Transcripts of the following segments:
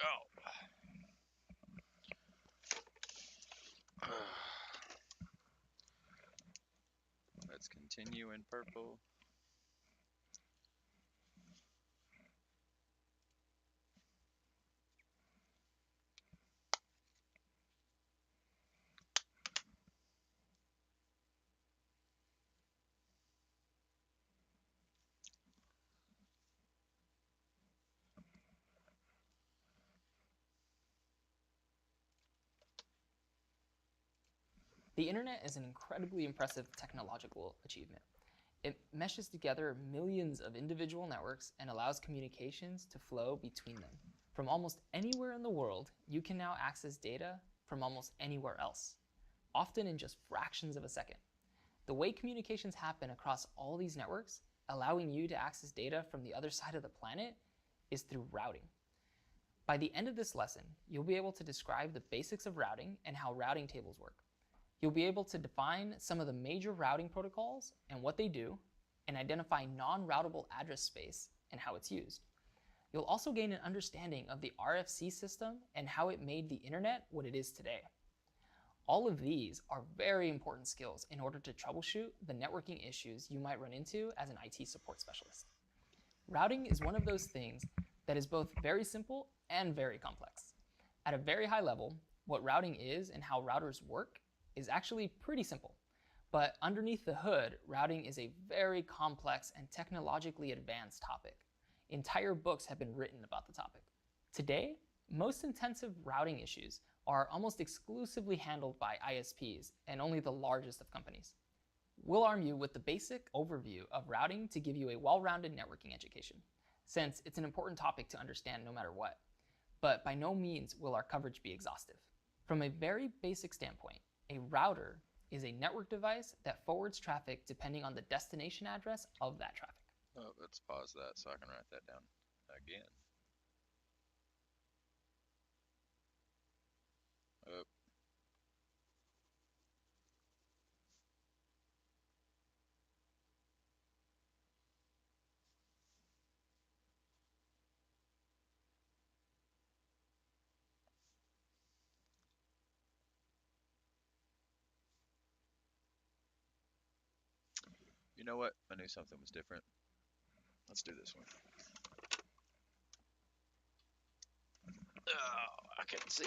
Oh. Let's continue in purple. The internet is an incredibly impressive technological achievement. It meshes together millions of individual networks and allows communications to flow between them. From almost anywhere in the world, you can now access data from almost anywhere else, often in just fractions of a second. The way communications happen across all these networks, allowing you to access data from the other side of the planet, is through routing. By the end of this lesson, you'll be able to describe the basics of routing and how routing tables work. You'll be able to define some of the major routing protocols and what they do, and identify non-routable address space and how it's used. You'll also gain an understanding of the RFC system and how it made the internet what it is today. All of these are very important skills in order to troubleshoot the networking issues you might run into as an IT support specialist. Routing is one of those things that is both very simple and very complex. At a very high level, what routing is and how routers work is actually pretty simple. But underneath the hood, routing is a very complex and technologically advanced topic. Entire books have been written about the topic. Today, most intensive routing issues are almost exclusively handled by ISPs and only the largest of companies. We'll arm you with the basic overview of routing to give you a well-rounded networking education, since it's an important topic to understand no matter what. But by no means will our coverage be exhaustive. From a very basic standpoint, a router is a network device that forwards traffic depending on the destination address of that traffic. Oh, let's pause that so I can write that down again. Oh. You know what? I knew something was different. Let's do this one. Oh, I can't see.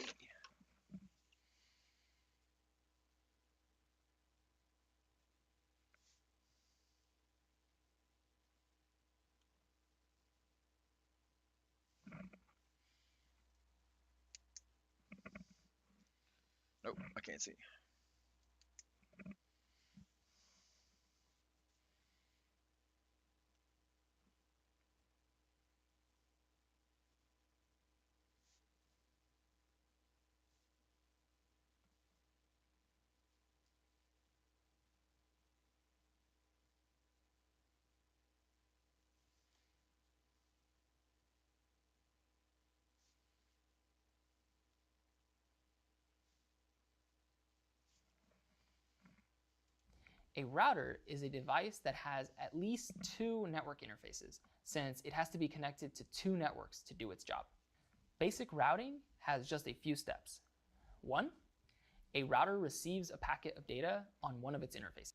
Nope, I can't see. A router is a device that has at least two network interfaces, since it has to be connected to two networks to do its job. Basic routing has just a few steps. 1. A router receives a packet of data on one of its interfaces.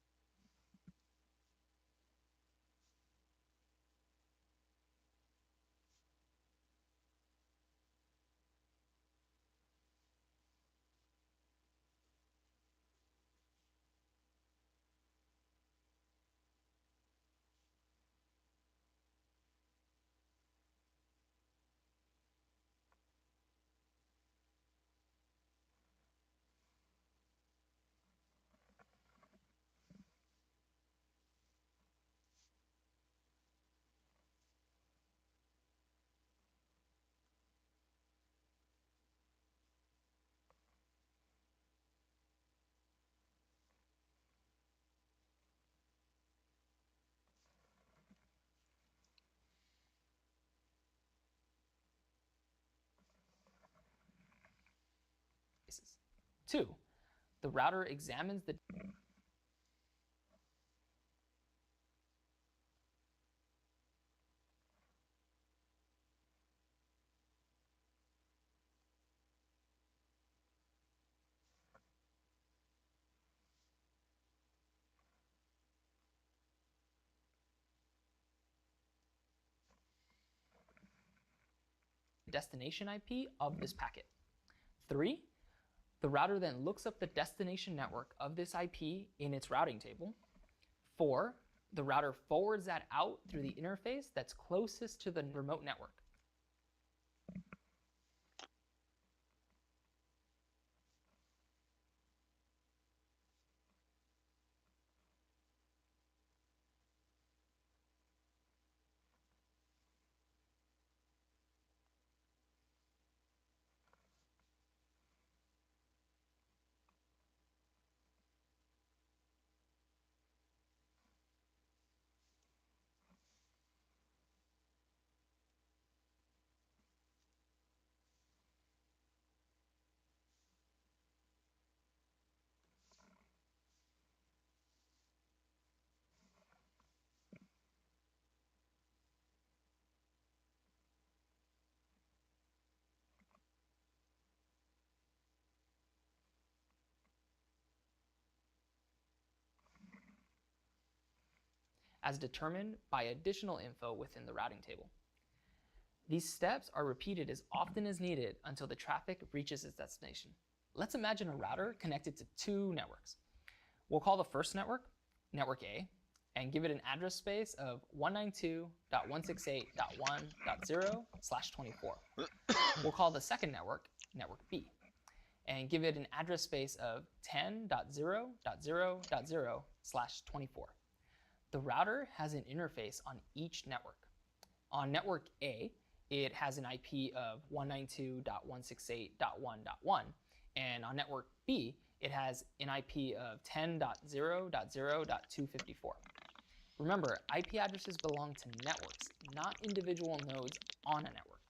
Two, the router examines the destination IP of this packet. 3, the router then looks up the destination network of this IP in its routing table. 4, the router forwards that out through the interface that's closest to the remote network. As determined by additional info within the routing table. These steps are repeated as often as needed until the traffic reaches its destination. Let's imagine a router connected to 2 networks. We'll call the first network, network A, and give it an address space of 192.168.1.0/24. We'll call the second network, network B, and give it an address space of 10.0.0.0/24. The router has an interface on each network. On network A, it has an IP of 192.168.1.1, and on network B, it has an IP of 10.0.0.254. Remember, IP addresses belong to networks, not individual nodes on a network.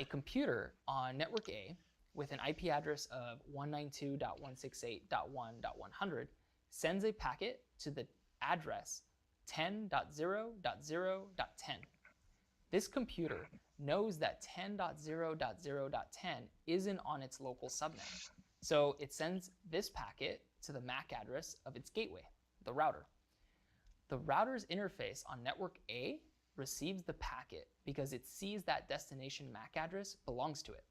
A computer on network A with an IP address of 192.168.1.100 sends a packet to the address 10.0.0.10. This computer knows that 10.0.0.10 isn't on its local subnet, so it sends this packet to the MAC address of its gateway, the router. The router's interface on network A receives the packet because it sees that destination MAC address belongs to it.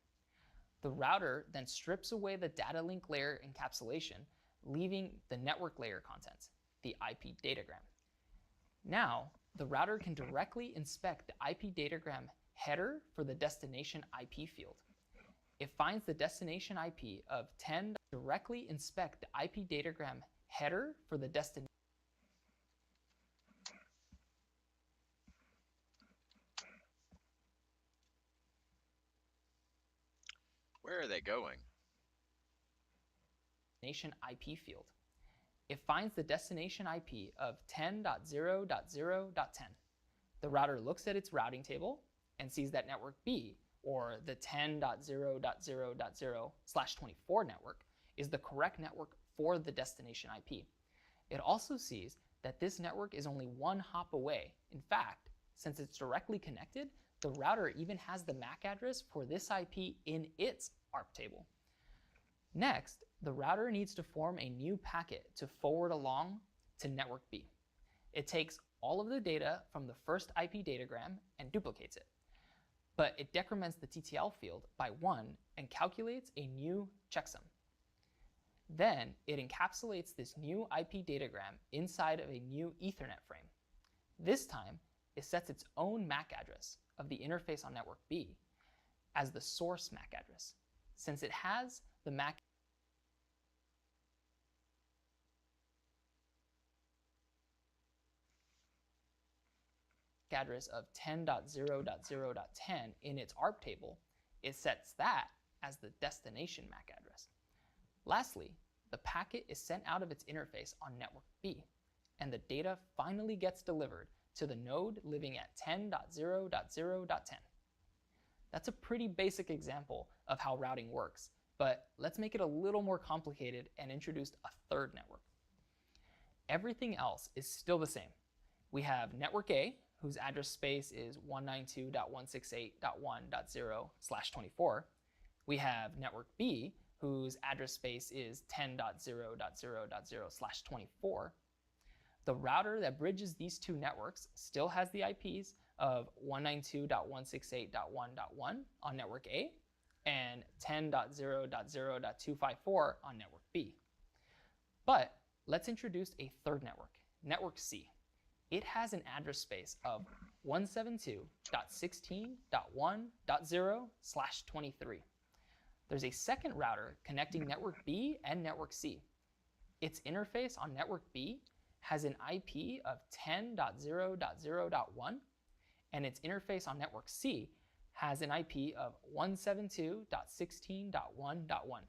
The router then strips away the data link layer encapsulation, leaving the network layer contents, the IP datagram. Now, the router can directly inspect the IP datagram header for the destination IP field. It finds the destination IP of 10. Directly inspect the IP datagram header for the destination. Where are they going? IP field. It finds the destination IP of 10.0.0.10. The router looks at its routing table and sees that network B, or the 10.0.0.0/24 network, is the correct network for the destination IP. It also sees that this network is only 1 hop away. In fact, since it's directly connected, the router even has the MAC address for this IP in its ARP table. Next, the router needs to form a new packet to forward along to network B. It takes all of the data from the first IP datagram and duplicates it. But it decrements the TTL field by 1 and calculates a new checksum. Then it encapsulates this new IP datagram inside of a new Ethernet frame. This time, it sets its own MAC address of the interface on network B as the source MAC address, since it has the MAC address of 10.0.0.10 in its ARP table. It sets that as the destination MAC address. Lastly, the packet is sent out of its interface on network B, and the data finally gets delivered to the node living at 10.0.0.10. That's a pretty basic example of how routing works, but let's make it a little more complicated and introduce a third network. Everything else is still the same. We have network A, whose address space is 192.168.1.0/24. We have network B, whose address space is 10.0.0.0/24. The router that bridges these two networks still has the IPs, of 192.168.1.1 on network A and 10.0.0.254 on network B. But let's introduce a third network, network C. It has an address space of 172.16.1.0/23. There's a second router connecting network B and network C. Its interface on network B has an IP of 10.0.0.1, and its interface on network C has an IP of 172.16.1.1.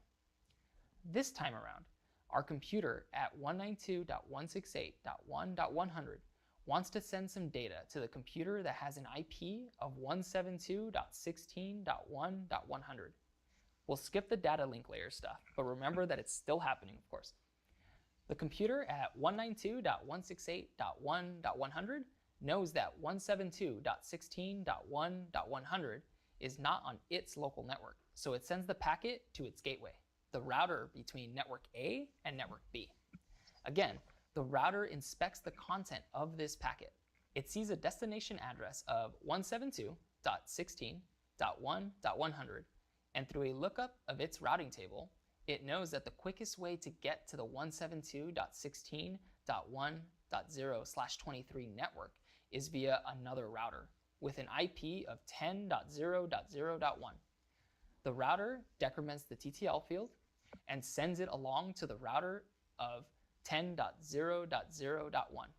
This time around, our computer at 192.168.1.100 wants to send some data to the computer that has an IP of 172.16.1.100. We'll skip the data link layer stuff, but remember that it's still happening, of course. The computer at 192.168.1.100 knows that 172.16.1.100 is not on its local network, so it sends the packet to its gateway, the router between network A and network B. Again, the router inspects the content of this packet. It sees a destination address of 172.16.1.100, and through a lookup of its routing table, it knows that the quickest way to get to the 172.16.1.0/23 network is via another router with an IP of 10.0.0.1. The router decrements the TTL field and sends it along to the router of 10.0.0.1.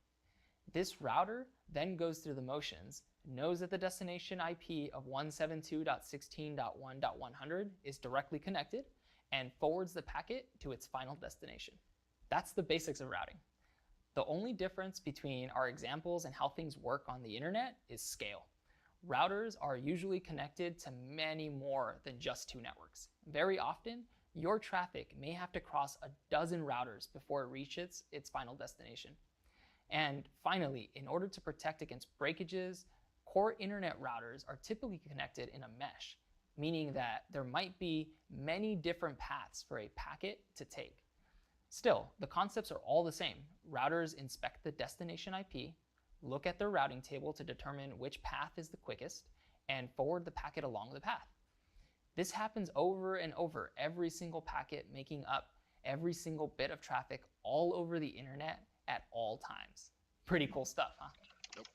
This router then goes through the motions, knows that the destination IP of 172.16.1.100 is directly connected, and forwards the packet to its final destination. That's the basics of routing. The only difference between our examples and how things work on the internet is scale. Routers are usually connected to many more than just two networks. Very often, your traffic may have to cross a dozen routers before it reaches its final destination. And finally, in order to protect against breakages, core internet routers are typically connected in a mesh, meaning that there might be many different paths for a packet to take. Still, the concepts are all the same. Routers inspect the destination IP, look at their routing table to determine which path is the quickest, and forward the packet along the path. This happens over and over, every single packet making up every single bit of traffic all over the internet at all times. Pretty cool stuff, huh? Nope.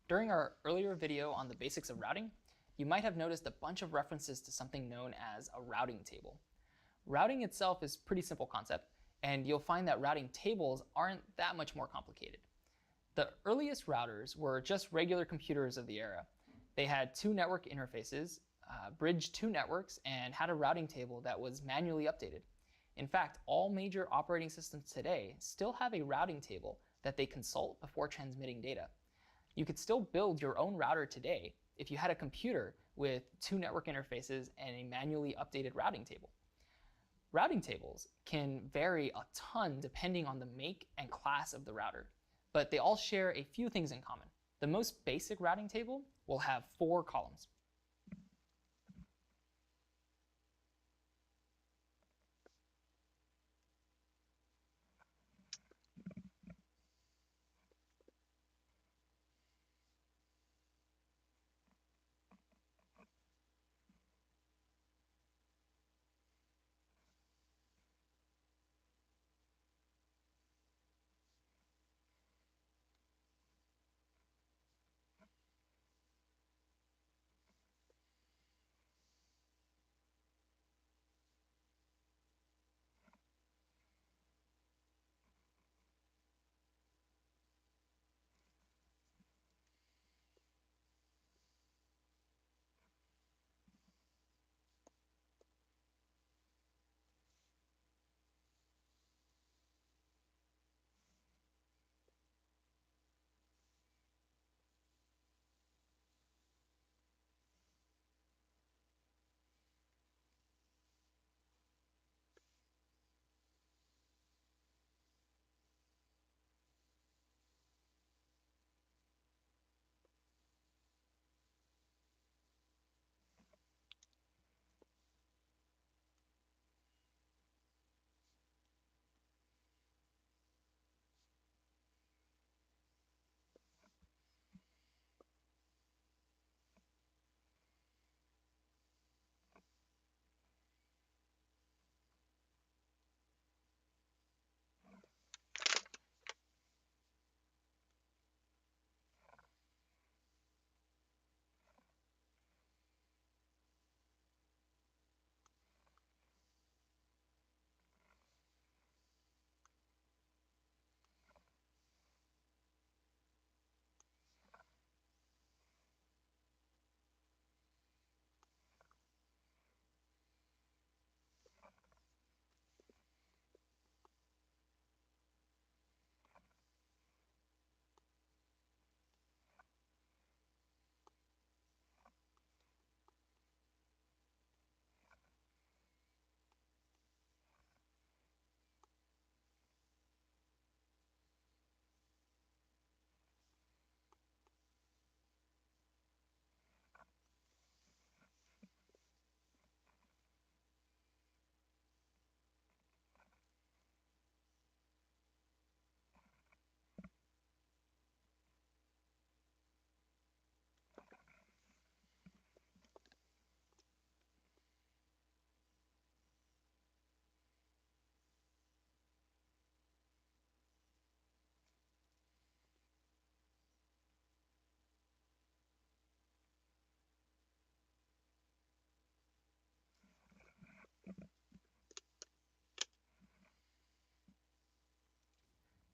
During our earlier video on the basics of routing, you might have noticed a bunch of references to something known as a routing table. Routing itself is a pretty simple concept, and you'll find that routing tables aren't that much more complicated. The earliest routers were just regular computers of the era. They had two network interfaces, bridged two networks, and had a routing table that was manually updated. In fact, all major operating systems today still have a routing table that they consult before transmitting data. You could still build your own router today if you had a computer with two network interfaces and a manually updated routing table. Routing tables can vary a ton depending on the make and class of the router, but they all share a few things in common. The most basic routing table will have 4 columns.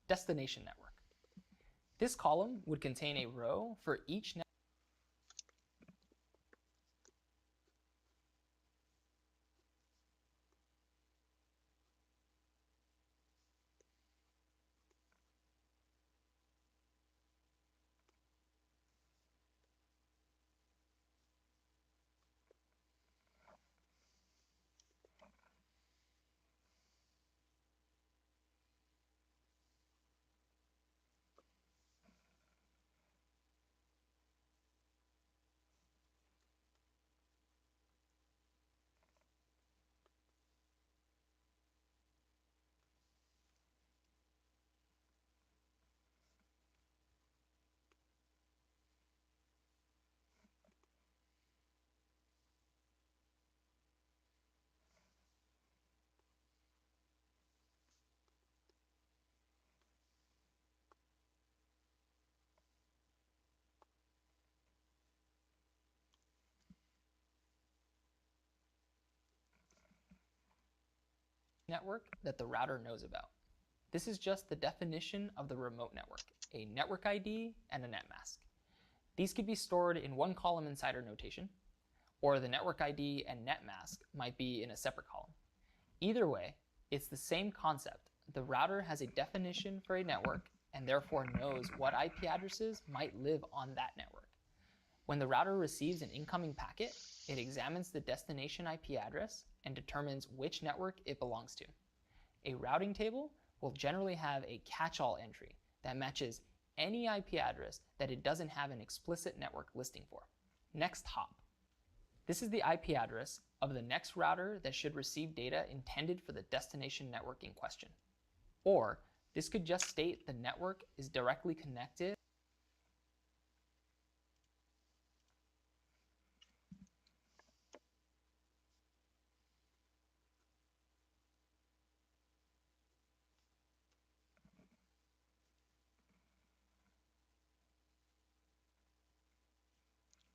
destination network. This column would contain a row for each network. Network that the router knows about. This is just the definition of the remote network, a network ID and a net mask. These could be stored in one column in CIDR notation, or the network ID and net mask might be in a separate column. Either way, it's the same concept. The router has a definition for a network and therefore knows what IP addresses might live on that network. When the router receives an incoming packet, it examines the destination IP address and determines which network it belongs to. A routing table will generally have a catch-all entry that matches any IP address that it doesn't have an explicit network listing for. Next hop. This is the IP address of the next router that should receive data intended for the destination network in question. Or this could just state the network is directly connected.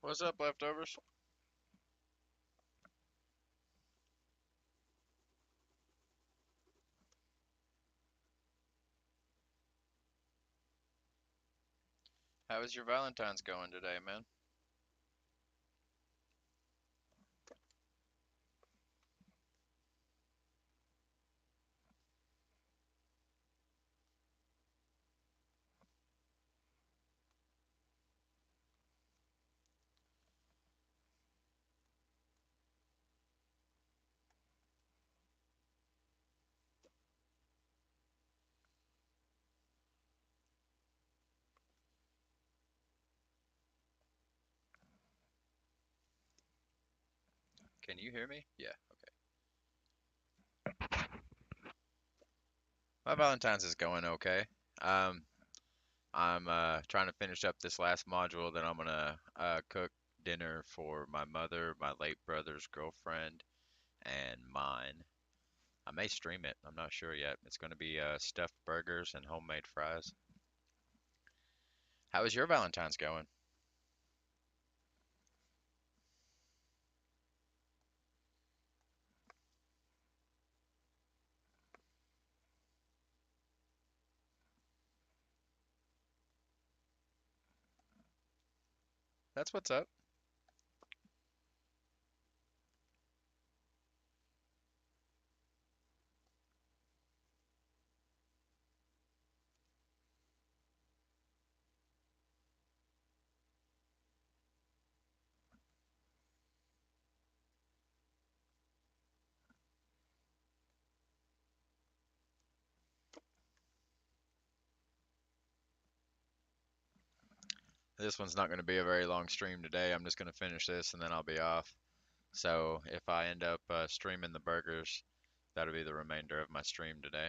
What's up, leftovers? How is your Valentine's going today, man? Can you hear me? Yeah, okay. My Valentine's is going okay. Um, I'm trying to finish up this last module, then I'm gonna cook dinner for my mother, my late brother's girlfriend, and mine. I may stream it. I'm not sure yet. It's gonna be stuffed burgers and homemade fries. How is your Valentine's going? That's what's up. This one's not going to be a very long stream today. I'm just going to finish this and then I'll be off. So if I end up streaming the burgers, that'll be the remainder of my stream today.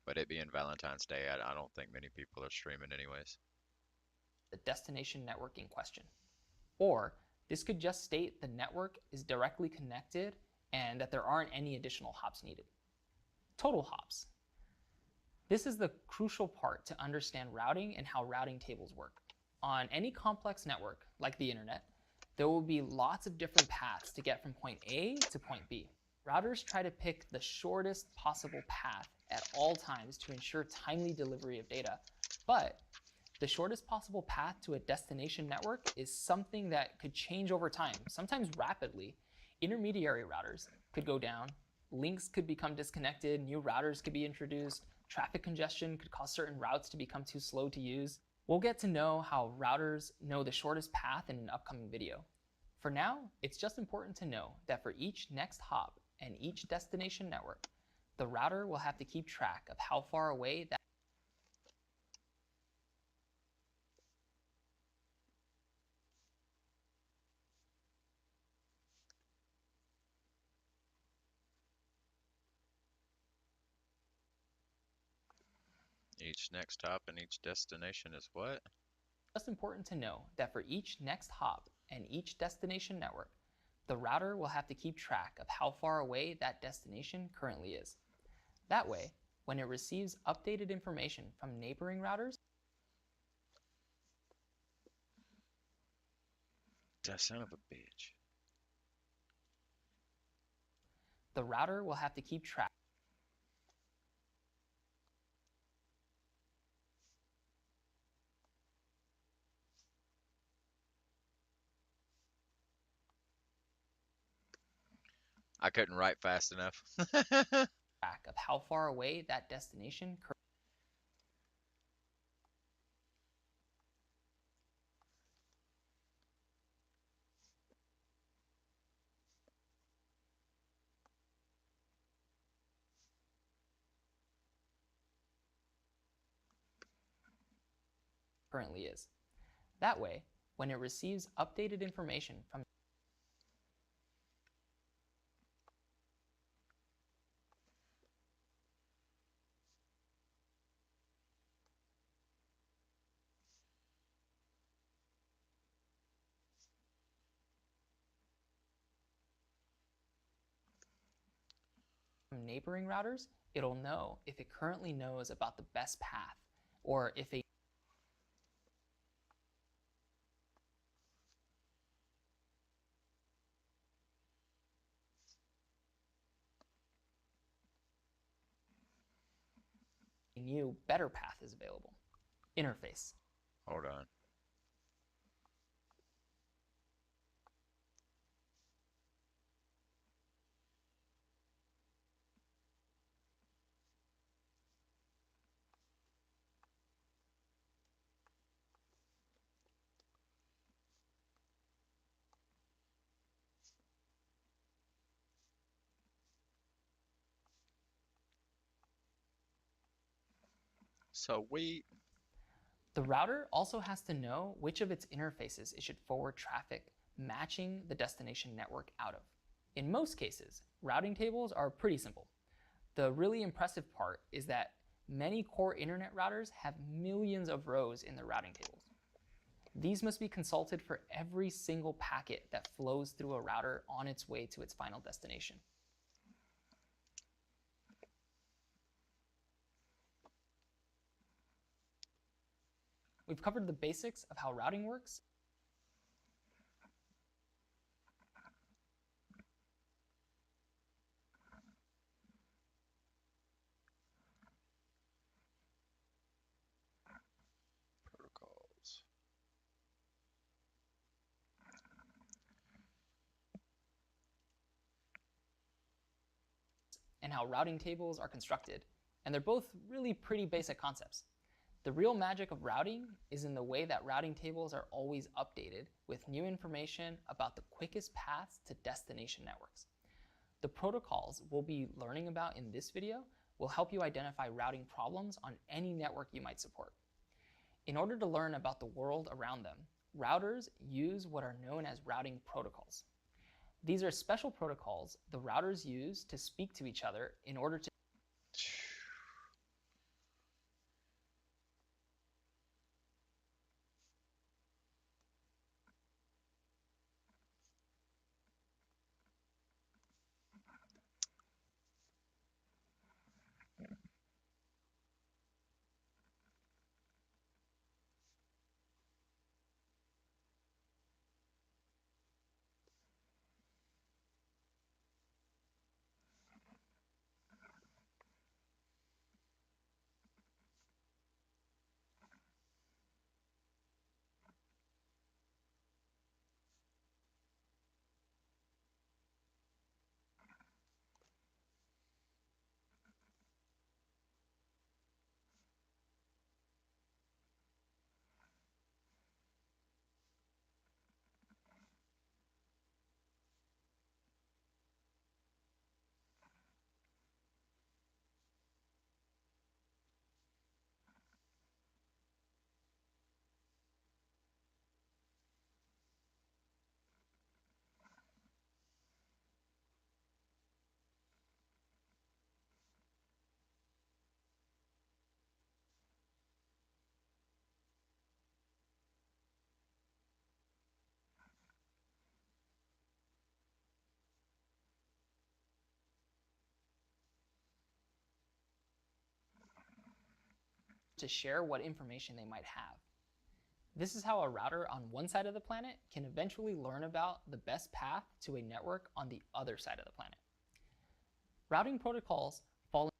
But it being Valentine's Day, I don't think many people are streaming anyways. The destination network in question. Or this could just state the network is directly connected and that there aren't any additional hops needed. Total hops. This is the crucial part to understand routing and how routing tables work. On any complex network, like the internet, there will be lots of different paths to get from point A to point B. Routers try to pick the shortest possible path at all times to ensure timely delivery of data. But the shortest possible path to a destination network is something that could change over time, sometimes rapidly. Intermediary routers could go down, links could become disconnected, new routers could be introduced, traffic congestion could cause certain routes to become too slow to use. We'll get to know how routers know the shortest path in an upcoming video. For now, it's just important to know that for each next hop and each destination network, the router will have to keep track of how far away that Each next hop and each destination is what? just important to know that for each next hop and each destination network, the router will have to keep track of how far away that destination currently is. That way, when it receives updated information from neighboring routers, That son of a bitch. the router will have to keep track. I couldn't write fast enough. Of how far away that destination currently is. That way, when it receives updated information from neighboring routers, it'll know if it currently knows about the best path, or if a new, better path is available. Interface. Hold on. So The router also has to know which of its interfaces it should forward traffic matching the destination network out of. In most cases, routing tables are pretty simple. The really impressive part is that many core internet routers have millions of rows in their routing tables. These must be consulted for every single packet that flows through a router on its way to its final destination. We've covered the basics of how routing works. protocols. And how routing tables are constructed. And they're both really pretty basic concepts. The real magic of routing is in the way that routing tables are always updated with new information about the quickest paths to destination networks. The protocols we'll be learning about in this video will help you identify routing problems on any network you might support. In order to learn about the world around them, routers use what are known as routing protocols. These are special protocols the routers use to speak to each other in order to to share what information they might have. This is how a router on one side of the planet can eventually learn about the best path to a network on the other side of the planet. Routing protocols fall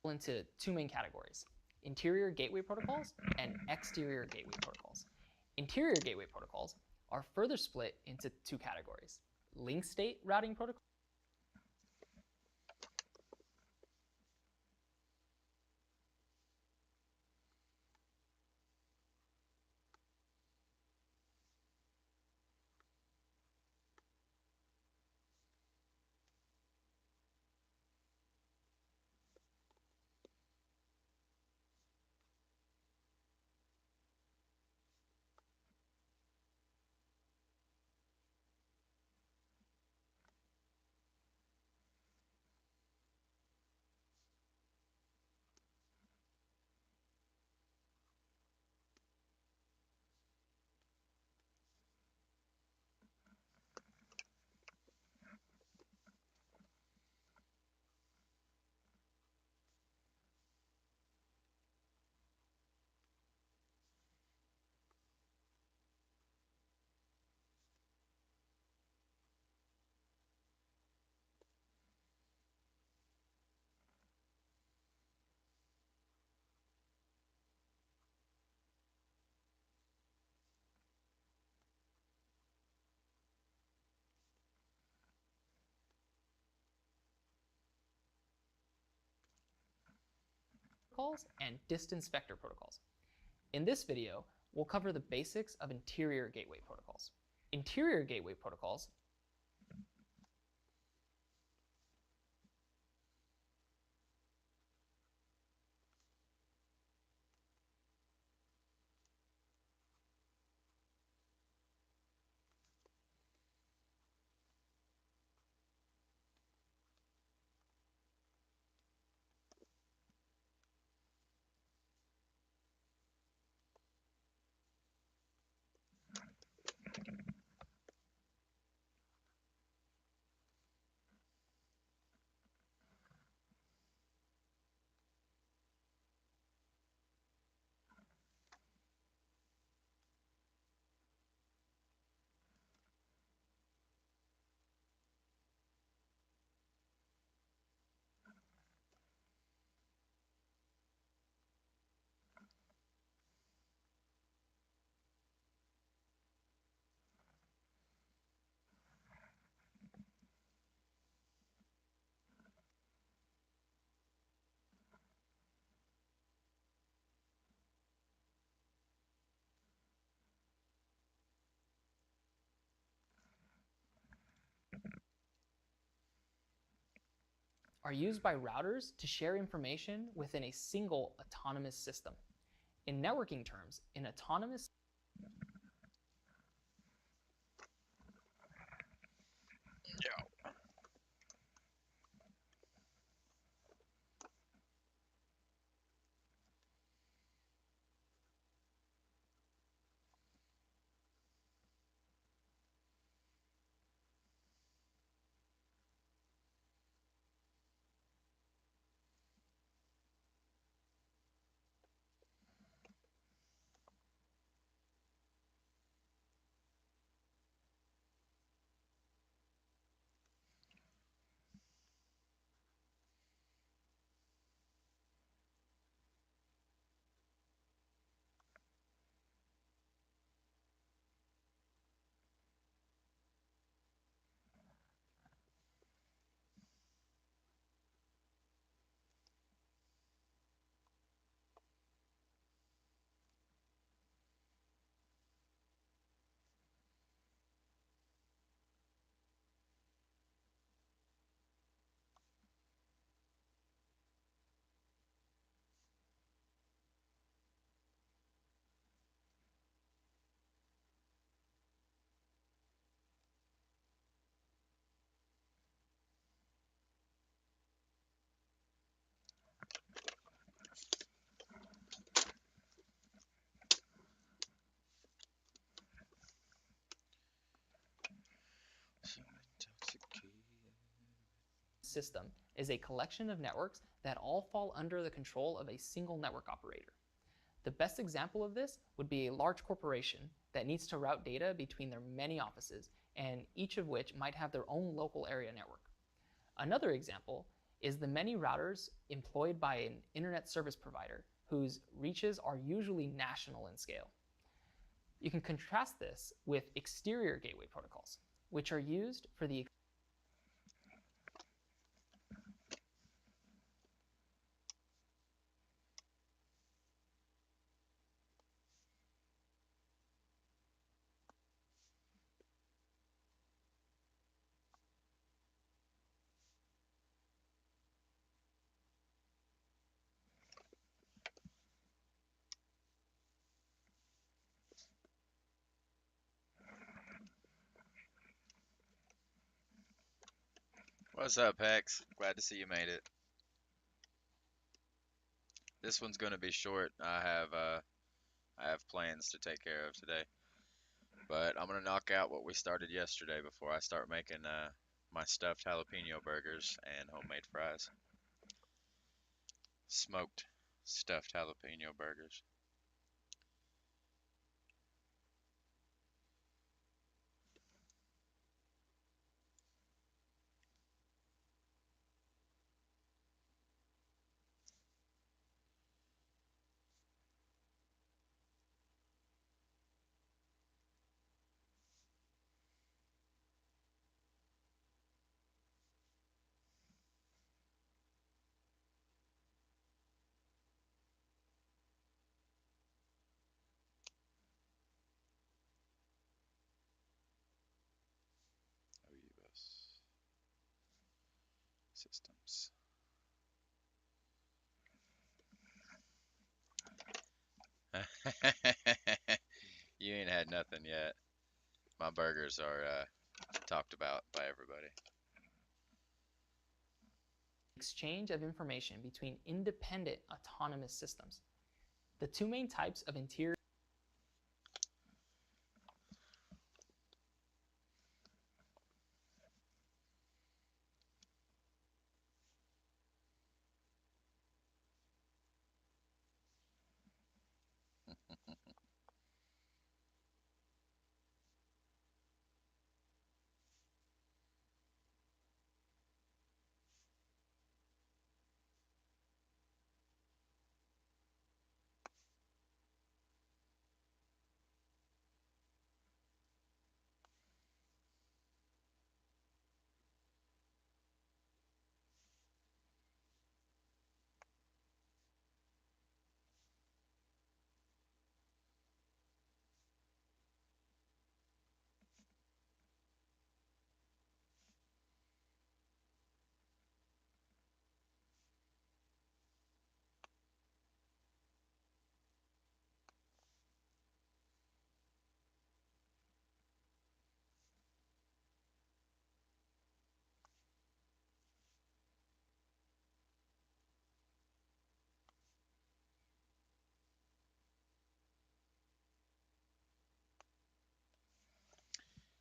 into two main categories: interior gateway protocols and exterior gateway protocols. Interior gateway protocols are further split into two categories: link state routing protocols and distance vector protocols. In this video, we'll cover the basics of interior gateway protocols. Interior gateway protocols are used by routers to share information within a single autonomous system. In networking terms, an autonomous system is a collection of networks that all fall under the control of a single network operator. The best example of this would be a large corporation that needs to route data between their many offices, and each of which might have their own local area network. Another example is the many routers employed by an internet service provider whose reaches are usually national in scale. You can contrast this with exterior gateway protocols, which are used for the What's up, Hex? Glad to see you made it. This one's gonna be short. I have plans to take care of today, but I'm gonna knock out what we started yesterday before I start making my stuffed jalapeno burgers and homemade fries. Smoked stuffed jalapeno burgers. OUS systems. You ain't had nothing yet. My burgers are talked about by everybody. exchange of information between independent autonomous systems. The two main types of interior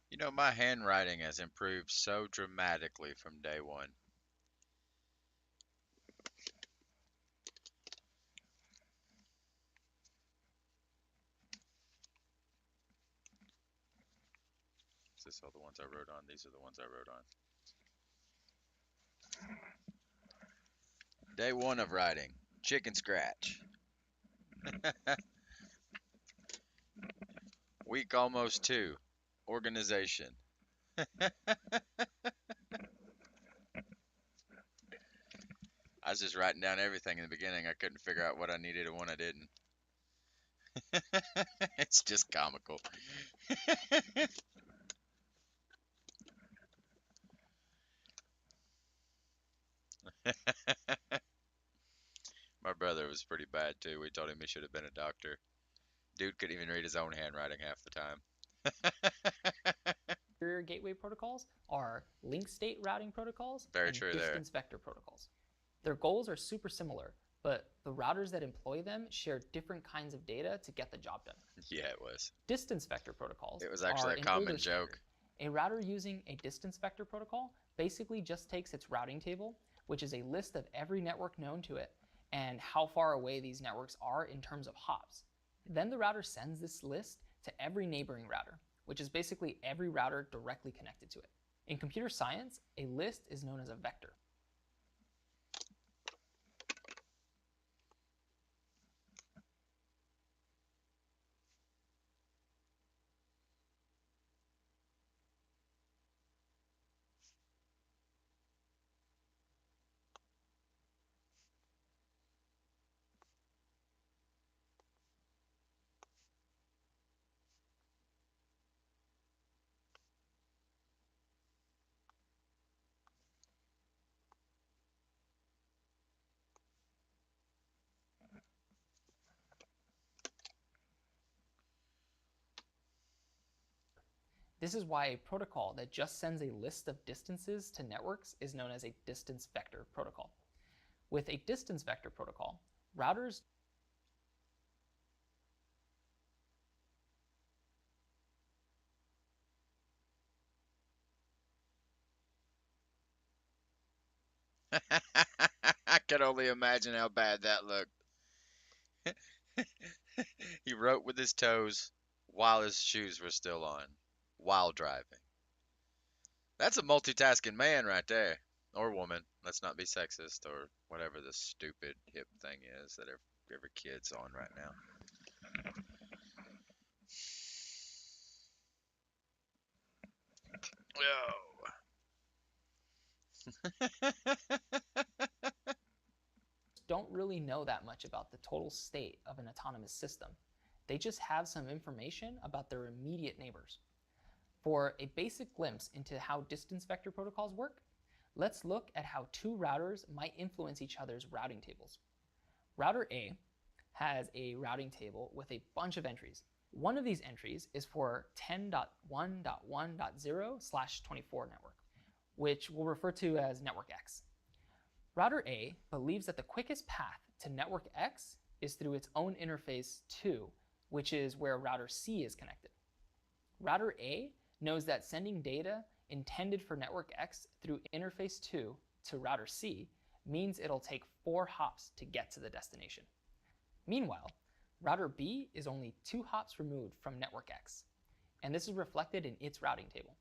You know, my handwriting has improved so dramatically from day one. Is this all the ones I wrote on? These are the ones I wrote on. Day one of writing. Chicken scratch. Week almost two. Organization. I was just writing down everything in the beginning. I couldn't figure out what I needed and what I didn't. It's just comical. My brother was pretty bad too. We told him he should have been a doctor. Dude couldn't even read his own handwriting half the time. gateway protocols are link state routing protocols Very and true there. distance vector protocols. Their goals are super similar, but the routers that employ them share different kinds of data to get the job done. Yeah, it was. Distance vector protocols It was actually are a an common older joke. standard. A router using a distance vector protocol basically just takes its routing table, which is a list of every network known to it and how far away these networks are in terms of hops. Then the router sends this list to every neighboring router, which is basically every router directly connected to it. In computer science, a list is known as a vector. This is why a protocol that just sends a list of distances to networks is known as a distance vector protocol. With a distance vector protocol, routers I could only imagine how bad that looked. He wrote with his toes while his shoes were still on, while driving. That's a multitasking man right there. Or woman. Let's not be sexist or whatever the stupid hip thing is that every kid's on right now. don't really know that much about the total state of an autonomous system. They just have some information about their immediate neighbors. For a basic glimpse into how distance vector protocols work, let's look at how two routers might influence each other's routing tables. Router A has a routing table with a bunch of entries. One of these entries is for 10.1.1.0/24 network, which we'll refer to as network X. Router A believes that the quickest path to network X is through its own interface 2, which is where router C is connected. Router A knows that sending data intended for network X through interface 2 to router C means it'll take 4 hops to get to the destination. Meanwhile, router B is only 2 hops removed from network X, and this is reflected in its routing table.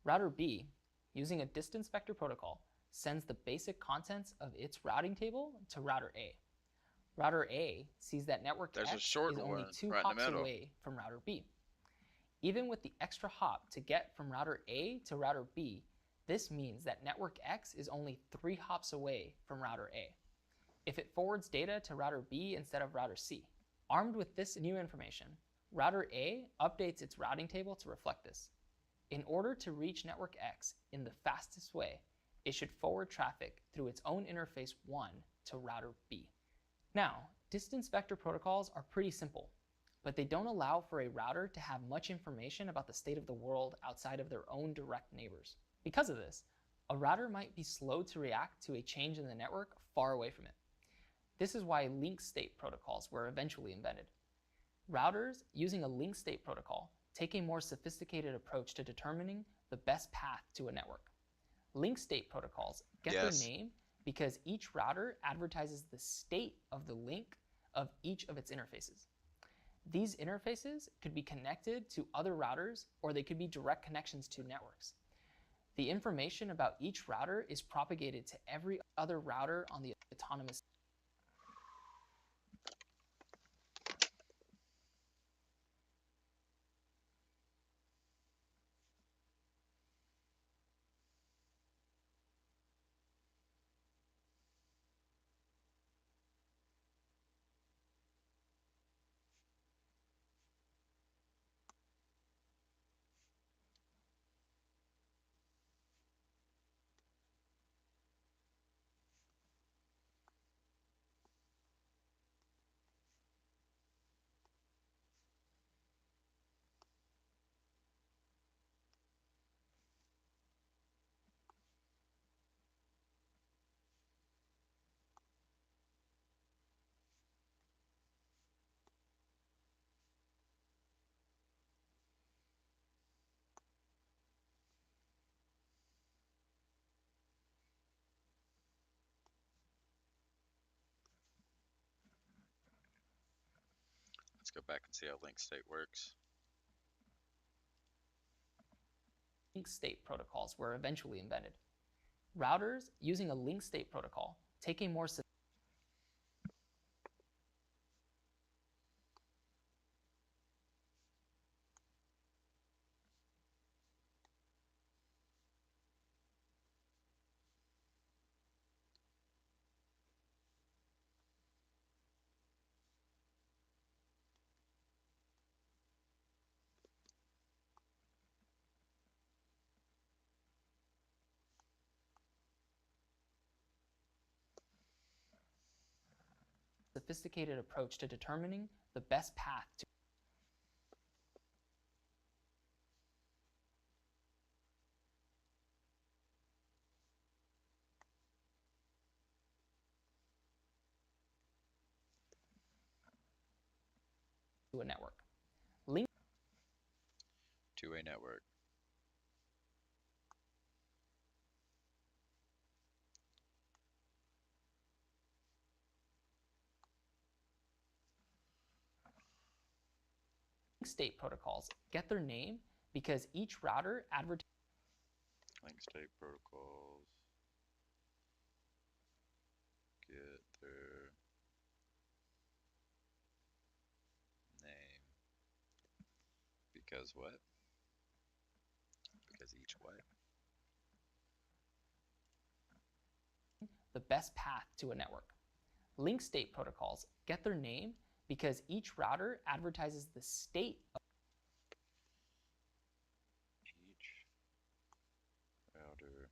Router B, using a distance vector protocol, sends the basic contents of its routing table to router A. Router A sees that network X is only 2 hops away from router B. Even with the extra hop to get from router A to router B, this means that network X is only 3 hops away from router A if it forwards data to router B instead of router C. Armed with this new information, router A updates its routing table to reflect this. In order to reach network X in the fastest way, it should forward traffic through its own interface 1 to router B. Now, distance vector protocols are pretty simple, but they don't allow for a router to have much information about the state of the world outside of their own direct neighbors. Because of this, a router might be slow to react to a change in the network far away from it. This is why link state protocols were eventually invented. Routers using a link state protocol take a more sophisticated approach to determining the best path to a network. Link state protocols get their name because each router advertises the state of the link of each of its interfaces. These interfaces could be connected to other routers, or they could be direct connections to networks. The information about each router is propagated to every other router on the autonomous. Let's go back and see how link state works. Link state protocols were eventually invented. Routers using a link state protocol take a more sophisticated approach to determining the best path to a network. To a network. Link state protocols get their name because each router advertises Link state protocols get their name because what? Because each what? the best path to a network. Link state protocols get their name because each router advertises the state of Each router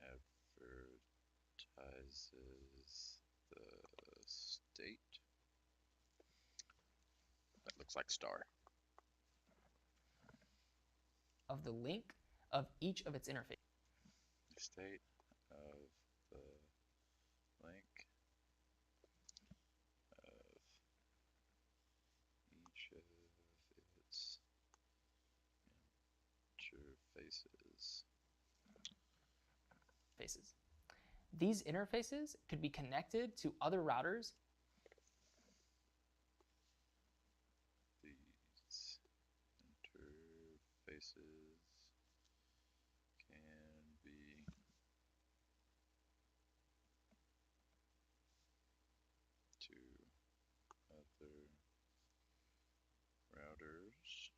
advertises the state. That looks like star. of the link of each of its interfaces. State of the link of each of its interfaces. These interfaces could be connected to other routers. These interfaces can be to other routers,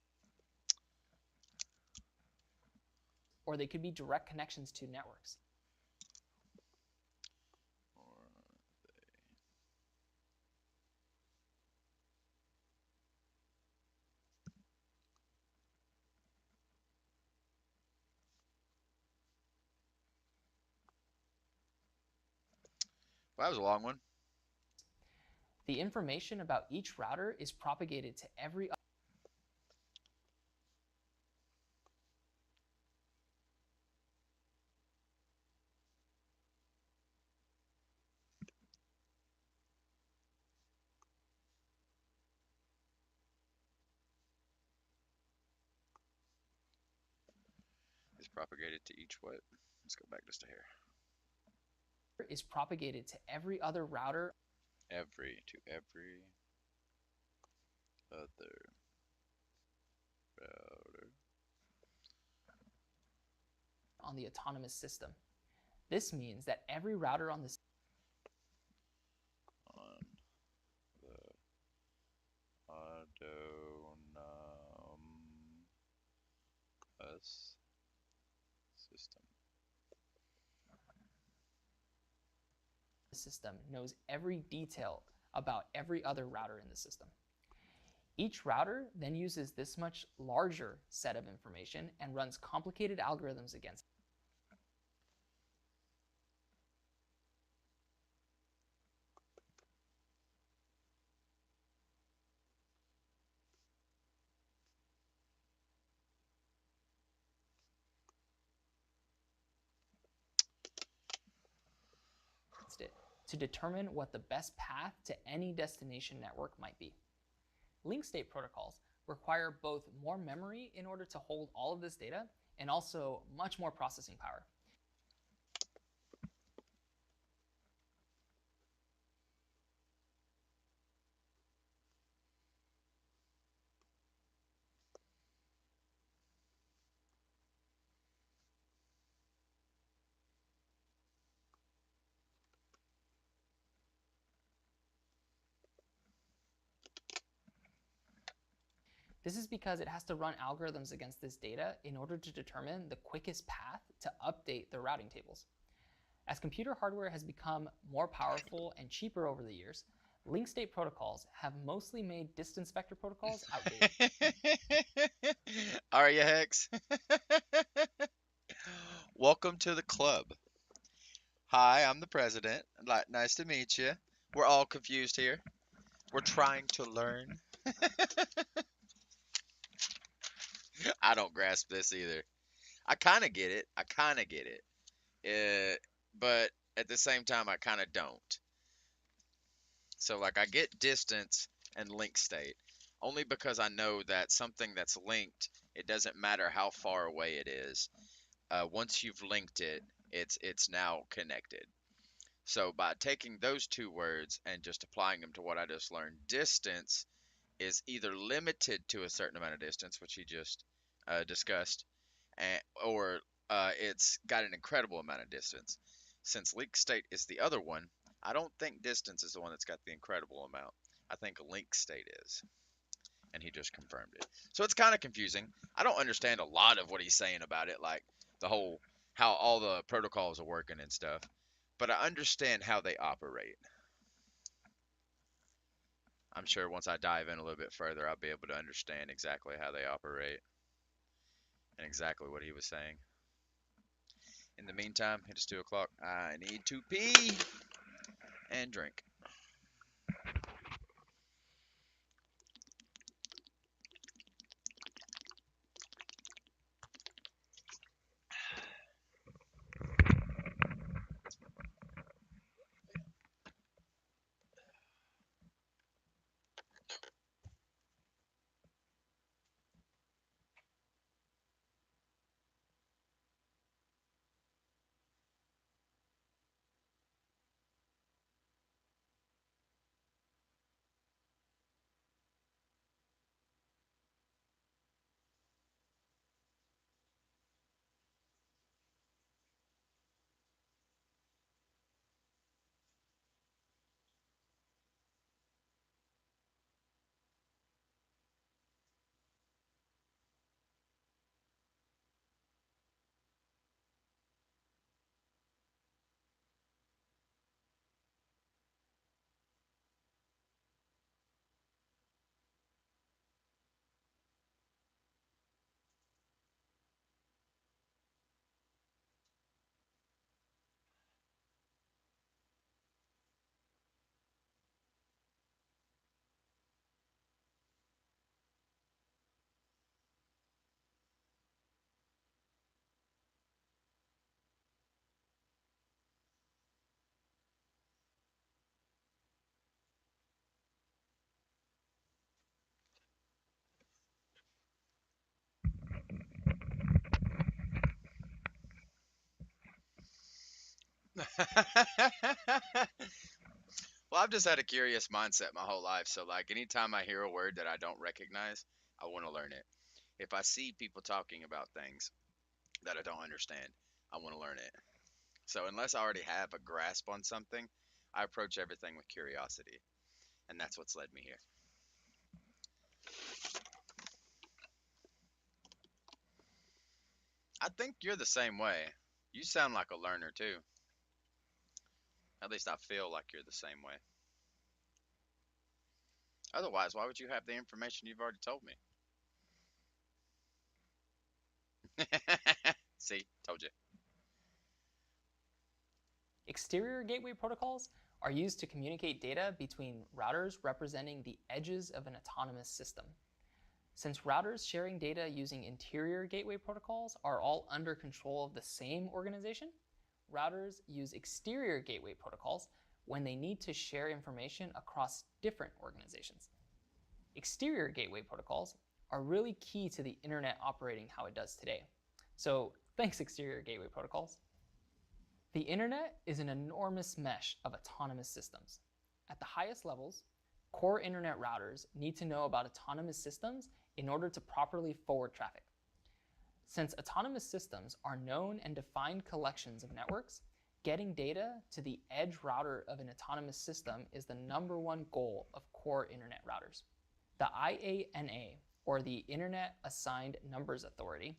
Or they could be direct connections to networks. or well, that was a long one. The information about each router is propagated to every It's propagated to each what? Let's go back just a hair. is propagated to every other router Every other router on the autonomous system. This means that every router on the on the autonomous system knows every detail about every other router in the system. Each router then uses this much larger set of information and runs complicated algorithms against it. To determine what the best path to any destination network might be. Link state protocols require both more memory in order to hold all of this data and also much more processing power. This is because it has to run algorithms against this data in order to determine the quickest path to update the routing tables. As computer hardware has become more powerful and cheaper over the years, link state protocols have mostly made distance vector protocols outdated. Aria Hex. Welcome to the club. Hi, I'm the president. Nice to meet you. We're all confused here. We're trying to learn. I don't grasp this either. I kind of get it. I kind of get it. But at the same time, I kind of don't. So, like, I get distance and link state only because I know that something that's linked, it doesn't matter how far away it is. Once you've linked it, it's now connected. So by taking those two words and just applying them to what I just learned, distance is either limited to a certain amount of distance, which he just discussed, or it's got an incredible amount of distance. Since link state is the other one, I don't think distance is the one that's got the incredible amount. I think link state is. And he just confirmed it. So it's kind of confusing. I don't understand a lot of what he's saying about it, like the whole how all the protocols are working and stuff, but I understand how they operate. I'm sure once I dive in a little bit further, I'll be able to understand exactly how they operate and exactly what he was saying. In the meantime, it is 2 o'clock. I need to pee and drink. Well, I've just had a curious mindset my whole life. So, like, anytime I hear a word that I don't recognize, I want to learn it. If I see people talking about things that I don't understand, I want to learn it. So, unless I already have a grasp on something, I approach everything with curiosity. And that's what's led me here. I think you're the same way. You sound like a learner, too. At least I feel like you're the same way. Otherwise, why would you have the information you've already told me? See, told you. Exterior gateway protocols are used to communicate data between routers representing the edges of an autonomous system. Since routers sharing data using interior gateway protocols are all under control of the same organization, routers use exterior gateway protocols when they need to share information across different organizations. Exterior gateway protocols are really key to the internet operating how it does today. So thanks, exterior gateway protocols. The internet is an enormous mesh of autonomous systems. At the highest levels, core internet routers need to know about autonomous systems in order to properly forward traffic. Since autonomous systems are known and defined collections of networks, getting data to the edge router of an autonomous system is the #1 goal of core internet routers. The IANA, or the Internet Assigned Numbers Authority,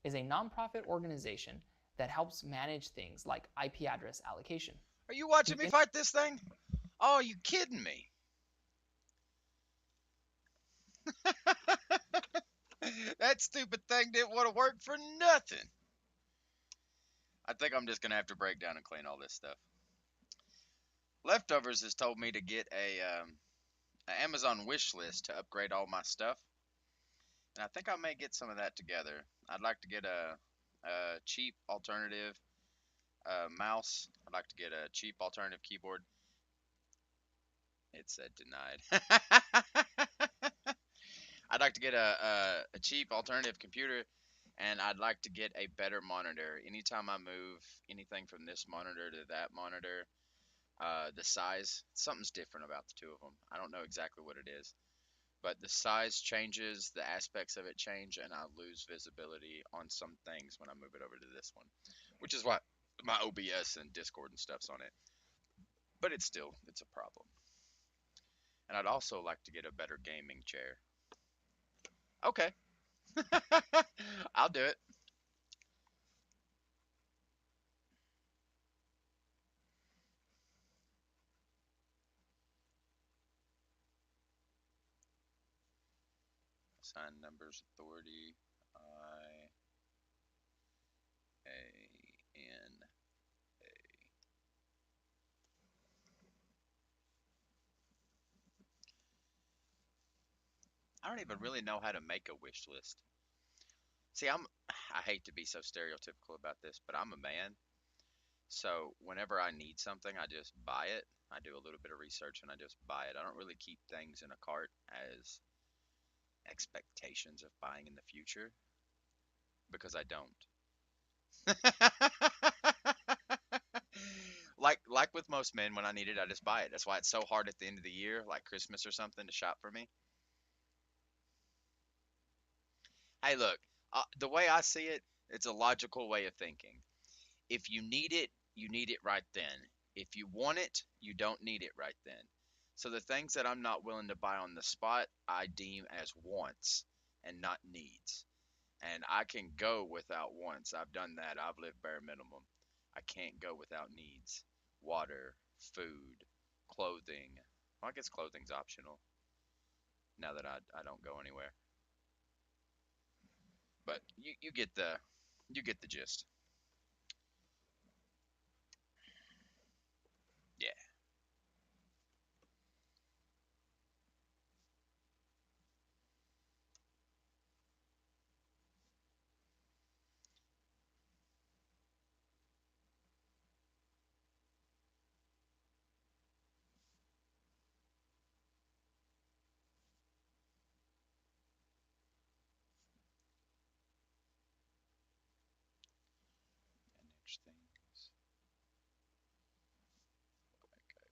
is a nonprofit organization that helps manage things like IP address allocation. Are you watching The me fight this thing? Oh, you kidding me? That stupid thing didn't want to work for nothing. I think I'm just gonna have to break down and clean all this stuff. Leftovers has told me to get a Amazon wish list to upgrade all my stuff, and I think I may get some of that together. I'd like to get a cheap alternative mouse. I'd like to get a cheap alternative keyboard. It said denied. I'd like to get a cheap alternative computer, and I'd like to get a better monitor. Anytime I move anything from this monitor to that monitor, the size, something's different about the two of them. I don't know exactly what it is, but the size changes, the aspects of it change, and I lose visibility on some things when I move it over to this one, which is why my OBS and Discord and stuff's on it. But it's a problem. And I'd also like to get a better gaming chair. Okay, I'll do it. Assign numbers authority. IAN. I don't even really know how to make a wish list. See, I hate to be so stereotypical about this, but I'm a man. So whenever I need something, I just buy it. I do a little bit of research and I just buy it. I don't really keep things in a cart as expectations of buying in the future because I don't. Like with most men, when I need it, I just buy it. That's why it's so hard at the end of the year, like Christmas or something, to shop for me. Hey, look, the way I see it, it's a logical way of thinking. If you need it right then. If you want it, you don't need it right then. So the things that I'm not willing to buy on the spot, I deem as wants and not needs. And I can go without wants. I've done that. I've lived bare minimum. I can't go without needs. Water, food, clothing. Well, I guess clothing's optional now that I don't go anywhere. But you get the gist. Yeah. Manage things. Okay.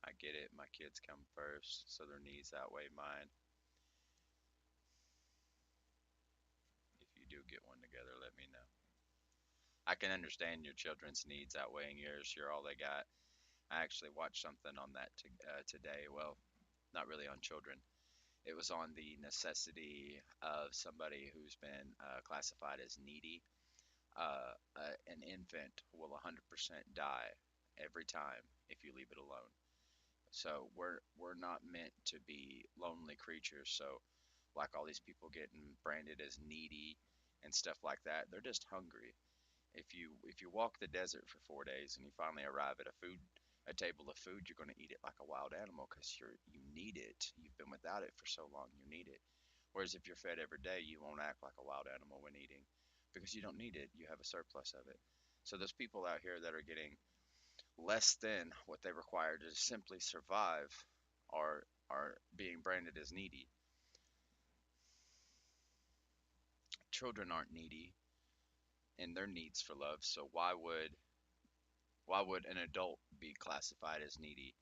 I get it. My kids come first, so their needs outweigh mine. If you do get one together, let me know. I can understand your children's needs outweighing yours. You're all they got. I actually watched something on that today. Well, not really on children. It was on the necessity of somebody who's been classified as needy. An infant will 100% die every time if you leave it alone. So we're not meant to be lonely creatures. So like all these people getting branded as needy and stuff like that, they're just hungry. If you walk the desert for 4 days and you finally arrive at a table of food, you're going to eat it like a wild animal because you need it. You've been without it for so long, you need it. Whereas if you're fed every day, you won't act like a wild animal when eating because you don't need it. You have a surplus of it. So those people out here that are getting less than what they require to simply survive are being branded as needy. Children aren't needy in their needs for love, so why would Why would an adult be classified as needy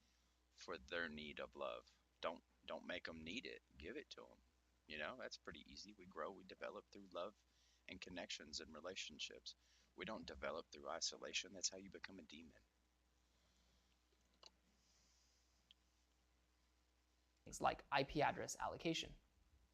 for their need of love? Don't make them need it. Give it to them. You know, that's pretty easy. We grow, we develop through love and connections and relationships. We don't develop through isolation. That's how you become a demon. Things like IP address allocation.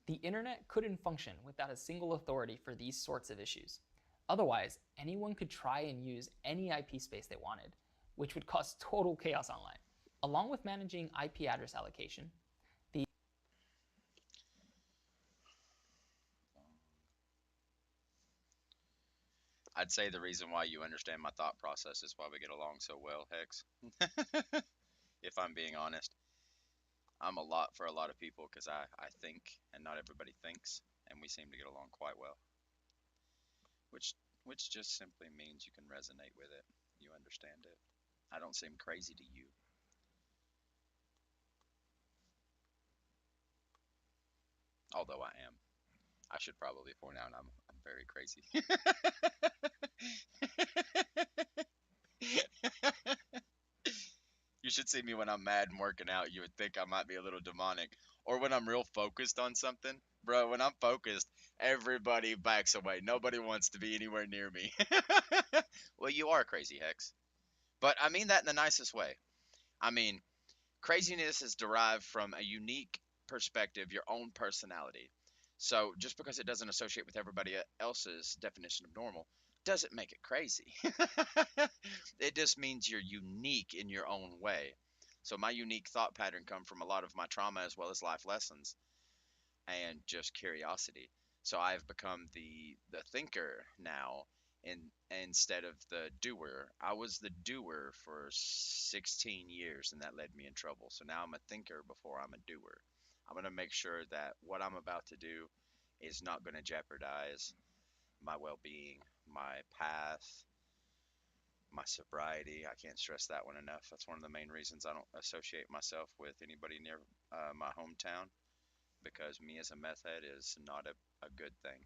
The internet couldn't function without a single authority for these sorts of issues. Otherwise, anyone could try and use any IP space they wanted, which would cause total chaos online. Along with managing IP address allocation, the I'd say the reason why you understand my thought process is why we get along so well, Hex. If I'm being honest, I'm a lot for a lot of people because I think and not everybody thinks, and we seem to get along quite well, which which just simply means you can resonate with it. You understand it. I don't seem crazy to you. Although I am. I should probably point out I'm very crazy. You should see me when I'm mad and working out. You would think I might be a little demonic. Or when I'm real focused on something. Bro, when I'm focused, everybody backs away. Nobody wants to be anywhere near me. Well, you are crazy, Hex. But I mean that in the nicest way. I mean, craziness is derived from a unique perspective, your own personality. So just because it doesn't associate with everybody else's definition of normal doesn't make it crazy. It just means you're unique in your own way. So my unique thought pattern come from a lot of my trauma as well as life lessons and just curiosity. So I've become the thinker now in, instead of the doer. I was the doer for 16 years and that led me in trouble. So now I'm a thinker before I'm a doer. I'm going to make sure that what I'm about to do is not going to jeopardize my well-being, my path, my sobriety. I can't stress that one enough. That's one of the main reasons I don't associate myself with anybody near my hometown, because me as a meth head is not a good thing.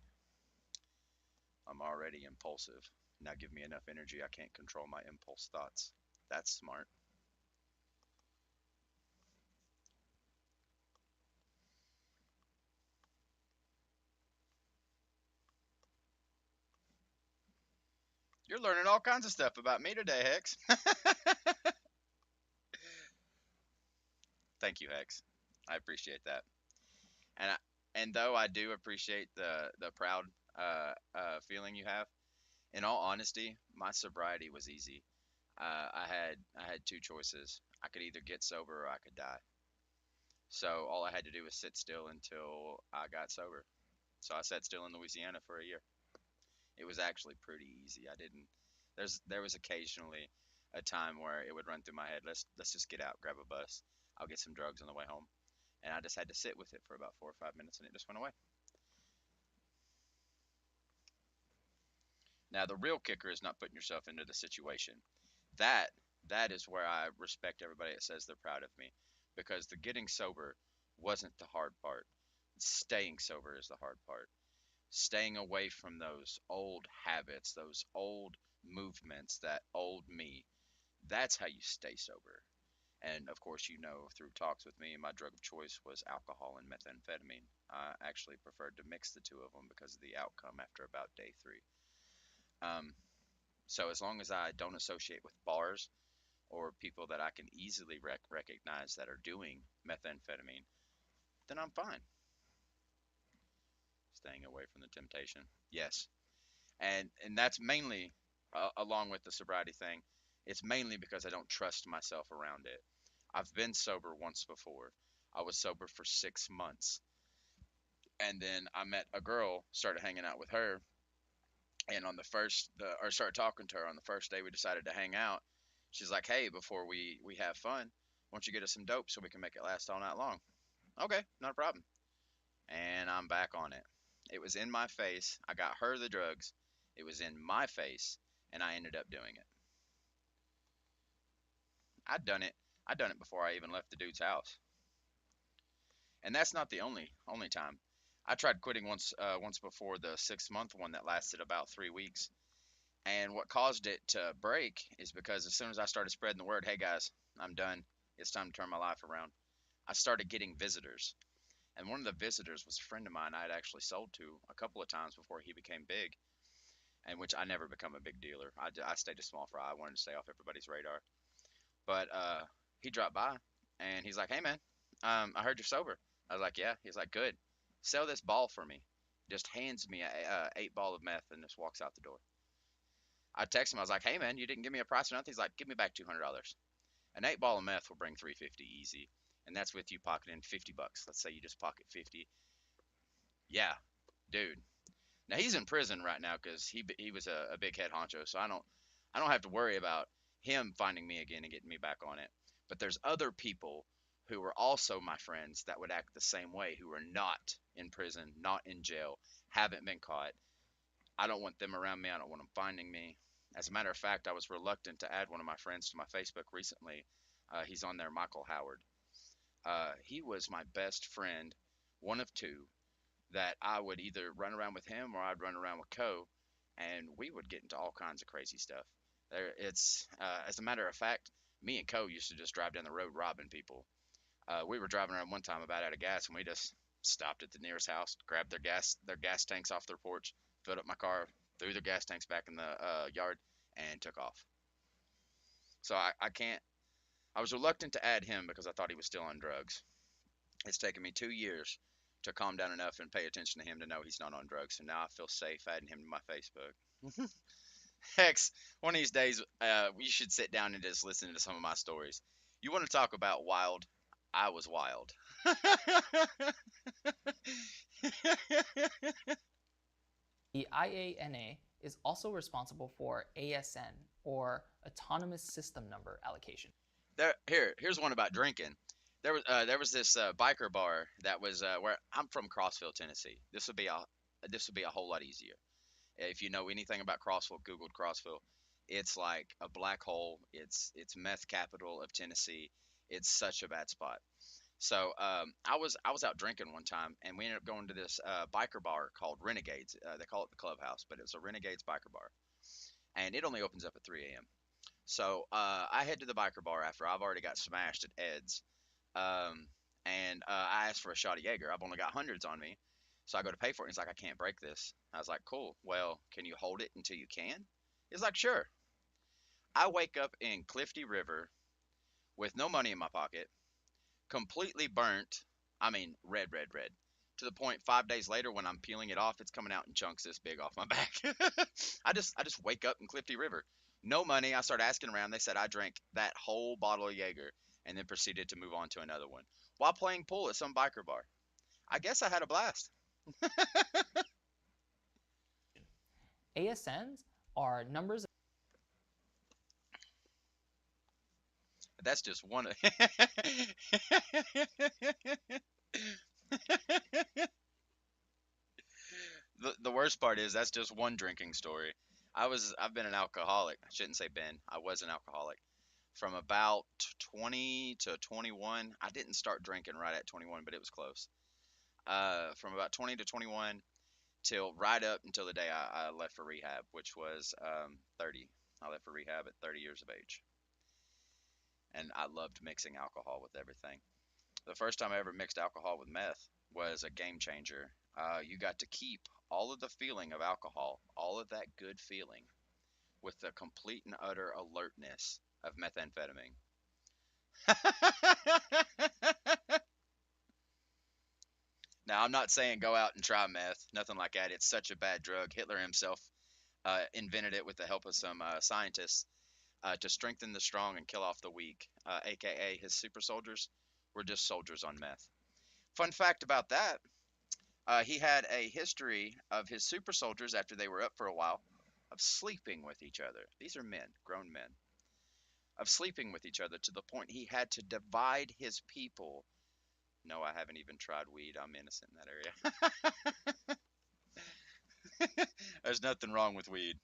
I'm already impulsive. Now give me enough energy, I can't control my impulse thoughts. That's smart. You're learning all kinds of stuff about me today, Hex. Thank you, Hex. I appreciate that. And I, and though I do appreciate the proud feeling you have, in all honesty, my sobriety was easy. I had two choices. I could either get sober or I could die. So all I had to do was sit still until I got sober. So I sat still in Louisiana for a year. It was actually pretty easy. I didn't. There was occasionally a time where it would run through my head. Let's just get out, grab a bus. I'll get some drugs on the way home, and I just had to sit with it for about 4 or 5 minutes, and it just went away. Now the real kicker is not putting yourself into the situation. That that is where I respect everybody that says they're proud of me, because the getting sober wasn't the hard part. Staying sober is the hard part. Staying away from those old habits, those old movements, that old me. That's how you stay sober. And of course, you know, through talks with me, my drug of choice was alcohol and methamphetamine. I actually preferred to mix the two of them because of the outcome after about day three. Um, so as long as I don't associate with bars or people that I can easily recognize that are doing methamphetamine, then I'm fine. Staying away from the temptation. Yes, and that's mainly along with the sobriety thing. It's mainly because I don't trust myself around it. I've been sober once before. I was sober for 6 months, and then I met a girl, started hanging out with her, and on the first, or started talking to her on the first day we decided to hang out. She's like, "Hey, before we have fun, why don't you get us some dope so we can make it last all night long?" Okay, not a problem. And I'm back on it. It was in my face. I got her the drugs. It was in my face, and I ended up doing it. I'd done it. I'd done it before I even left the dude's house. And that's not the only time. I tried quitting once before the 6 month one that lasted about 3 weeks, And what caused it to break is because as soon as I started spreading the word, hey guys, I'm done. It's time to turn my life around. I started getting visitors. And one of the visitors was a friend of mine I had actually sold to a couple of times before he became big, and which I never become a big dealer. I stayed a small fry. I wanted to stay off everybody's radar. But he dropped by and he's like, hey man, I heard you're sober. I was like, yeah. He's like, good. Sell this ball for me. Just hands me a 8 ball of meth and just walks out the door. I texted him. I was like, "Hey man, you didn't give me a price or nothing." He's like, "Give me back $200. An 8 ball of meth will bring 350 easy, and that's with you pocketing $50. Let's say you just pocket 50. Yeah, dude. Now he's in prison right now because he was a big head honcho, so I don't have to worry about him finding me again and getting me back on it. But there's other people who are also my friends that would act the same way, who are not in prison, not in jail, haven't been caught. I don't want them around me. I don't want them finding me. As a matter of fact, I was reluctant to add one of my friends to my Facebook recently. He's on there, Michael Howard. He was my best friend, one of two, that I would either run around with him or I'd run around with Co, and we would get into all kinds of crazy stuff. As a matter of fact, me and Co used to just drive down the road robbing people. We were driving around one time about out of gas, and we just stopped at the nearest house, grabbed their gas tanks off their porch, filled up my car, threw their gas tanks back in the yard, and took off. So I can't. I was reluctant to add him because I thought he was still on drugs. It's taken me 2 years to calm down enough and pay attention to him to know he's not on drugs. So now I feel safe adding him to my Facebook. Hex, one of these days, you should sit down and just listen to some of my stories. You want to talk about wild? I was wild. The IANA is also responsible for ASN, or Autonomous System Number Allocation. Here's one about drinking. There was this biker bar that was where I'm from, Crossville, Tennessee. This would be a whole lot easier. If you know anything about Crossville, Googled Crossville. It's like a black hole. It's meth capital of Tennessee. It's such a bad spot. So I was out drinking one time, and we ended up going to this biker bar called Renegades. They call it the Clubhouse, but it's a Renegades biker bar, and it only opens up at 3 a.m. So I head to the biker bar after I've already got smashed at Ed's, um, and I asked for a shot of Jaeger. I've only got hundreds on me, so I go to pay for it. He's like, "I can't break this." I was like, "Cool. Well, can you hold it until you can?" He's like, "Sure." I wake up in Clifty River with no money in my pocket, completely burnt. I mean, red, red, red. To the point 5 days later, when I'm peeling it off, it's coming out in chunks this big off my back. I just wake up in Clifty River. No money. I start asking around. They said I drank that whole bottle of Jaeger and then proceeded to move on to another one while playing pool at some biker bar. I guess I had a blast. ASNs are numbers. That's just one. The worst part is that's just one drinking story. I've been an alcoholic. I shouldn't say been. I was an alcoholic from about 20 to 21. I didn't start drinking right at 21, but it was close. From about 20 to 21 till right up until the day I left for rehab, which was 30. I left for rehab at 30 years of age, and I loved mixing alcohol with everything. The first time I ever mixed alcohol with meth was a game changer. You got to keep all of the feeling of alcohol, all of that good feeling, with the complete and utter alertness of methamphetamine. Now, I'm not saying go out and try meth, nothing like that. It's such a bad drug. Hitler himself invented it with the help of some scientists to strengthen the strong and kill off the weak, aka his super soldiers were just soldiers on meth. Fun fact about that, he had a history of his super soldiers after they were up for a while of sleeping with each other. These are men, grown men, of sleeping with each other to the point he had to divide his people. No, I haven't even tried weed. I'm innocent in that area. There's nothing wrong with weed.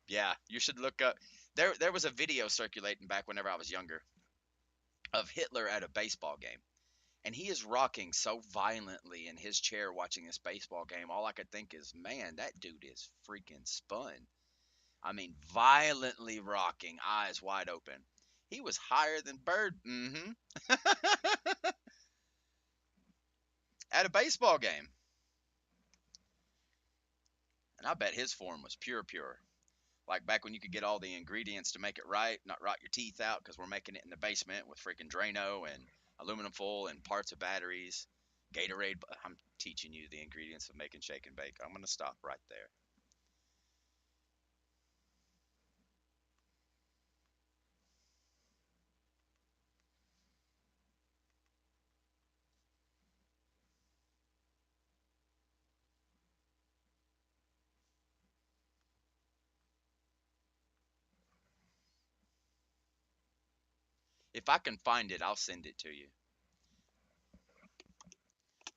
Yeah, you should look up. There was a video circulating back whenever I was younger of Hitler at a baseball game. And he is rocking so violently in his chair watching this baseball game. All I could think is, man, that dude is freaking spun. I mean, violently rocking, eyes wide open. He was higher than Bird. At a baseball game. And I bet his form was pure, pure. Like back when you could get all the ingredients to make it right, not rot your teeth out because we're making it in the basement with freaking Drano and aluminum foil and parts of batteries. Gatorade. I'm teaching you the ingredients of making shake and bake. I'm going to stop right there. If I can find it, I'll send it to you.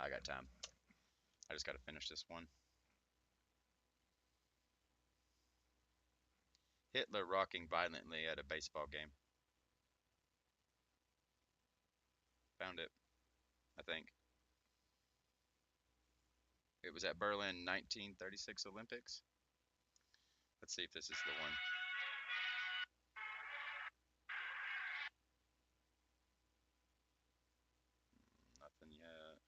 I got time. I just got to finish this one. Hitler rocking violently at a baseball game. Found it, I think. It was at Berlin 1936 Olympics. Let's see if this is the one. Nothing yet.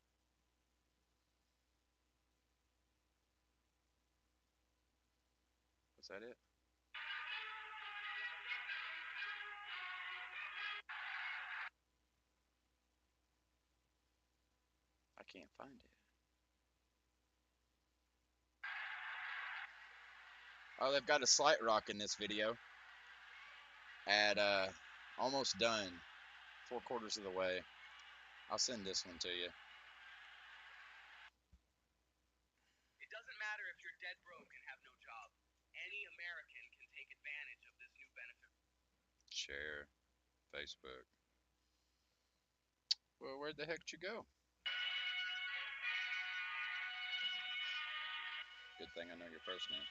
Was that it? I can't find it. Oh, they've got a slight rock in this video. At almost done, 4/4 of the way. I'll send this one to you. It doesn't matter if you're dead broke and have no job. Any American can take advantage of this new benefit. Share, Facebook. Well, where'd the heck did you go? Good thing I know your first name.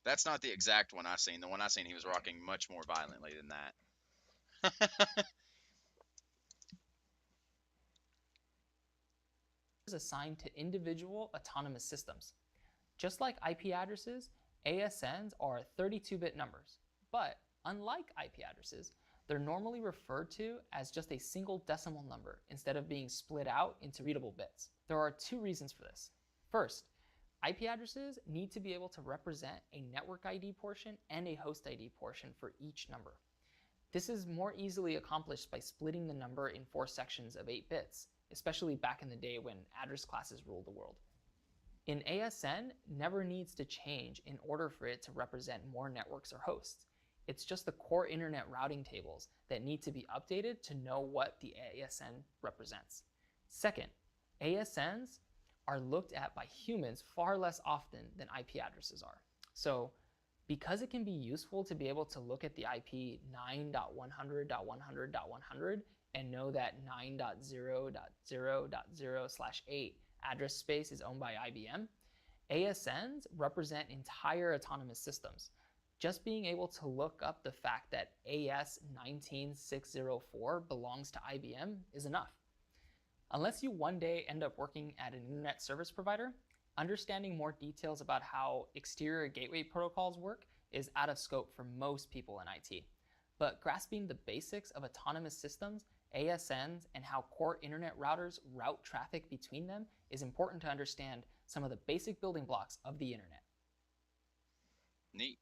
That's not the exact one I seen. The one I seen, he was rocking much more violently than that. Is assigned to individual autonomous systems. Just like IP addresses, ASNs are 32-bit numbers, but unlike IP addresses, they're normally referred to as just a single decimal number instead of being split out into readable bits. There are two reasons for this. First, IP addresses need to be able to represent a network ID portion and a host ID portion for each number. This is more easily accomplished by splitting the number in 4 sections of 8 bits, especially back in the day when address classes ruled the world. An ASN never needs to change in order for it to represent more networks or hosts. It's just the core internet routing tables that need to be updated to know what the ASN represents. Second, ASNs are looked at by humans far less often than IP addresses are. So, because it can be useful to be able to look at the IP 9.100.100.100 and know that 9.0.0.0/8 address space is owned by IBM, ASNs represent entire autonomous systems. Just being able to look up the fact that AS19604 belongs to IBM is enough. Unless you one day end up working at an internet service provider, understanding more details about how exterior gateway protocols work is out of scope for most people in IT. But grasping the basics of autonomous systems, ASNs, and how core internet routers route traffic between them is important to understand some of the basic building blocks of the internet. Neat.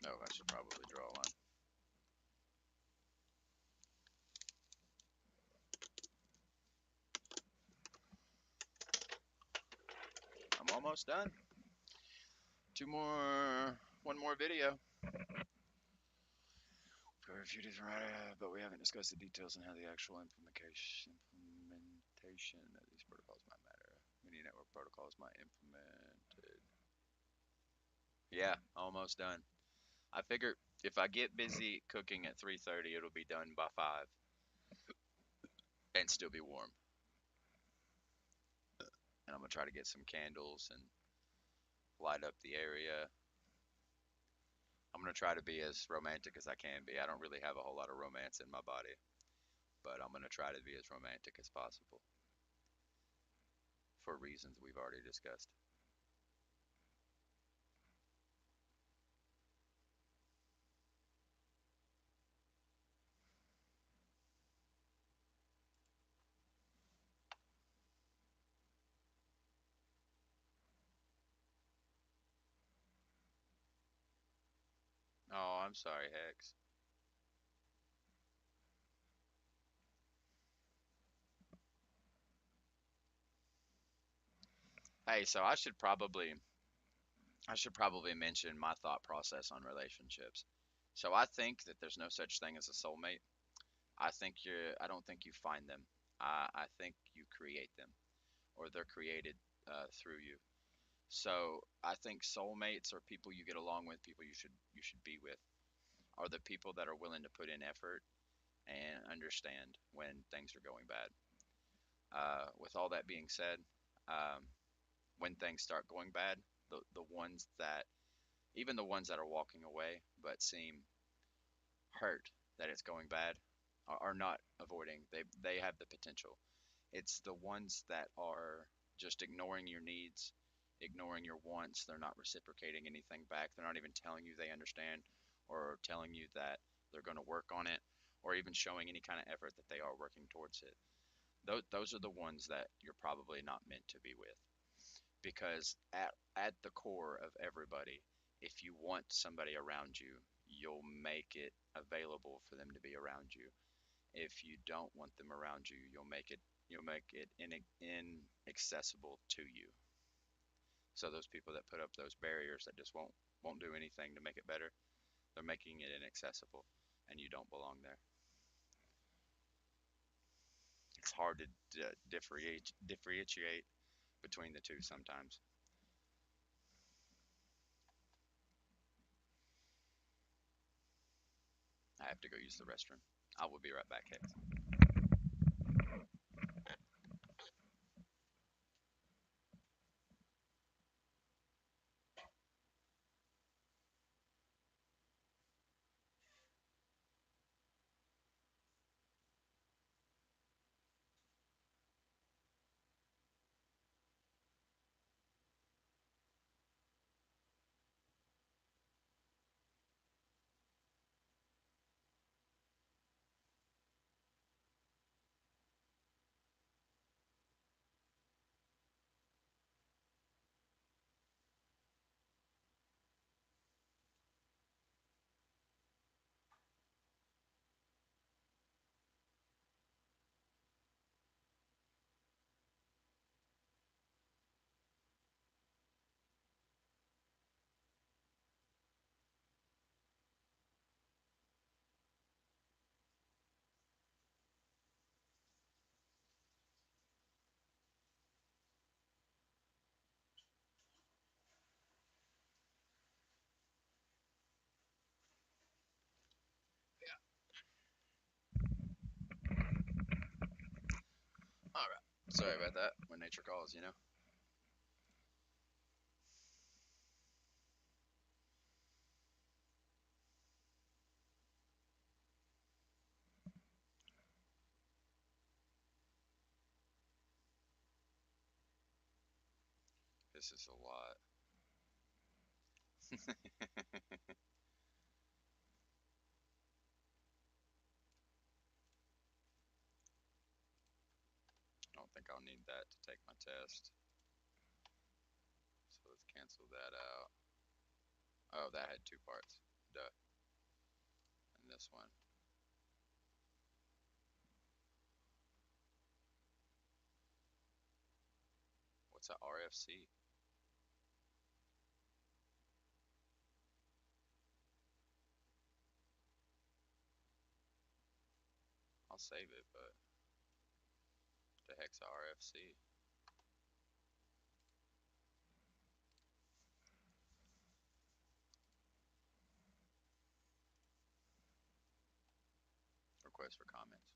Oh, I should probably draw one. I'm almost done. One more video. For a few days, but we haven't discussed the details on how the actual implementation of these protocols might matter. Many network protocols might implemented. Yeah, almost done. I figure if I get busy cooking at 3:30, it'll be done by 5 and still be warm. And I'm gonna try to get some candles and light up the area. I'm gonna try to be as romantic as I can be. I don't really have a whole lot of romance in my body, but I'm gonna try to be as romantic as possible for reasons we've already discussed. Oh, I'm sorry, Hex. Hey, so I should probably mention my thought process on relationships. So I think that there's no such thing as a soulmate. I don't think you find them. I think you create them, or they're created through you. So I think soulmates are people you get along with, people you should be with, are the people that are willing to put in effort and understand when things are going bad. With all that being said, um, when things start going bad, the ones that even the ones that are walking away but seem hurt that it's going bad are not avoiding. They have the potential. It's the ones that are just ignoring your needs, ignoring your wants. They're not reciprocating anything back. They're not even telling you they understand or telling you that they're going to work on it or even showing any kind of effort that they are working towards it. Those are the ones that you're probably not meant to be with, because at the core of everybody, if you want somebody around you, you'll make it available for them to be around you. If you don't want them around you, you'll make it inaccessible to you. So those people that put up those barriers that just won't do anything to make it better, they're making it inaccessible, and you don't belong there. It's hard to differentiate between the two sometimes. I have to go use the restroom. I will be right back, Hex. All right. Sorry about that. When nature calls. This is a lot. I don't think I'll need that to take my test. So let's cancel that out. Oh, that had two parts. Duh. And this one. What's a RFC? I'll save it, but the heck's a RFC? Request for comments.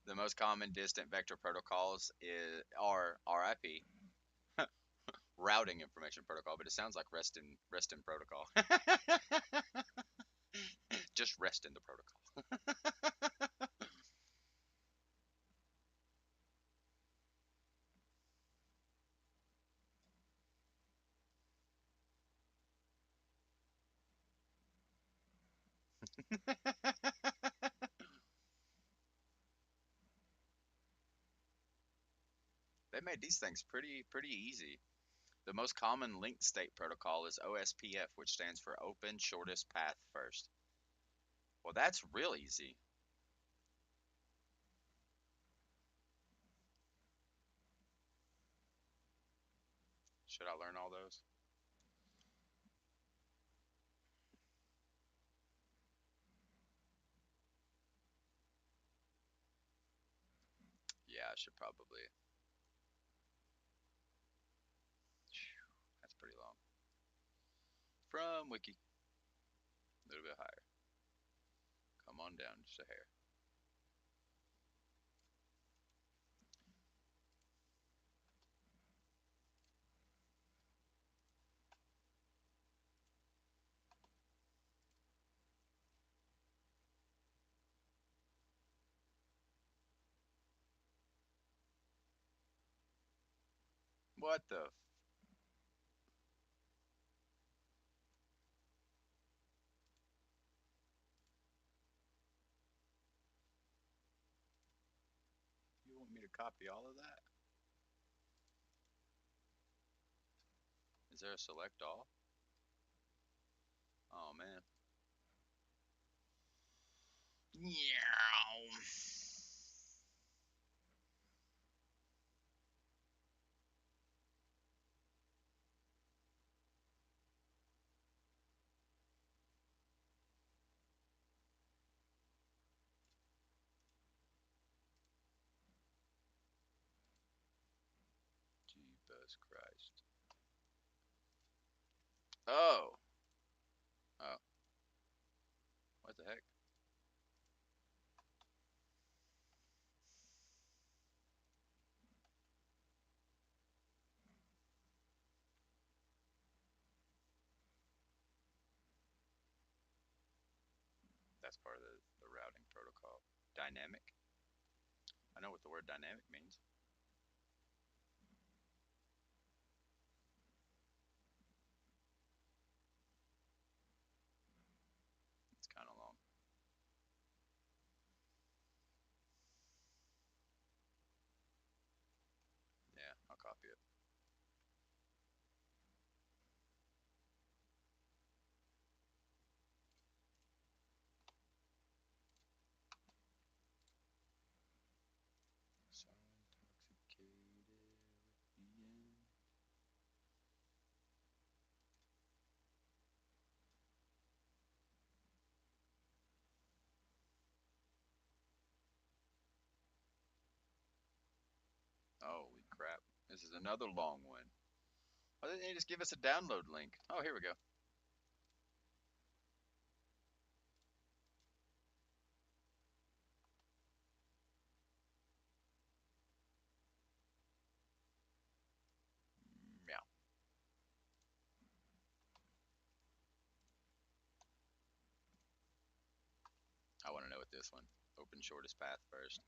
The most common distant vector protocols are RIP, routing information protocol, but it sounds like rest in protocol. Just rest in the protocol. They made these things pretty easy. The most common linked state protocol is OSPF, which stands for Open Shortest Path First. Well, that's real easy. Should I learn all those? Yeah, I should probably. That's pretty long. From Wiki. A little bit higher. Come on down just a hair. What the? You want me to copy all of that? Is there a select all? Oh man. Yeah. Jesus Christ. Oh. Oh. What the heck? That's part of the routing protocol. Dynamic. I know what the word dynamic means. It's kind of long. Yeah, I'll copy it. So intoxicated with being. Holy crap. This is another long one. Why didn't they just give us a download link? Oh, here we go. Yeah. I want to know what this one. Open shortest path first.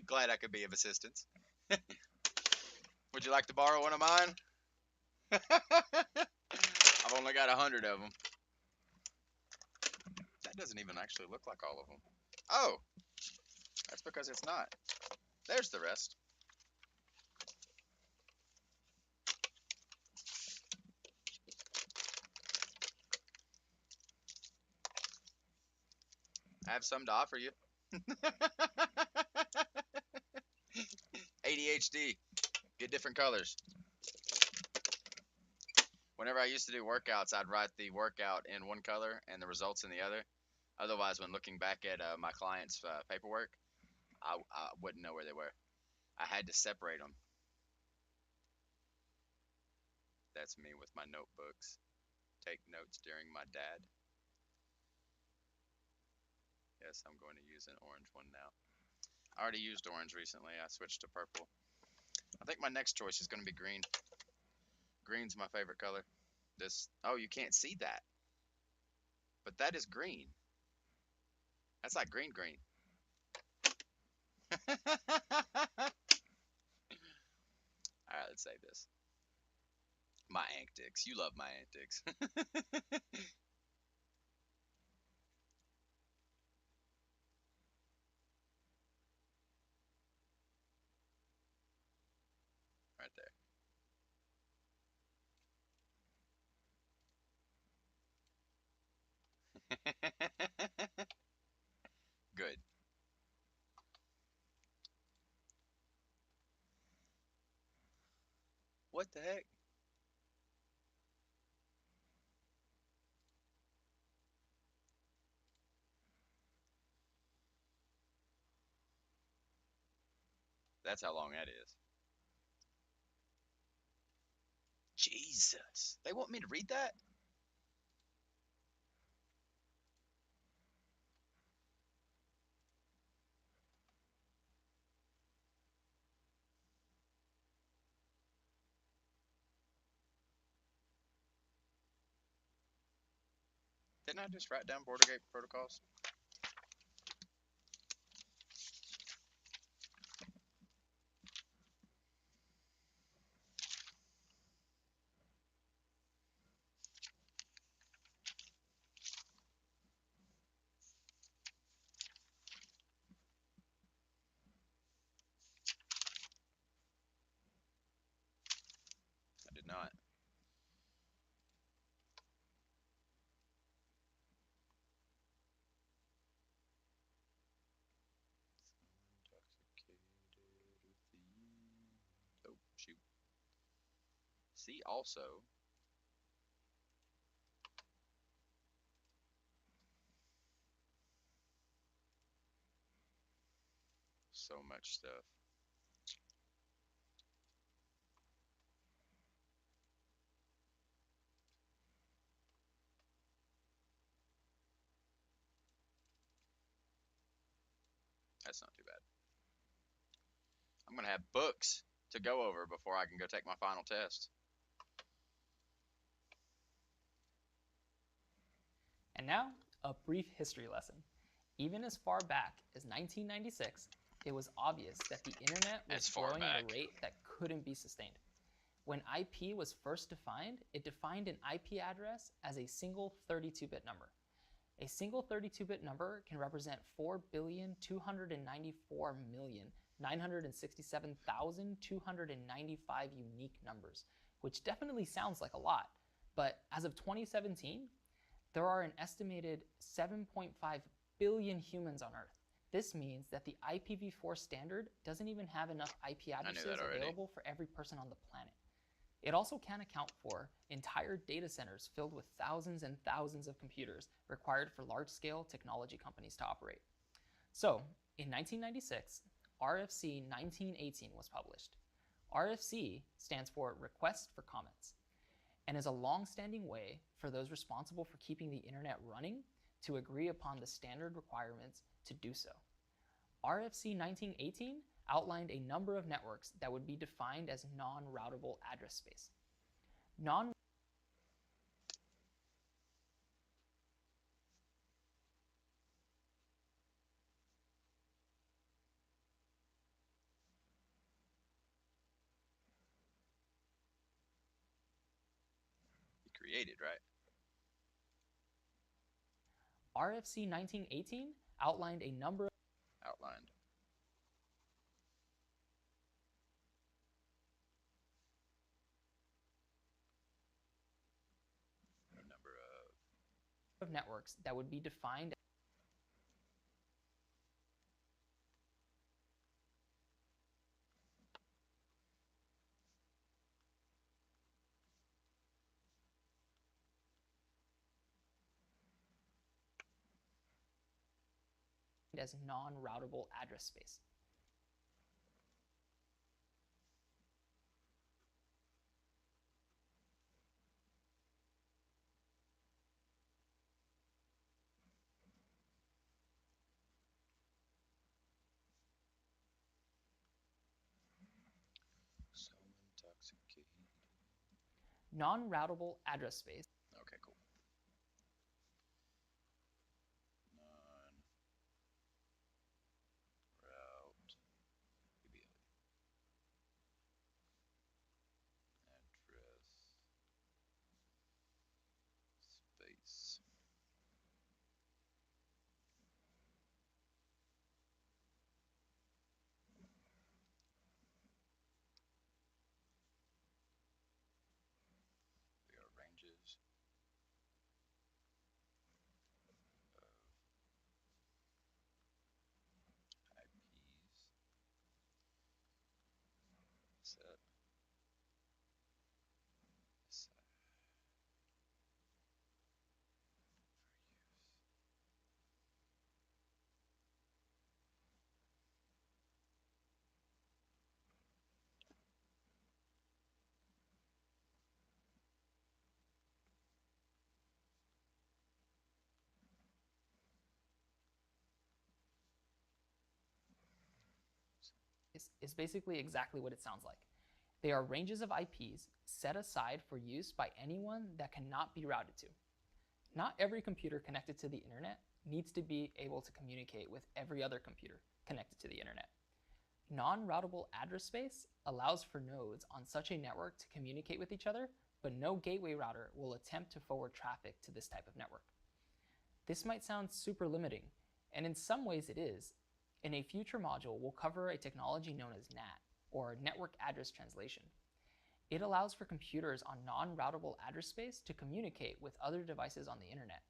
Glad I could be of assistance. Would you like to borrow one of mine? I've only got 100 of them. That doesn't even actually look like all of them. Oh, that's because it's not. There's the rest. I have some to offer you. ADHD. Get different colors. Whenever I used to do workouts, I'd write the workout in one color and the results in the other. Otherwise, when looking back at my clients' paperwork, I wouldn't know where they were. I had to separate them. That's me with my notebooks. Take notes during my dad. Yes, I'm going to use an orange one now. I already used orange recently. I switched to purple. I think my next choice is going to be green. Green's my favorite color. This. Oh, you can't see that, but that is green. That's like green green. All right, let's save this. My antics. You love my antics. Right there. Good. What the heck? That's how long that is. Jesus. They want me to read that? Didn't I just write down Border Gate protocols? I did not. Oh, shoot. See also. So much stuff. That's not too bad. I'm going to have books to go over before I can go take my final test. And now, a brief history lesson. Even as far back as 1996, it was obvious that the internet was As far growing at a back. rate that couldn't be sustained. When IP was first defined, it defined an IP address as a single 32-bit number. A single 32-bit number can represent 4,294,967,295 unique numbers, which definitely sounds like a lot. But as of 2017, there are an estimated 7.5 billion humans on Earth. This means that the IPv4 standard doesn't even have enough IP addresses available for every person on the planet. It also can't account for entire data centers filled with thousands and thousands of computers required for large-scale technology companies to operate. So, in 1996, RFC 1918 was published. RFC stands for Request for Comments, and is a long-standing way for those responsible for keeping the internet running to agree upon the standard requirements to do so. RFC 1918 outlined a number of networks that would be defined as non-routable address space. Non He created, right? RFC 1918 outlined a number Outlined. A number of networks that would be defined as non-routable address space. so intoxicated. Non-routable address space. Okay, cool. Non-route address space. There are ranges of IPs set aside Is basically exactly what it sounds like. They are ranges of IPs set aside for use by anyone that cannot be routed to. Not every computer connected to the internet needs to be able to communicate with every other computer connected to the internet. Non-routable address space allows for nodes on such a network to communicate with each other, but no gateway router will attempt to forward traffic to this type of network. This might sound super limiting, and in some ways it is. In a future module, we'll cover a technology known as NAT, or Network Address Translation. It allows for computers on non-routable address space to communicate with other devices on the internet.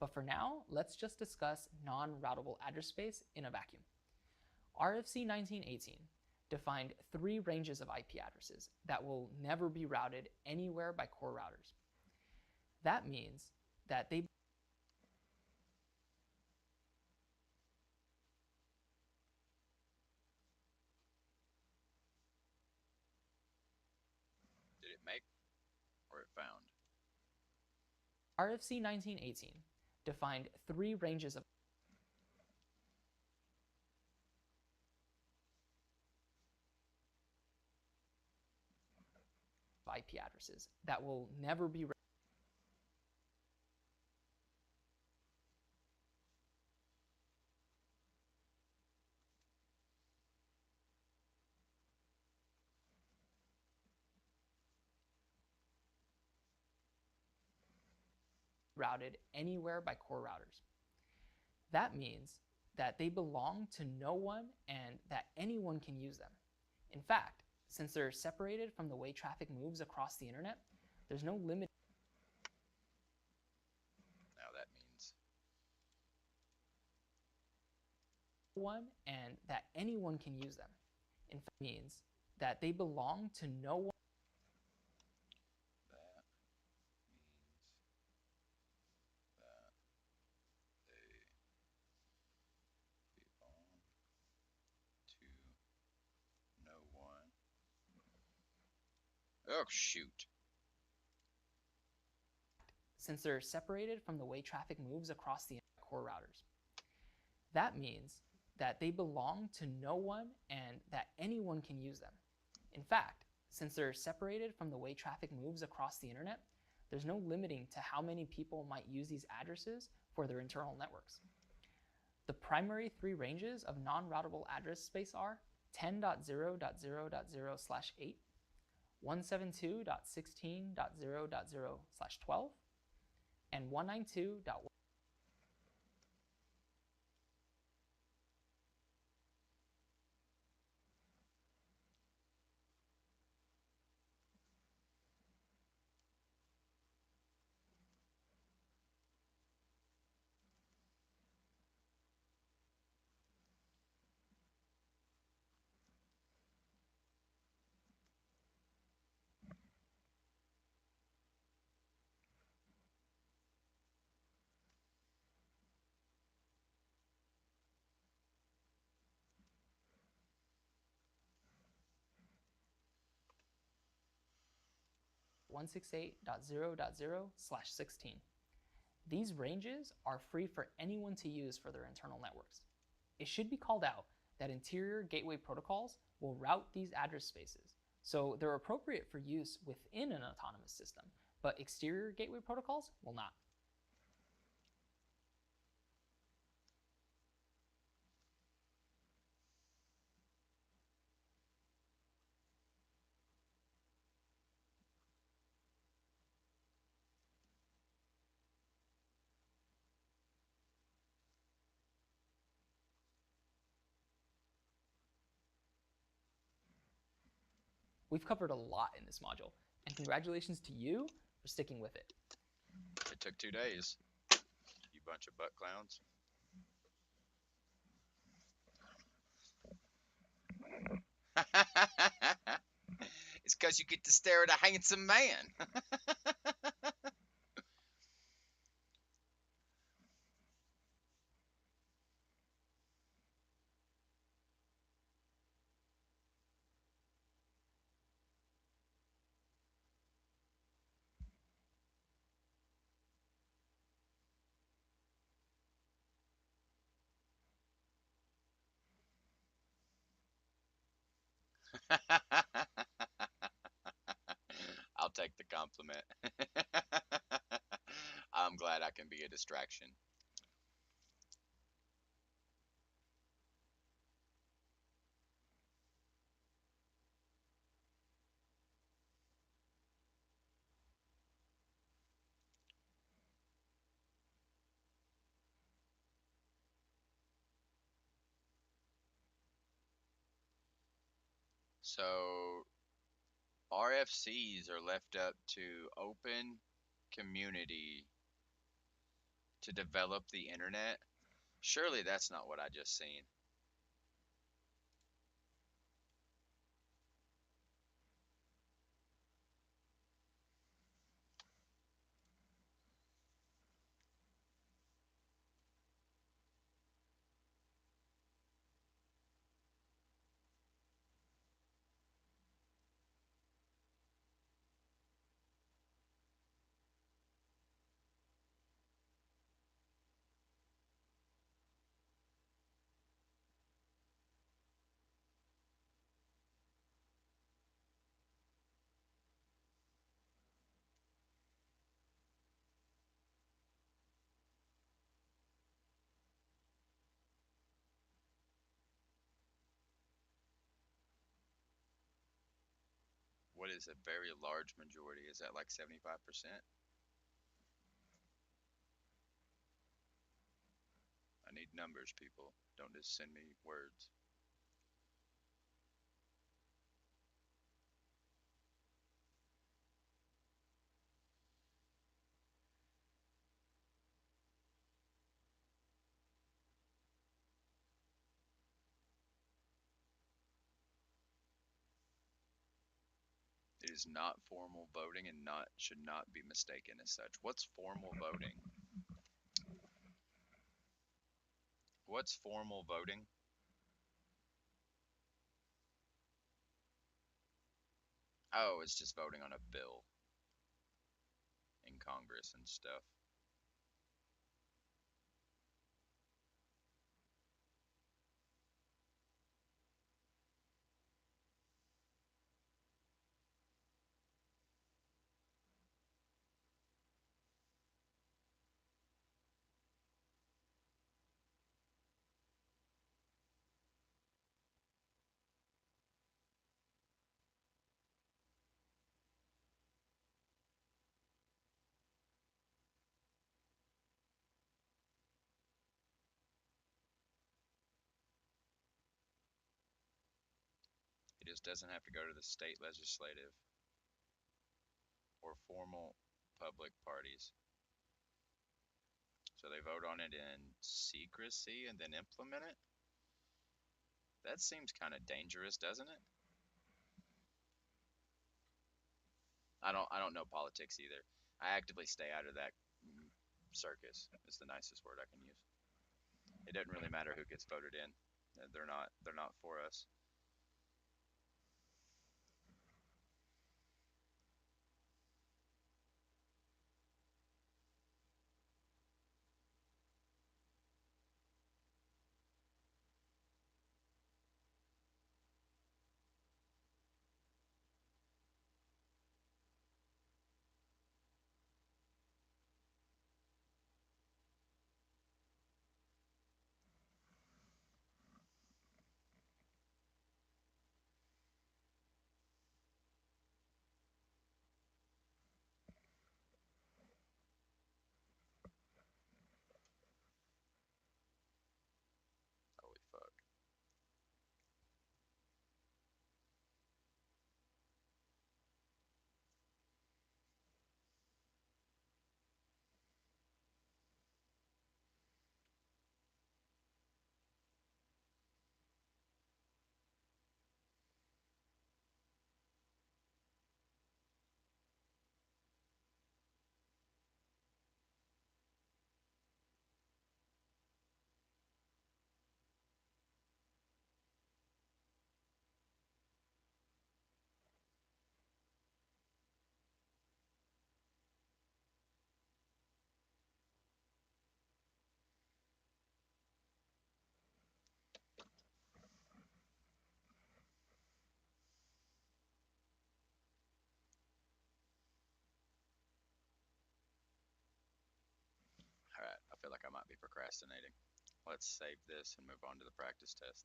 But for now, let's just discuss non-routable address space in a vacuum. RFC 1918 defined 3 ranges of IP addresses that will never be routed anywhere by core routers. That means that they Did it make or it found? RFC 1918 defined 3 ranges of IP addresses that will never be routed anywhere by core routers. That means that they belong to no one and that anyone can use them. In fact, since they're separated from the way traffic moves across the internet, there's no limit. Now that means One and that anyone can use them. In fact, means that they belong to no one. that means that they belong to no one. Oh shoot. Since they're separated from the way traffic moves across the core routers. That means that they belong to no one and that anyone can use them. In fact, since they're separated from the way traffic moves across the internet, there's no limiting to how many people might use these addresses for their internal networks. The primary 3 ranges of non-routable address space are 10.0.0.0/8, 172.16.0.0/12, and 192.1. .168.0.0/16. These ranges are free for anyone to use for their internal networks. It should be called out that interior gateway protocols will route these address spaces, So they're appropriate for use within an autonomous system, but exterior gateway protocols will not. We've covered a lot in this module, and congratulations to you for sticking with it. It took 2 days. You bunch of butt clowns. It's because you get to stare at a handsome man. I'll take the compliment. I'm glad I can be a distraction. So RFCs are left up to open community to develop the internet. Surely that's not what I just seen. What is a very large majority? Is that like 75%? I need numbers, people. Don't just send me words. It is not formal voting and not should not be mistaken as such. What's formal voting? What's formal voting? Oh, it's just voting on a bill in Congress and stuff. It just doesn't have to go to the state legislative or formal public parties. So they vote on it in secrecy and then implement it? That seems kind of dangerous, doesn't it? I don't know politics either. I actively stay out of that circus. Is the nicest word I can use. It doesn't really matter who gets voted in. They're not for us. feel like I might be procrastinating. Let's save this and move on to the practice test.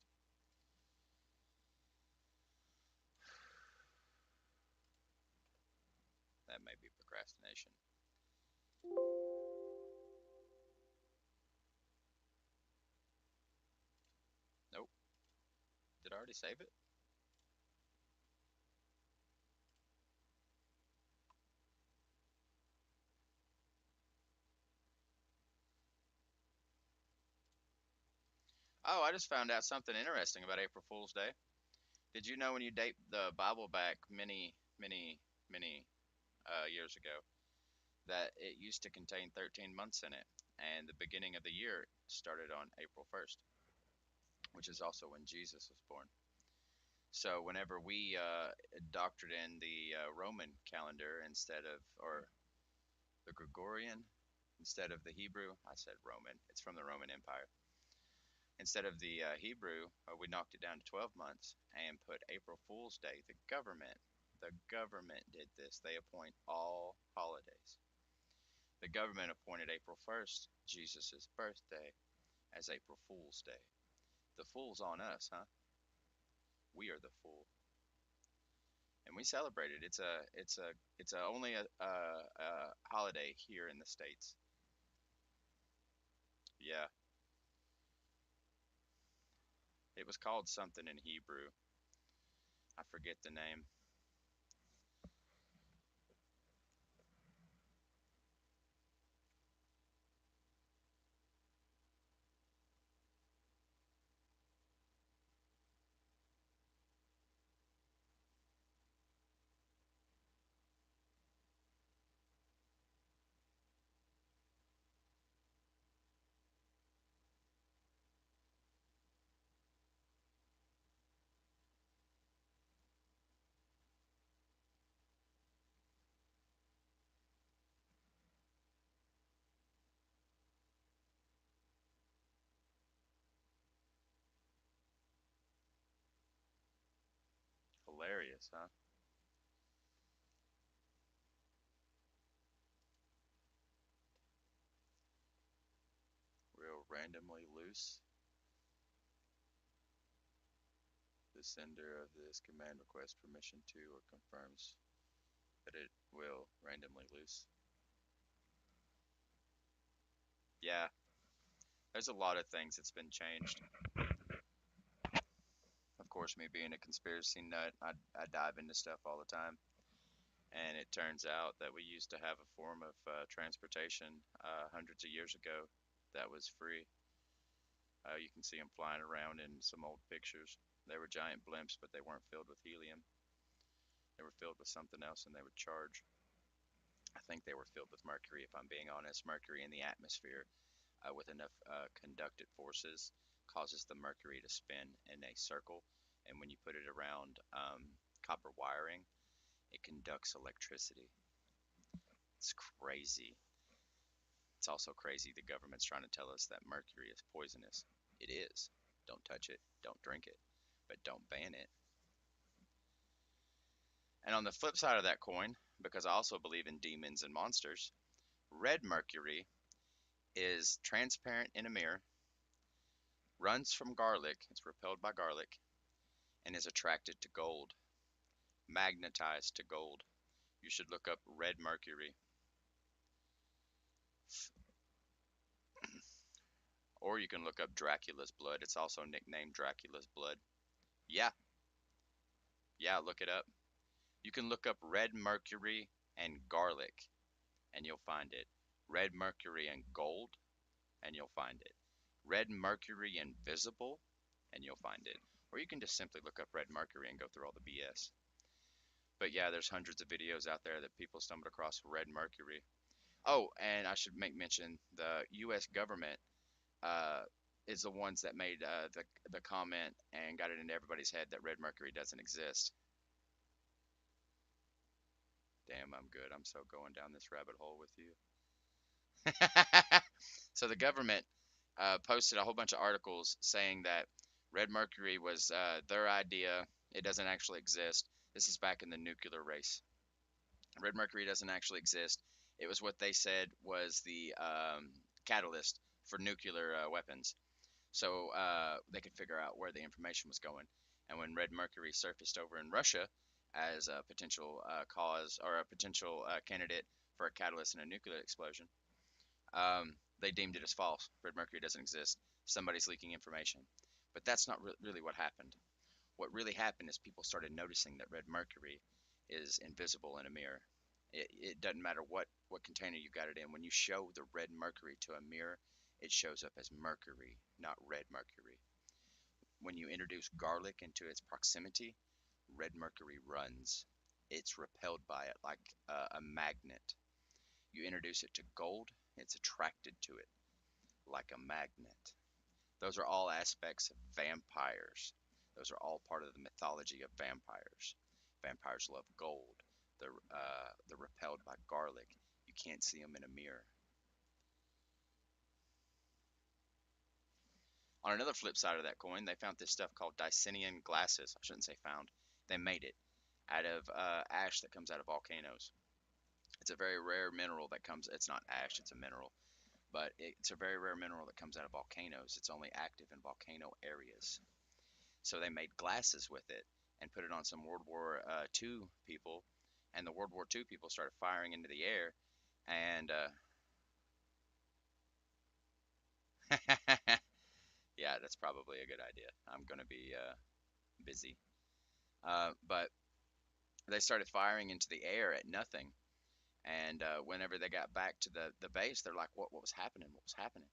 That may be procrastination. Nope. Did I already save it? Oh, I just found out something interesting about April Fool's Day. Did you know when you date the Bible back many years ago that it used to contain 13 months in it, and the beginning of the year started on April 1st, which is also when Jesus was born. So whenever we doctored in the Roman calendar instead of, or the Gregorian instead of the Hebrew, I said Roman. It's from the Roman Empire. Instead of the Hebrew, we knocked it down to 12 months and put April Fool's Day. The government did this. They appoint all holidays. The government appointed April 1st, Jesus' birthday, as April Fool's Day. The fool's on us, huh? We are the fool, and we celebrate it. It's only a holiday here in the States. Yeah, it was called something in Hebrew. I forget the name. Hilarious, huh? Real randomly loose. The sender of this command requests permission to or confirms that it will randomly loose. Yeah, there's a lot of things that's been changed. Of course, me being a conspiracy nut, I dive into stuff all the time. And it turns out that we used to have a form of transportation hundreds of years ago that was free. You can see them flying around in some old pictures. They were giant blimps, but they weren't filled with helium. They were filled with something else, and they would charge. I think they were filled with mercury, if I'm being honest. Mercury in the atmosphere with enough conductive forces causes the mercury to spin in a circle. And when you put it around copper wiring, it conducts electricity. It's crazy. It's also crazy the government's trying to tell us that mercury is poisonous. It is. Don't touch it, don't drink it, but don't ban it. And on the flip side of that coin, because I also believe in demons and monsters, red mercury is transparent in a mirror, runs from garlic, it's repelled by garlic, and is attracted to gold, magnetized to gold. You should look up red mercury. Or you can look up Dracula's blood. It's also nicknamed Dracula's blood. Yeah, yeah, look it up. You can look up red mercury and garlic, and you'll find it. Red mercury and gold, and you'll find it. Red mercury invisible, and you'll find it. Or you can just simply look up red mercury and go through all the BS. But yeah, there's hundreds of videos out there that people stumbled across red mercury. Oh, and I should make mention the U.S. government uh, is the ones that made the comment and got it into everybody's head that red mercury doesn't exist. Damn, I'm good. I'm so going down this rabbit hole with you. So the government posted a whole bunch of articles saying that red mercury was their idea. It doesn't actually exist. This is back in the nuclear race. Red mercury doesn't actually exist. It was what they said was the catalyst for nuclear weapons. So they could figure out where the information was going. And when red mercury surfaced over in Russia as a potential cause or a potential candidate for a catalyst in a nuclear explosion, they deemed it as false. Red mercury doesn't exist. Somebody's leaking information. But that's not really what happened. What really happened is people started noticing that red mercury is invisible in a mirror. It doesn't matter what container you got it in. When you show the red mercury to a mirror, it shows up as mercury, not red mercury. When you introduce garlic into its proximity, red mercury runs. It's repelled by it like a magnet. You introduce it to gold, it's attracted to it like a magnet. Those are all aspects of vampires. Those are all part of the mythology of vampires. Vampires love gold. They're repelled by garlic. You can't see them in a mirror. On another flip side of that coin, they found this stuff called Dicenian glasses. I shouldn't say found. They made it out of ash that comes out of volcanoes. It's a very rare mineral that comes. It's not ash. It's a mineral, but it's a very rare mineral that comes out of volcanoes. It's only active in volcano areas. So they made glasses with it and put it on some World War II people, and the World War II people started firing into the air, and yeah, that's probably a good idea. I'm gonna be busy, but they started firing into the air at nothing, and whenever they got back to the base, they're like, "What was happening? What was happening?"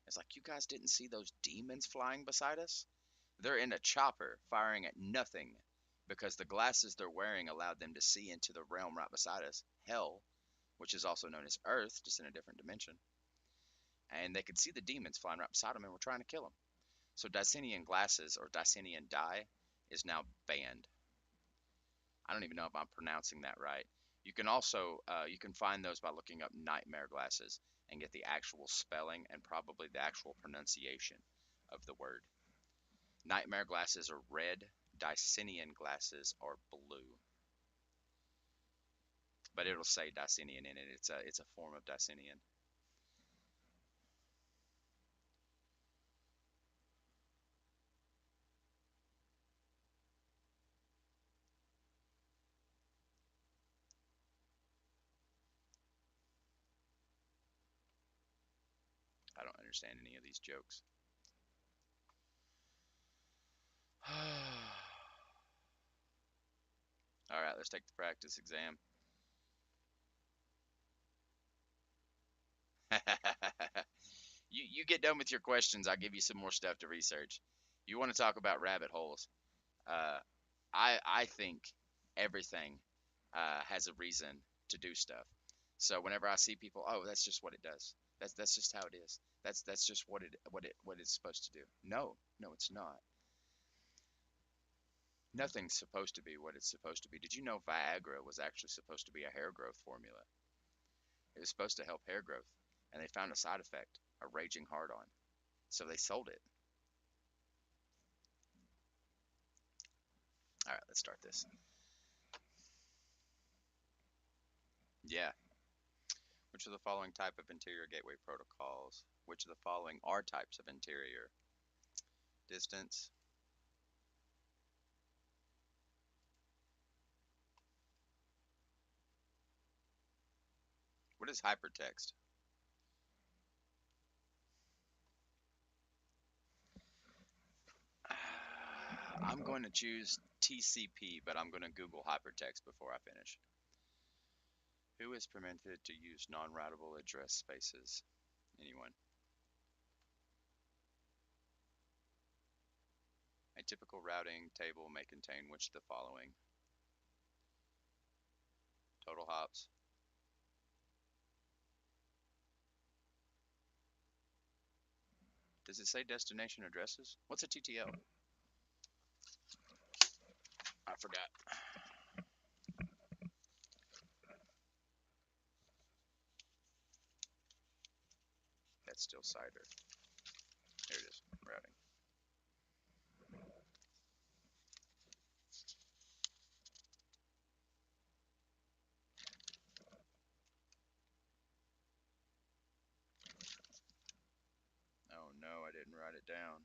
It's like, you guys didn't see those demons flying beside us? They're in a chopper firing at nothing because the glasses they're wearing allowed them to see into the realm right beside us, hell, which is also known as Earth, just in a different dimension. And they could see the demons flying right beside them and were trying to kill them. So Dicenian glasses, or Dicenian dye, is now banned. I don't even know if I'm pronouncing that right. You can also you can find those by looking up nightmare glasses and get the actual spelling and probably the actual pronunciation of the word. Nightmare glasses are red, Dicenian glasses are blue. But it'll say Dicenian in it. It's a form of Dicenian. I don't understand any of these jokes. All right, let's take the practice exam. You get done with your questions, I'll give you some more stuff to research. You want to talk about rabbit holes? Uh, I think everything has a reason to do stuff. So whenever I see people, oh, that's just what it does. That's just how it is. That's just what it's supposed to do. No, no, it's not. Nothing's supposed to be what it's supposed to be. Did you know Viagra was actually supposed to be a hair growth formula? It was supposed to help hair growth, and they found a side effect, a raging hard on. So they sold it. All right, let's start this. Yeah. Which of the following type of interior gateway protocols? Which of the following are types of interior? Distance. What is hypertext? I'm going to choose TCP, but I'm going to Google hypertext before I finish. Who is permitted to use non-routable address spaces? Anyone? A typical routing table may contain which of the following? Total hops. Does it say destination addresses? What's a TTL? I forgot. That's still cider. Here it is, routing. it down.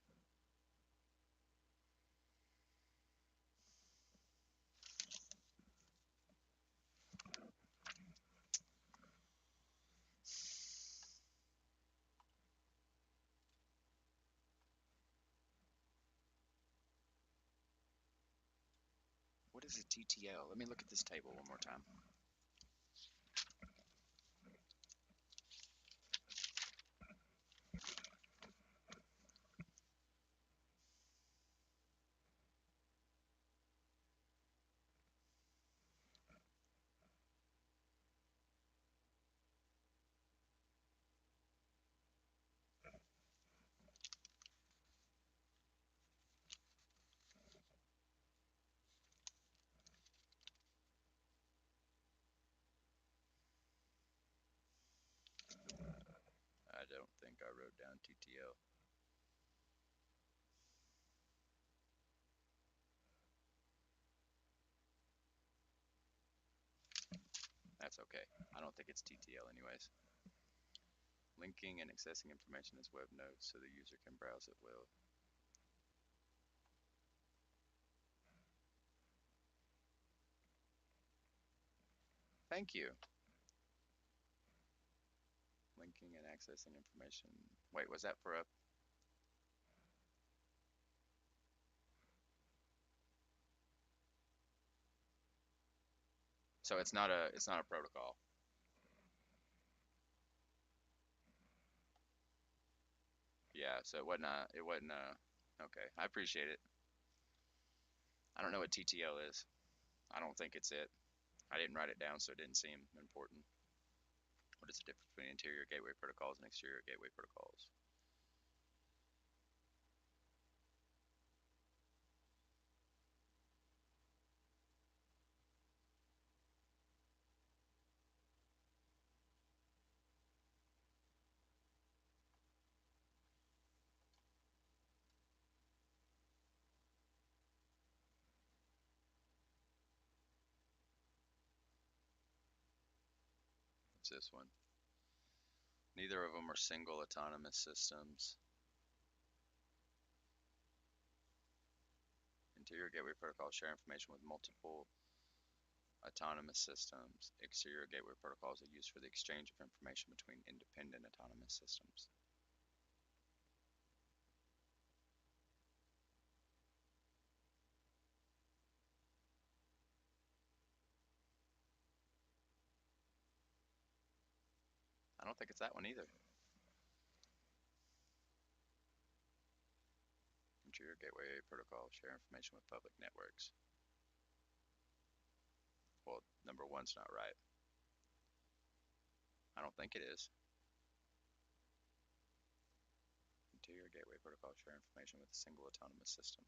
What is a TTL? Let me look at this table one more time. I don't think I wrote down TTL. That's okay. I don't think it's TTL anyways. Linking and accessing information as web nodes so the user can browse at will. Thank you. Linking and accessing information. Wait, was that for a... So it's not a protocol. Yeah, so it wasn't okay. I appreciate it. I don't know what TTL is. I don't think it's it. I didn't write it down, so it didn't seem important. What is the difference between interior gateway protocols and exterior gateway protocols? What's this one? Neither of them are single autonomous systems. Interior gateway protocols share information with multiple autonomous systems. Exterior gateway protocols are used for the exchange of information between independent autonomous systems. I don't think it's that one either. Interior gateway protocols share information with public networks. Well, number one's not right. I don't think it is. Interior gateway protocols share information with a single autonomous system.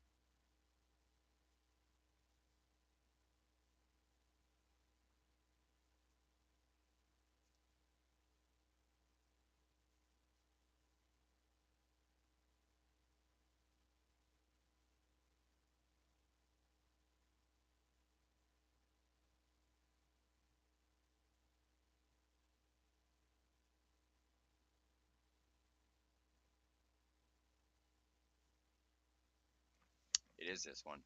It is this one.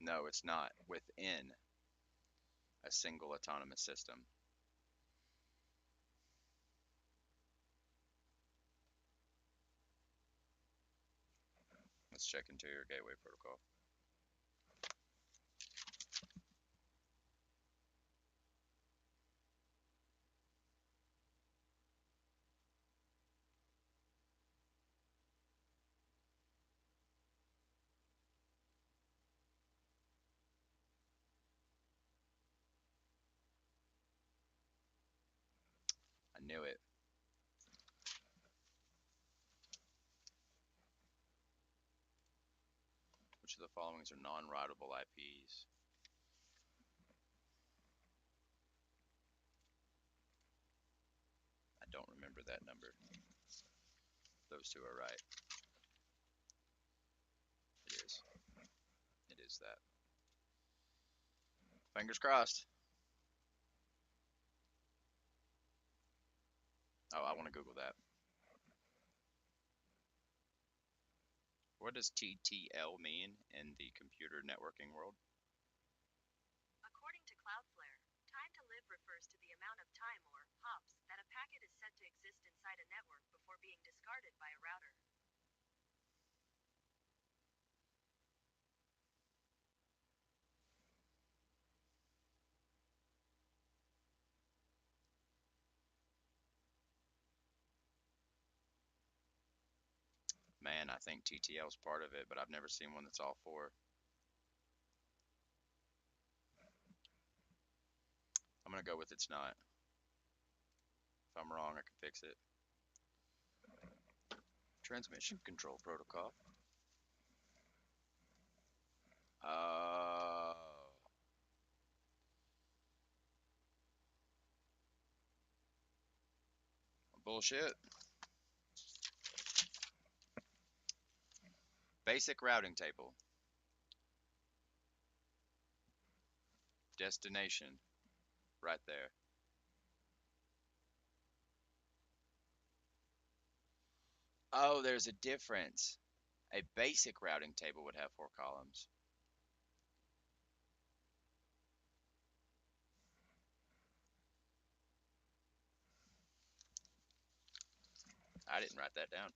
No, it's not. Within a single autonomous system. Let's check interior gateway protocol. I knew it. Which of the following are non-routable IPs? I don't remember that number. Those two are right. It is. It is that. Fingers crossed. Oh, I want to Google that. What does TTL mean in the computer networking world? According to Cloudflare, time to live refers to the amount of time or hops that a packet is said to exist inside a network before being discarded by a router. Man, I think TTL is part of it, but I've never seen one that's all four. I'm gonna go with it's not. If I'm wrong, I can fix it. Transmission control protocol. Bullshit. Basic routing table. Destination. Right there. Oh, there's a difference. A basic routing table would have 4 columns. I didn't write that down.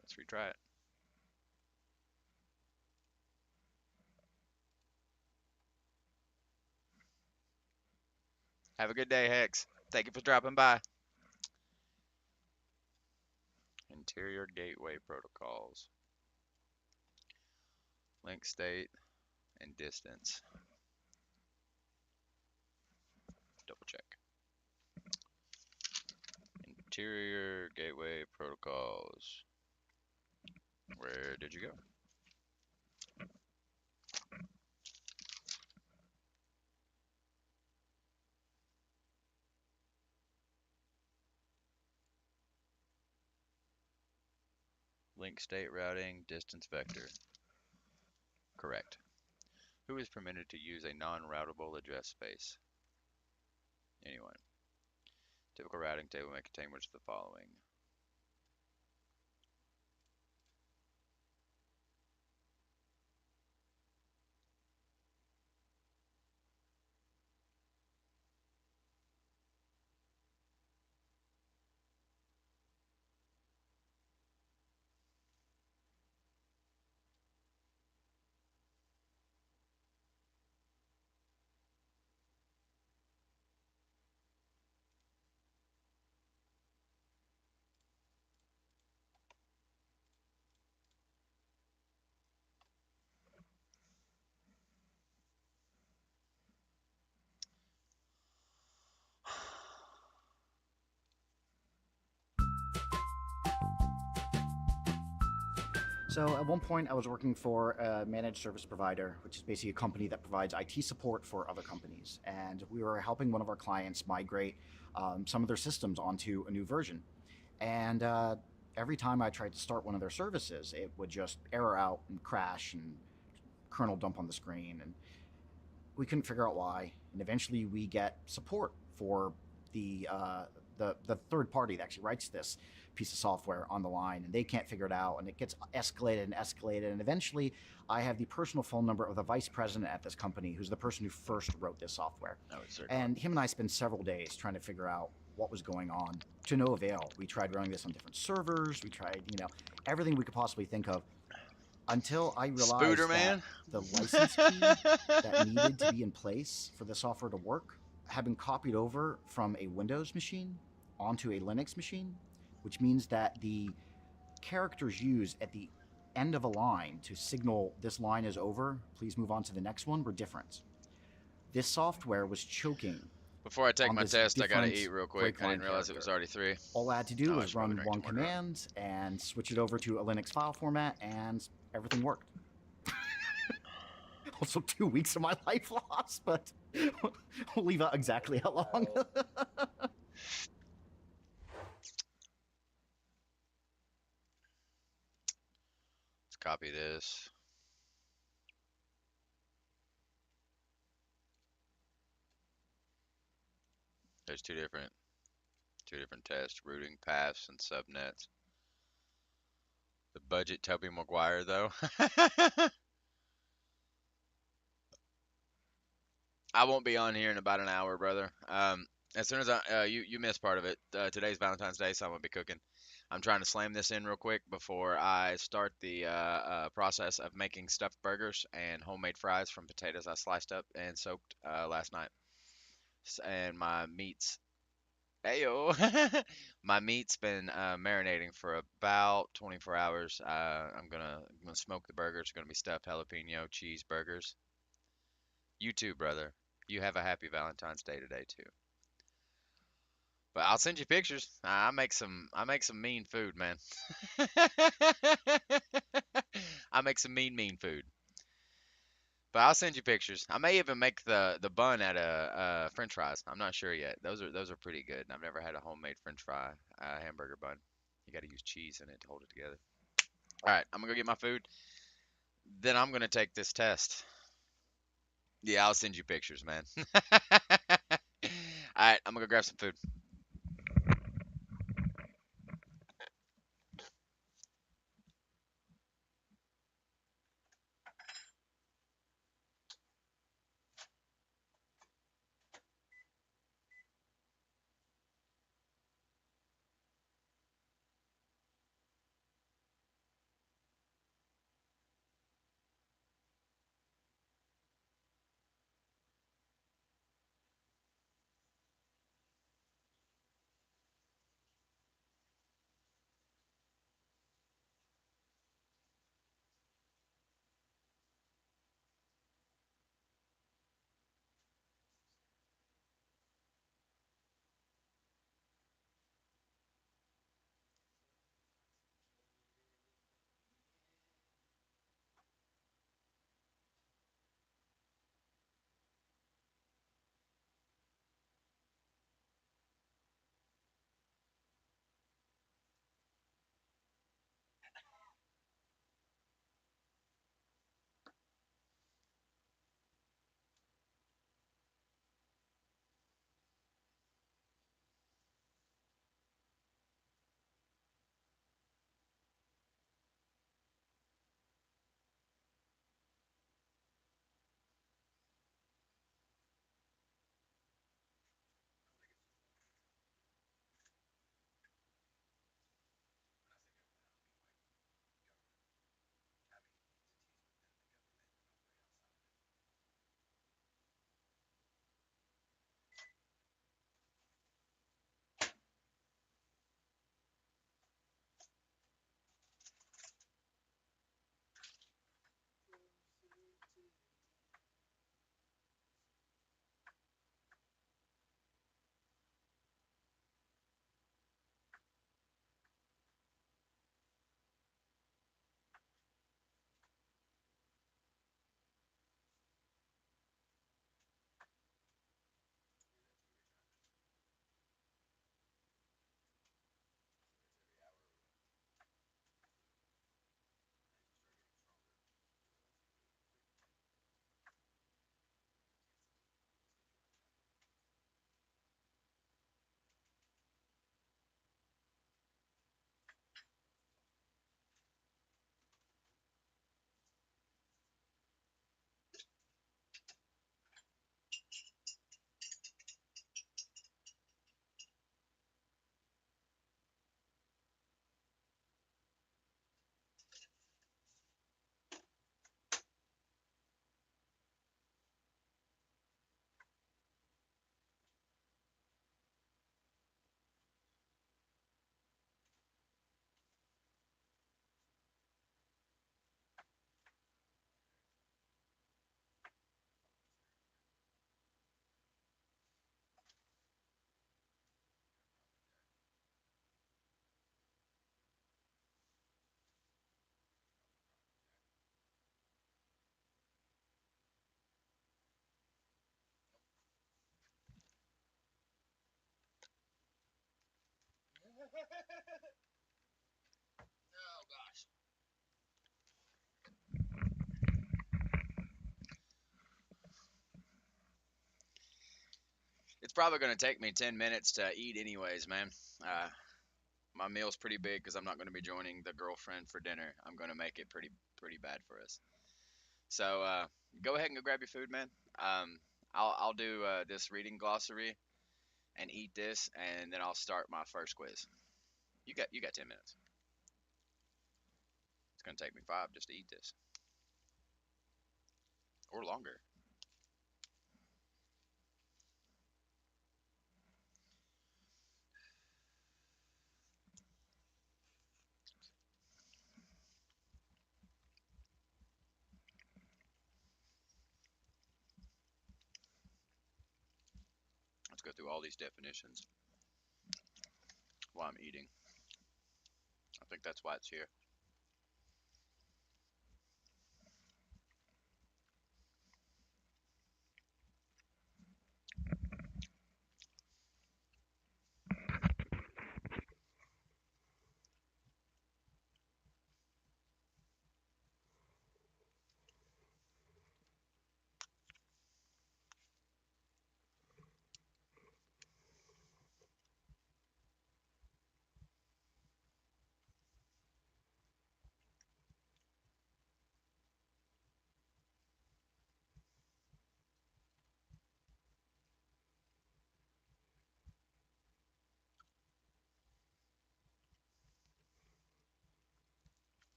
Let's retry it. Have a good day, Hex. Thank you for dropping by. Interior gateway protocols. Link state and distance. Double check. Interior gateway protocols. Where did you go? Link state routing, distance vector. Correct. Who is permitted to use a non-routable address space? Anyone. Typical routing table may contain which of the following? So at one point, I was working for a managed service provider, which is basically a company that provides IT support for other companies. And we were helping one of our clients migrate some of their systems onto a new version. And every time I tried to start one of their services, it would just error out and crash and kernel dump on the screen. And we couldn't figure out why. And eventually we get support for the third party that actually writes this piece of software on the line, and they can't figure it out, and it gets escalated and escalated, and eventually I have the personal phone number of the vice president at this company, who's the person who first wrote this software. Oh, it's And him and I spent several days trying to figure out what was going on, to no avail. We tried running this on different servers, we tried, everything we could possibly think of, until I realized Spooderman? that the license key that needed to be in place for the software to work had been copied over from a Windows machine onto a Linux machine, which means that the characters used at the end of a line to signal this line is over, please move on to the next one, were different. This software was choking. Before I take on my this test, I gotta different eat real quick. I breakline didn't realize it was character. already 3. All I had to do Oh, I was should probably run drink one some more, command and switch it over to a Linux file format, and everything worked. Also 2 weeks of my life lost, but we'll leave out exactly how long. copy this. There's two different tests, routing paths and subnets. The budget Toby Maguire though. I won't be on here in about an hour, brother. As soon as you missed part of it. Today's Valentine's Day, so I'm gonna be cooking. I'm trying to slam this in real quick before I start the process of making stuffed burgers and homemade fries from potatoes I sliced up and soaked last night. And my meat's Ayo. My meat's been marinating for about 24 hours. I'm gonna smoke the burgers. It's gonna be stuffed jalapeno cheeseburgers. You too, brother. You have a happy Valentine's Day today too. But I'll send you pictures. I make some mean food, man. I make some mean food. But I'll send you pictures. I may even make the bun out of French fries. I'm not sure yet. Those are pretty good. I've never had a homemade French fry hamburger bun. You got to use cheese in it to hold it together. All right, I'm gonna go get my food. Then I'm gonna take this test. Yeah, I'll send you pictures, man. All right, I'm gonna go grab some food. Oh gosh. probably going to take me 10 minutes to eat, anyways, man. My meal's pretty big because I'm not going to be joining the girlfriend for dinner. I'm going to make it pretty bad for us. So go ahead and go grab your food, man. I'll do this reading glossary and eat this, and then I'll start my first quiz. You got 10 minutes. It's going to take me 5 just to eat this, or longer. Let's go through all these definitions while I'm eating. I think that's why it's here.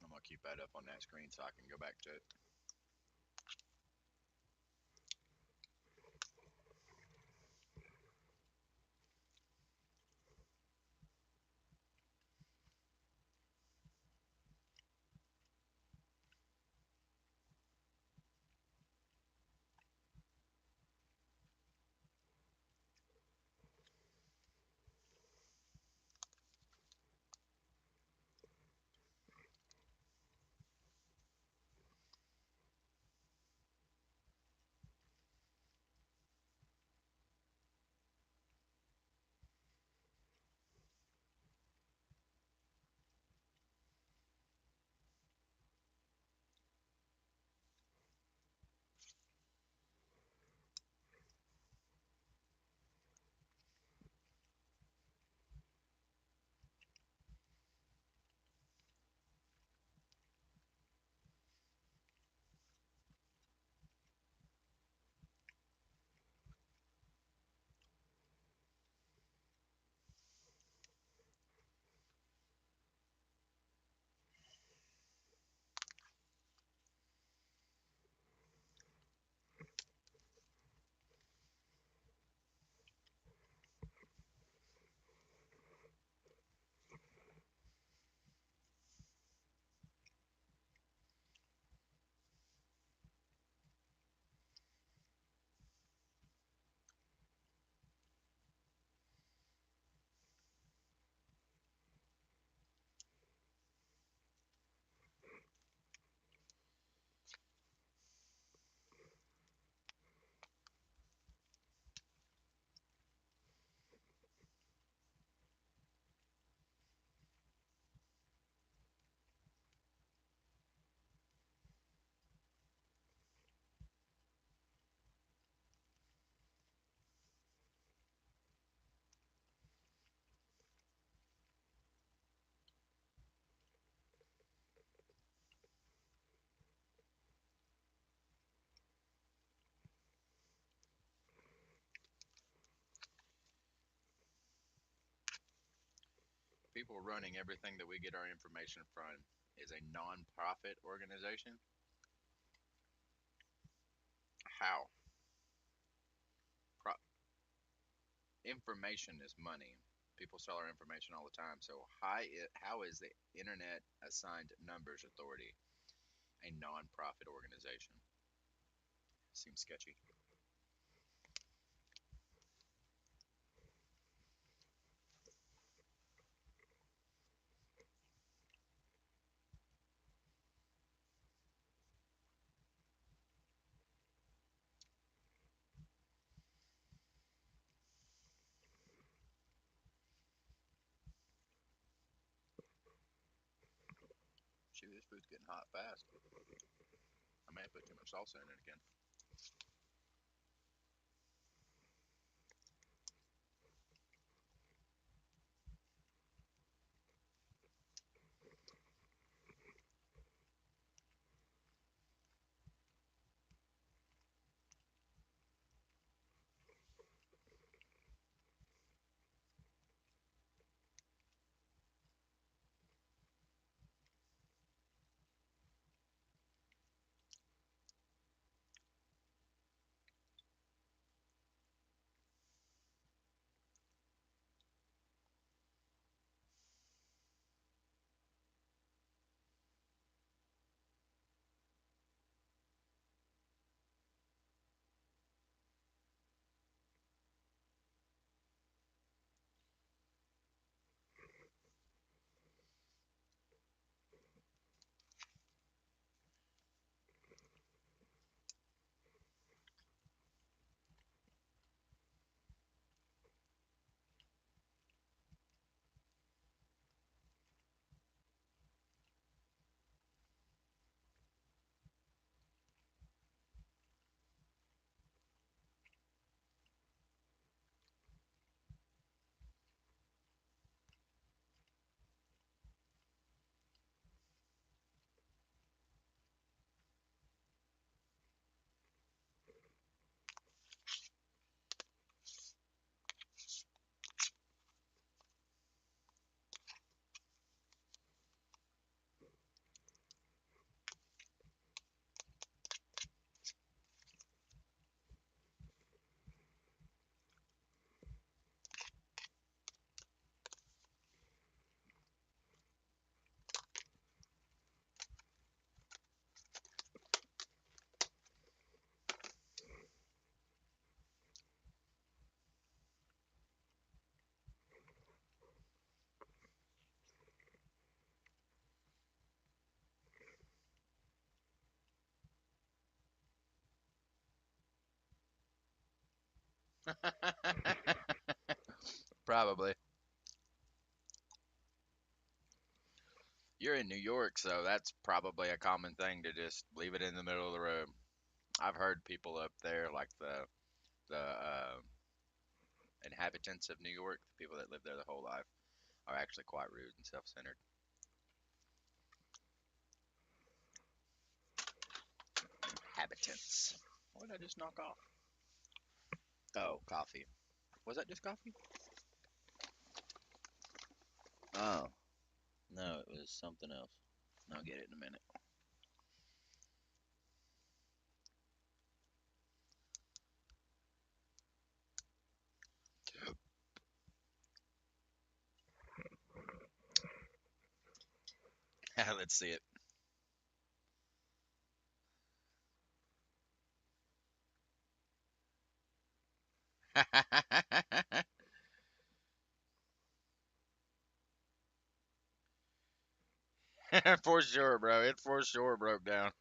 I'm gonna keep that up on that screen so I can go back to it. People running everything that we get our information from is a non-profit organization. How? Pro- Information is money. People sell our information all the time. So how is the Internet Assigned Numbers Authority a non-profit organization? Seems sketchy. Shoot, this food's getting hot fast. I may have put too much salsa in it again. Probably. You're in New York, so that's probably a common thing to just leave it in the middle of the road. I've heard people up there, like the inhabitants of New York, the people that live there their whole life, are actually quite rude and self-centered. Inhabitants. What did I just knock off? Oh, coffee. Was that just coffee? Oh, no, it was something else. I'll get it in a minute. Let's see it. For sure, bro. It for sure broke down.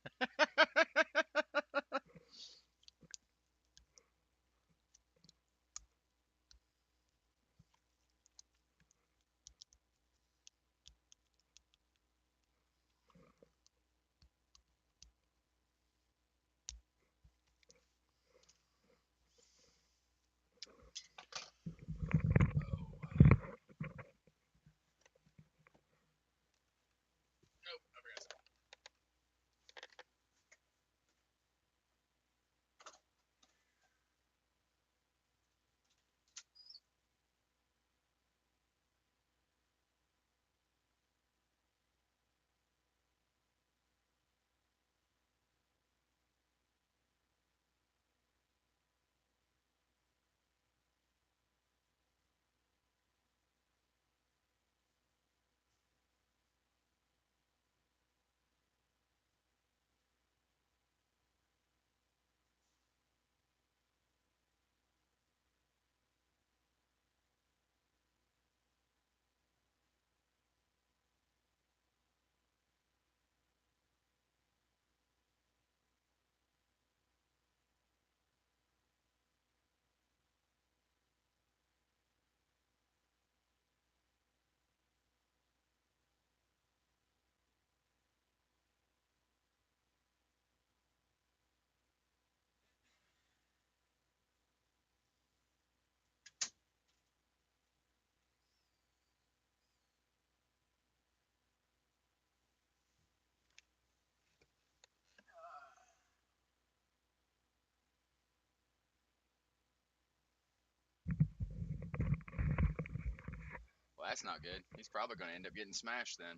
Well, that's not good. He's probably going to end up getting smashed then.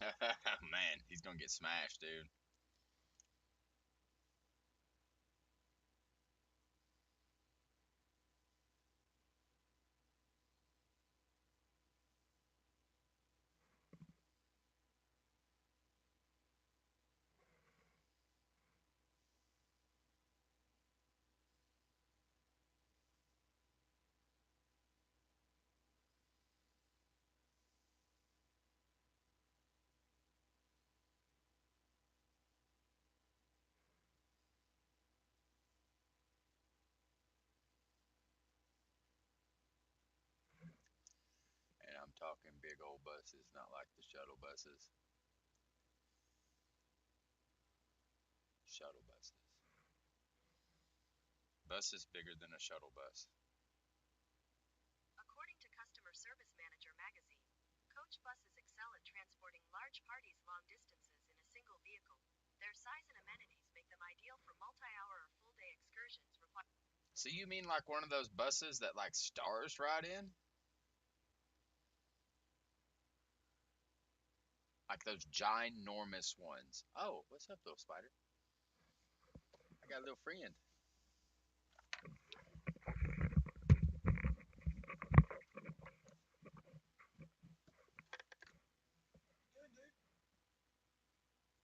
Man, he's going to get smashed, dude. And I'm talking big old buses, not like the shuttle buses. Shuttle buses. Buses bigger than a shuttle bus. According to Customer Service Manager magazine, coach buses excel at transporting large parties long distances in a single vehicle. Their size and amenities make them ideal for multi-hour or full-day excursions requiring. So you mean like one of those buses that like stars ride in? Like those ginormous ones. Oh, what's up, little spider? I got a little friend.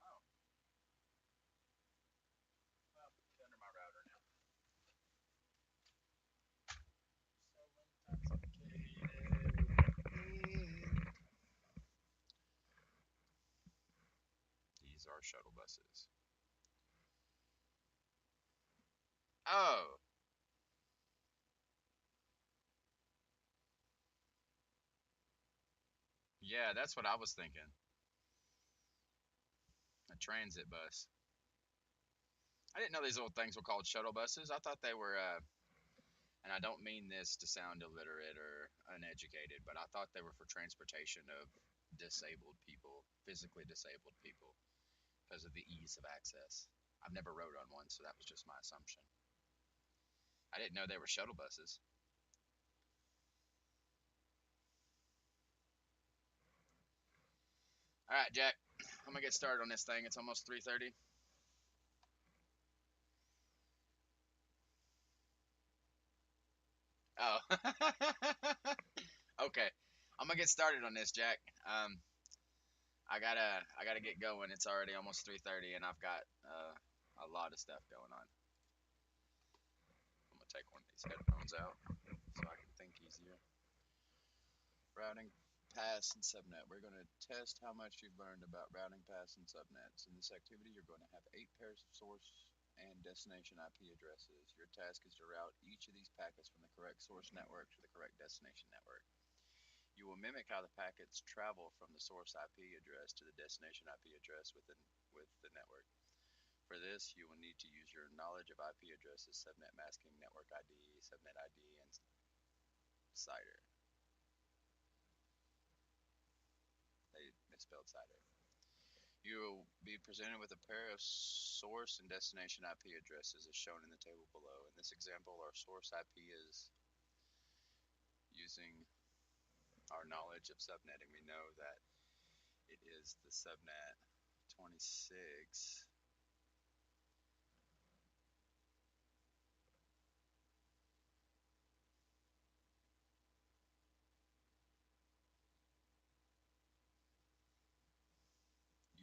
Oh, well, it's under my router now. So intoxicated. These are shuttle buses. Oh, yeah, that's what I was thinking. A transit bus. I didn't know these little things were called shuttle buses. I thought they were, and I don't mean this to sound illiterate or uneducated, but I thought they were for transportation of disabled people, physically disabled people, because of the ease of access. I've never rode on one, so that was just my assumption. I didn't know they were shuttle buses. All right, Jack, I'm gonna get started on this thing. It's almost 3:30. Oh, okay. I'm gonna get started on this, Jack. I gotta get going. It's already almost 3:30, and I've got a lot of stuff going on. I'm gonna take one of these headphones out so I can think easier. Routing paths and subnet. We're going to test how much you've learned about routing paths and subnets. In this activity, you're going to have 8 pairs of source and destination IP addresses. Your task is to route each of these packets from the correct source network to the correct destination network. You will mimic how the packets travel from the source IP address to the destination IP address with the network. For this, you will need to use your knowledge of IP addresses, subnet masking, network ID, subnet ID, and CIDR. They misspelled CIDR. You will be presented with a pair of source and destination IP addresses as shown in the table below. In this example, our source IP is using our knowledge of subnetting. We know that it is the subnet 26.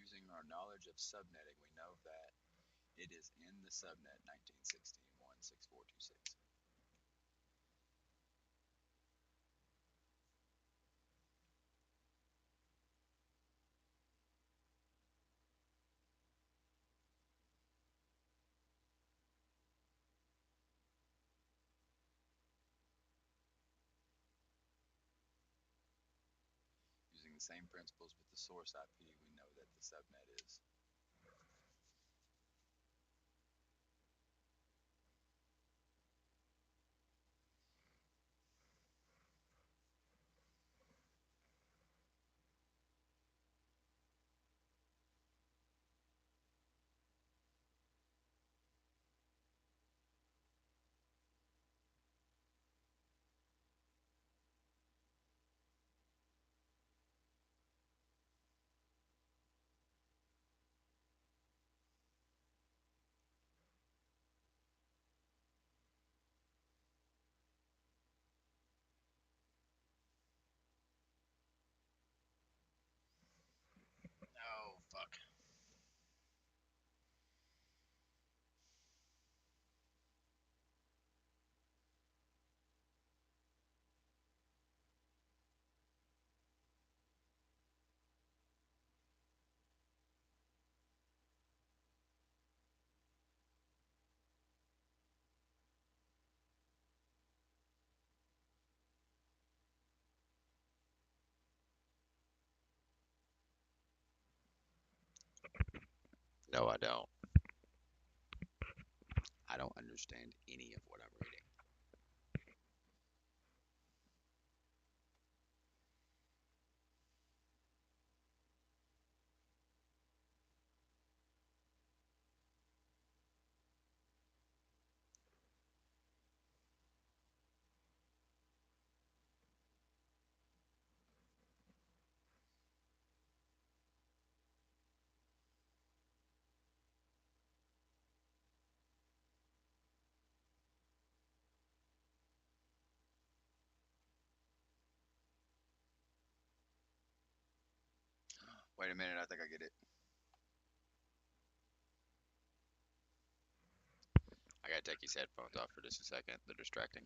Using our knowledge of subnetting, we know that it is in the subnet 1916.16426. the same principles with the source IP we know that the subnet is. Oh fuck. No, I don't. I don't understand any of what I'm reading. Wait a minute, I think I get it. I gotta take these headphones off for just a second. They're distracting.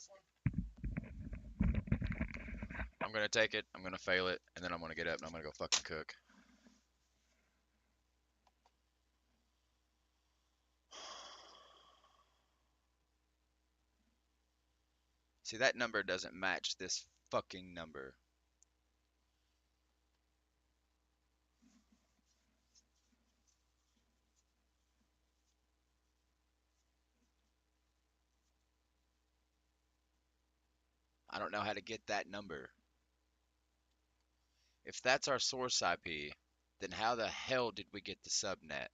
this one? I'm gonna take it, I'm gonna fail it, and then I'm gonna get up and I'm gonna go fucking cook. See, that number doesn't match this fucking number. I don't know how to get that number. If that's our source IP, then how the hell did we get the subnet?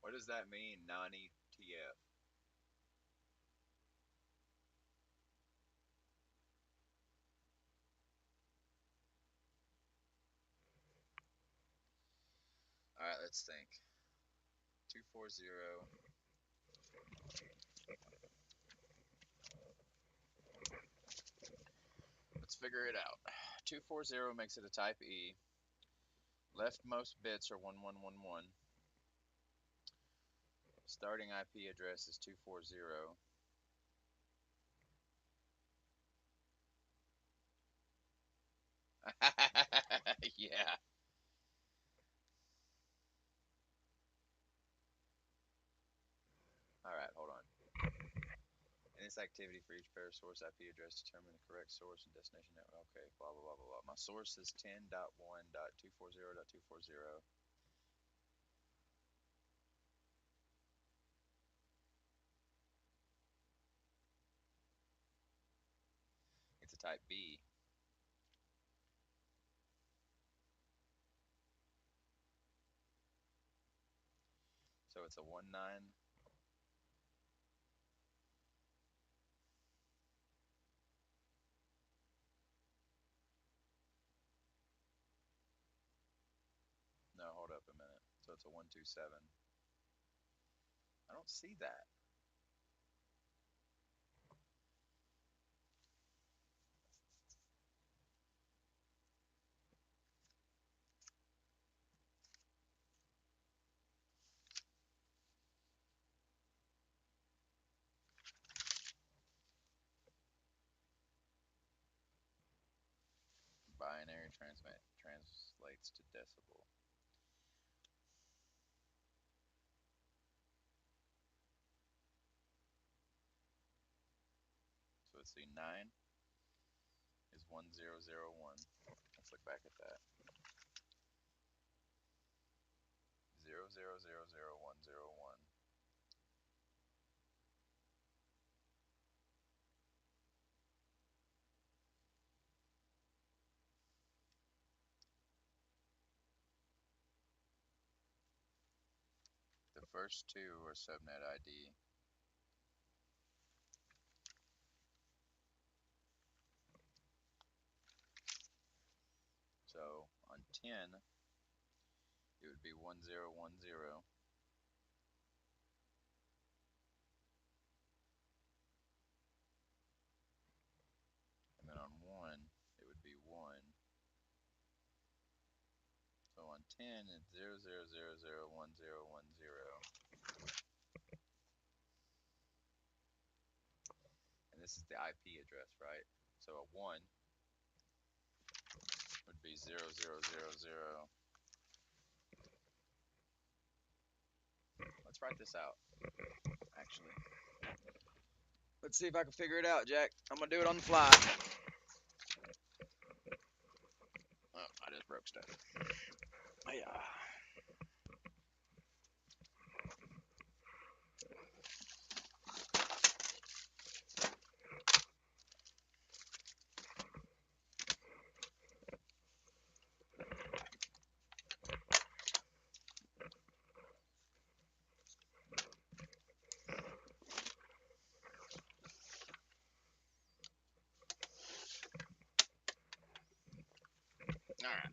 What does that mean, Nani TF? Alright, let's think. 240. Let's figure it out. 240 makes it a type E. Leftmost bits are 1111. Starting IP address is 240. Yeah. Alright, hold on. In this activity, for each pair of source IP address, determine the correct source and destination network. Okay, blah, blah, blah, blah, blah. My source is 10.1.240.240. It's a type B. So it's a 19. No, hold up a minute. So it's a 127. I don't see that. binary translates to decimal. So let's see, 9 is 1001. Let's look back at that. 0000101. The first two are subnet ID. So on 10, it would be 1010. And then on 1, it would be 1. So on 10, it's 00001010. And this is the IP address, right? So a 1 would be 0000. Let's write this out, actually. Let's see if I can figure it out, Jack. I'm going to do it on the fly. Oh, I just broke stuff. Yeah. All right.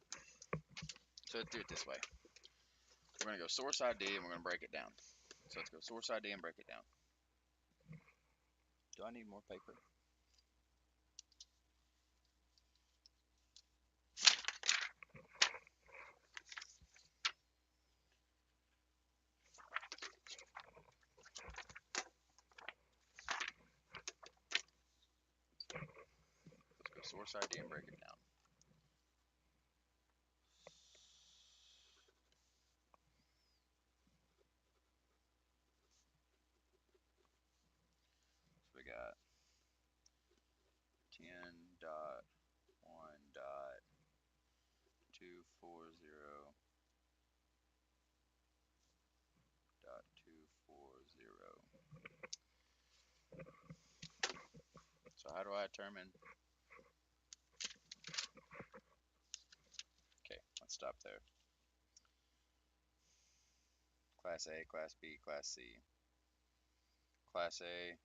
So let's do it this way. We're going to go source ID and we're going to break it down. So let's go source ID and break it down. Do I need more paper? Let's go source ID and break it down. So we got 10.1.240.240. So how do I determine? Okay, let's stop there. Class A, Class B, Class C. Class A,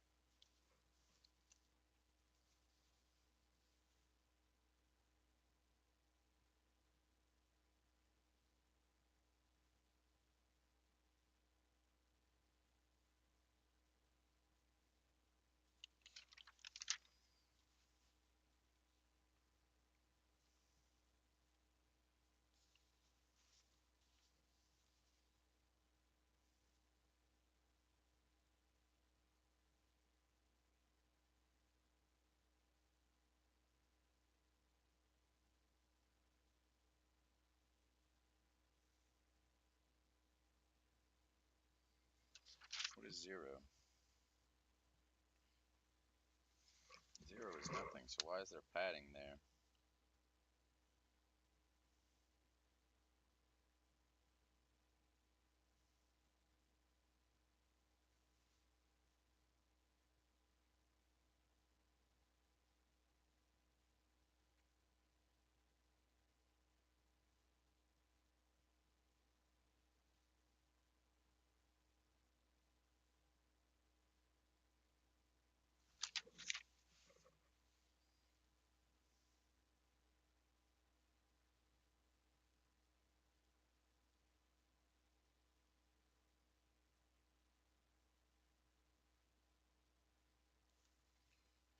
what is 0? 0 is nothing, so why is there padding there?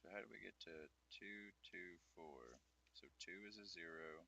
So how do we get to 2, 2, 4? So 2 is a 0.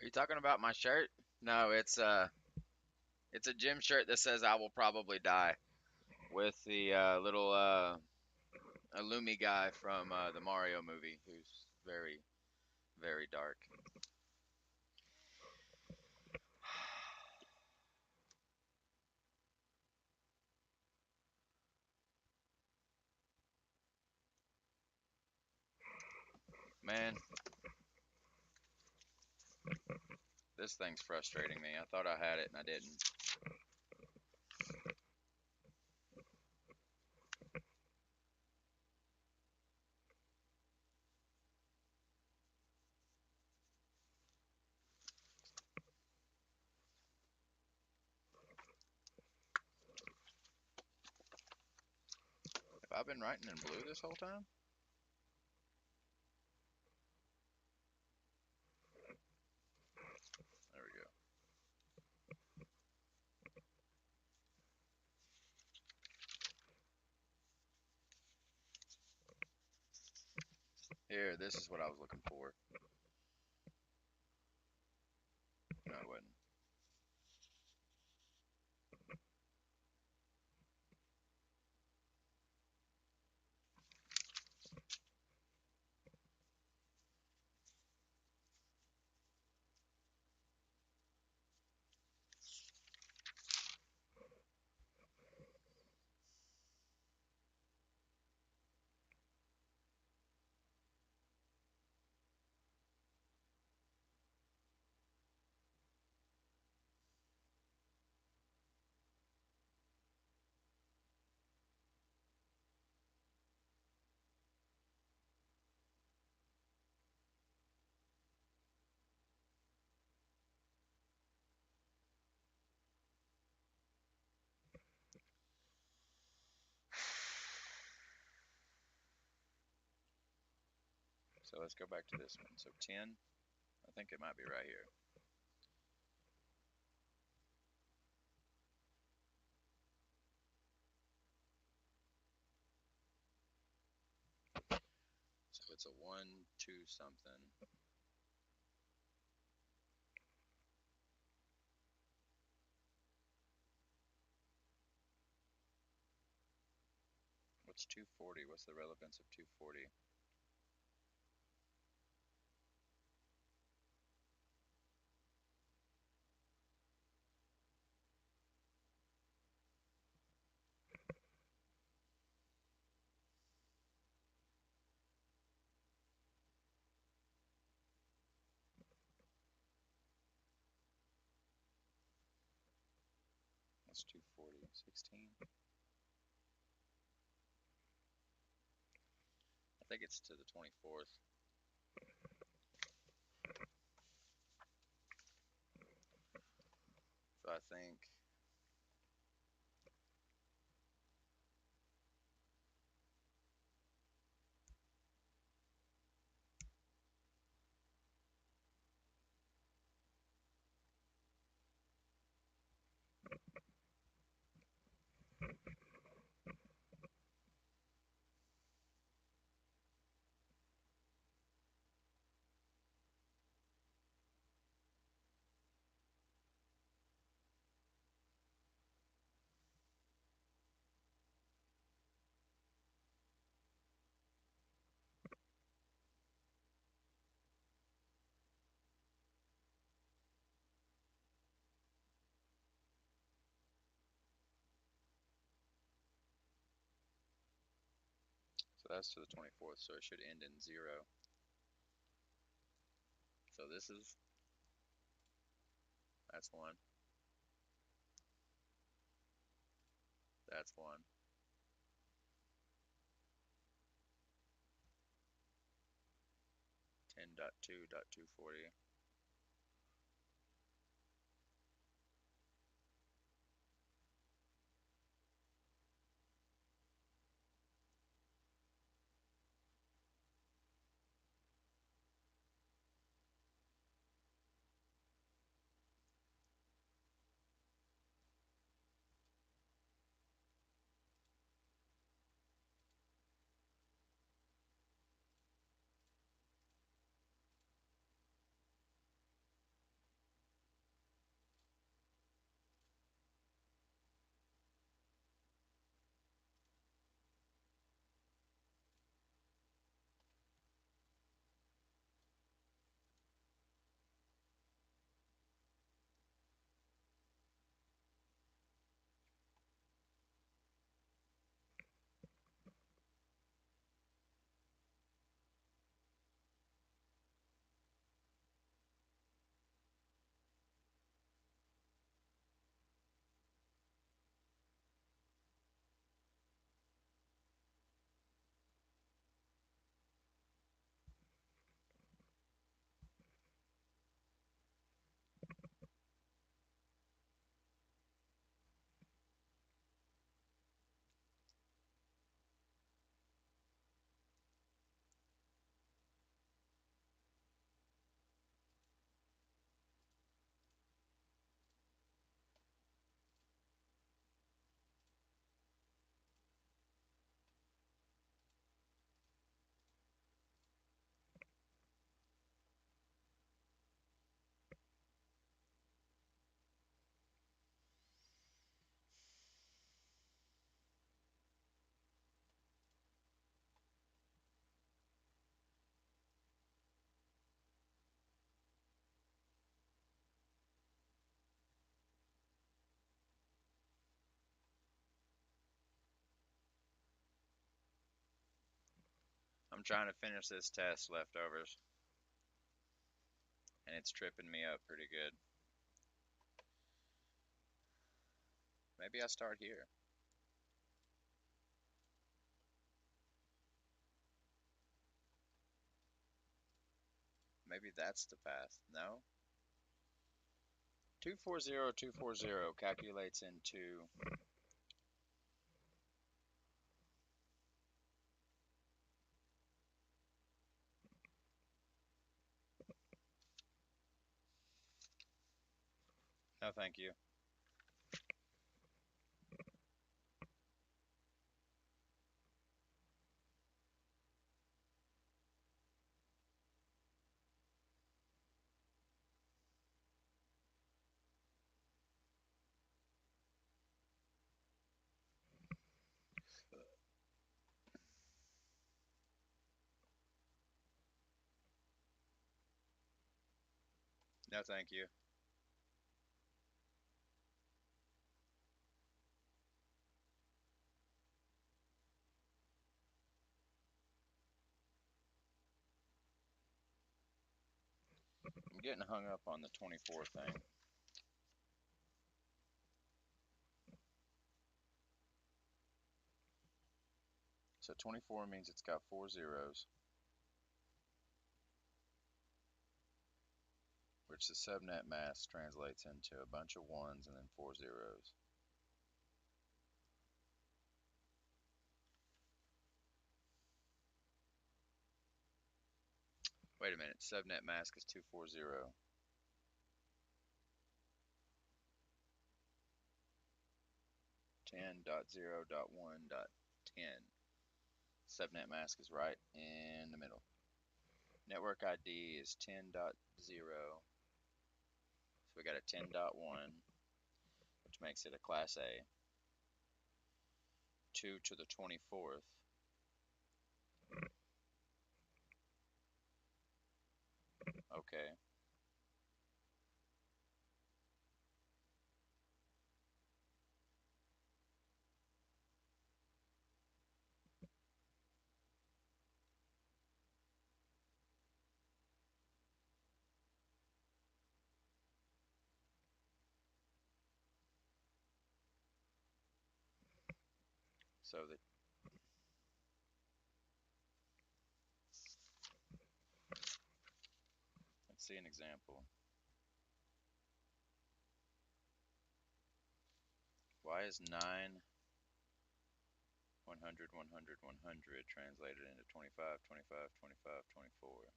Are you talking about my shirt? No, it's a gym shirt that says "I will probably die" with the little Illumi guy from the Mario movie, who's very very dark. Man, this thing's frustrating me. I thought I had it and I didn't. Have I been writing in blue this whole time? There we go. Here, this is what I was looking for. No, it wasn't. So let's go back to this one. So 10, I think it might be right here. So it's a 1, 2 something. What's 240? What's the relevance of 240? What's 240? 16? I think it's to the 24th. So I think so that's to the 24th, so it should end in 0. So that's 1. That's 1. 10.2.240. I'm trying to finish this test leftovers, and it's tripping me up pretty good. Maybe I start here. Maybe that's the path. No? 240240 calculates into no thank you. No thank you. I'm getting hung up on the 24 thing. So 24 means it's got 4 zeros, which the subnet mask translates into a bunch of ones and then 4 zeros. Wait a minute, subnet mask is 240. .0.1.10. Subnet mask is right in the middle. Network ID is 10.0. So we got a 10.1, which makes it a class A. 2 to the 24th. Okay. So let's see an example. Why is 9, 100, 100, 100 translated into 25, 25, 25, 24?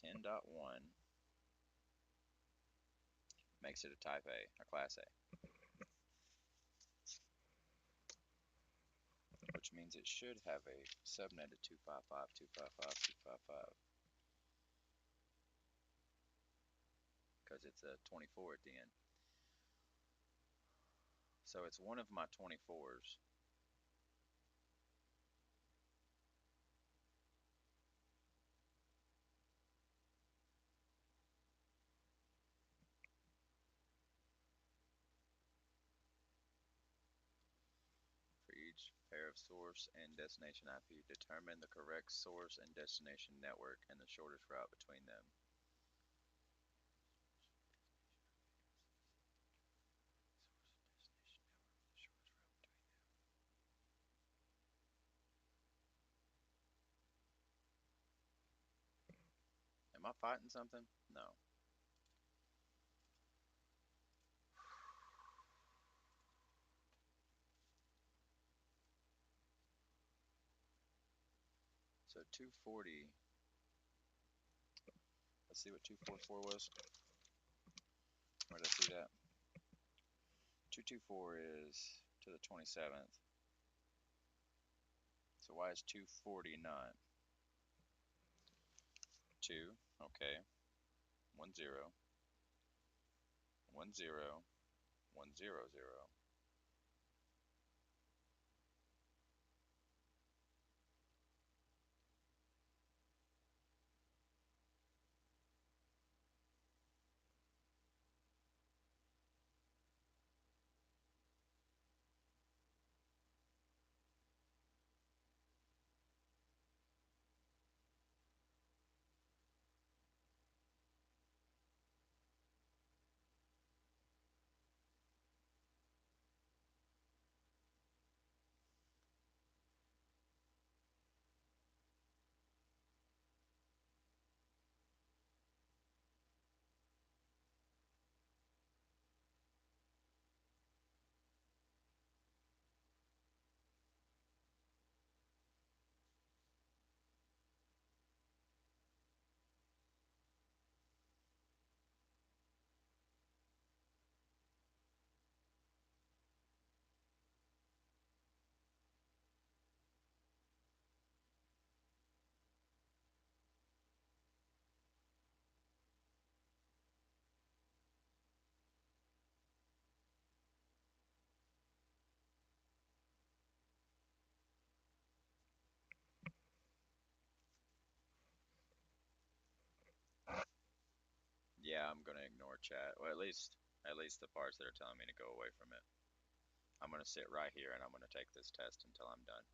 Ten dot one makes it a type A, a class A. Which means it should have a subnet of 255, 255, 255. Because it's a 24 at the end. So it's one of my 24s. For each pair of source and destination IP, determine the correct source and destination network and the shortest route between them. Am I fighting something? No. So 240, let's see what 244 was. Where did I see that? 224 is to the 27th. So why is 240 not? 2, okay. 1 0, 1 0, 1 0 0. I'm gonna ignore chat. Well, at least the parts that are telling me to go away from it. I'm gonna sit right here and I'm gonna take this test until I'm done.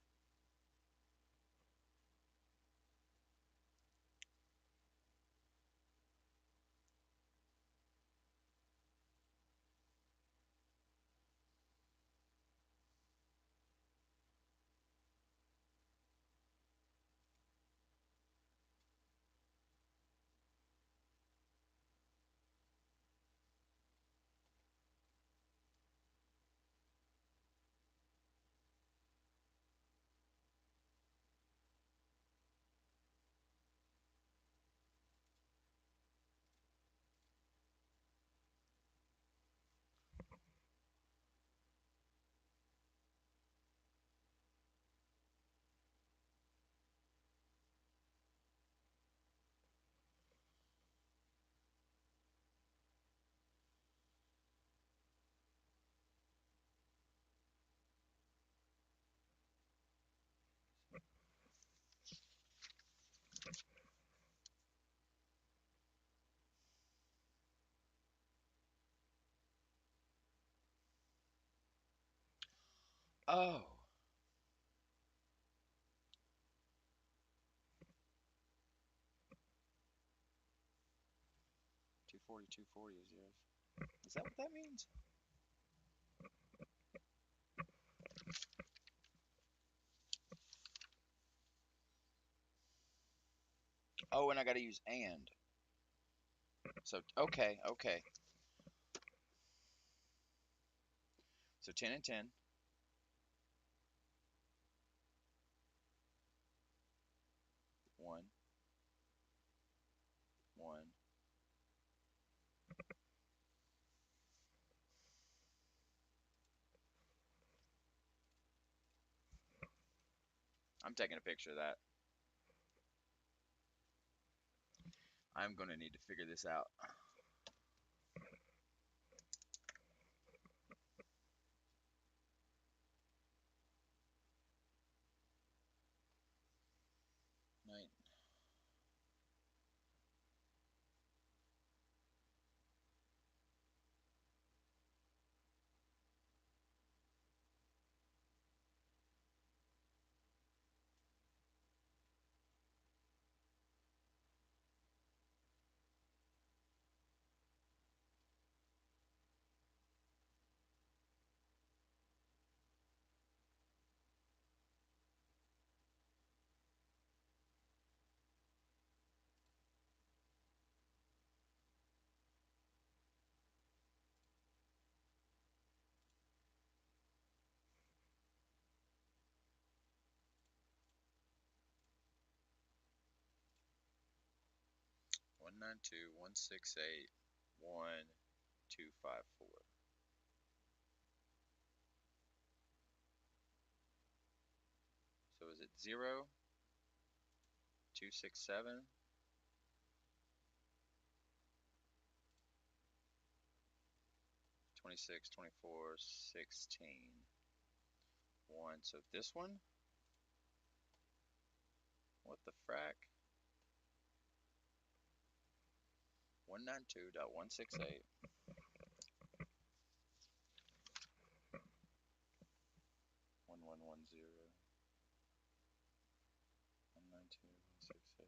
Oh, 240, 240 is yours. Is that what that means? Oh, and I gotta use and. So okay. So 10 and 10. 1, 1. I'm taking a picture of that. I'm gonna need to figure this out. Nine. 192, 168, 1254. So is it 0, 267, 26, 24, 16, 1. So this one? What the frack? 192.168. 1110. 192.168.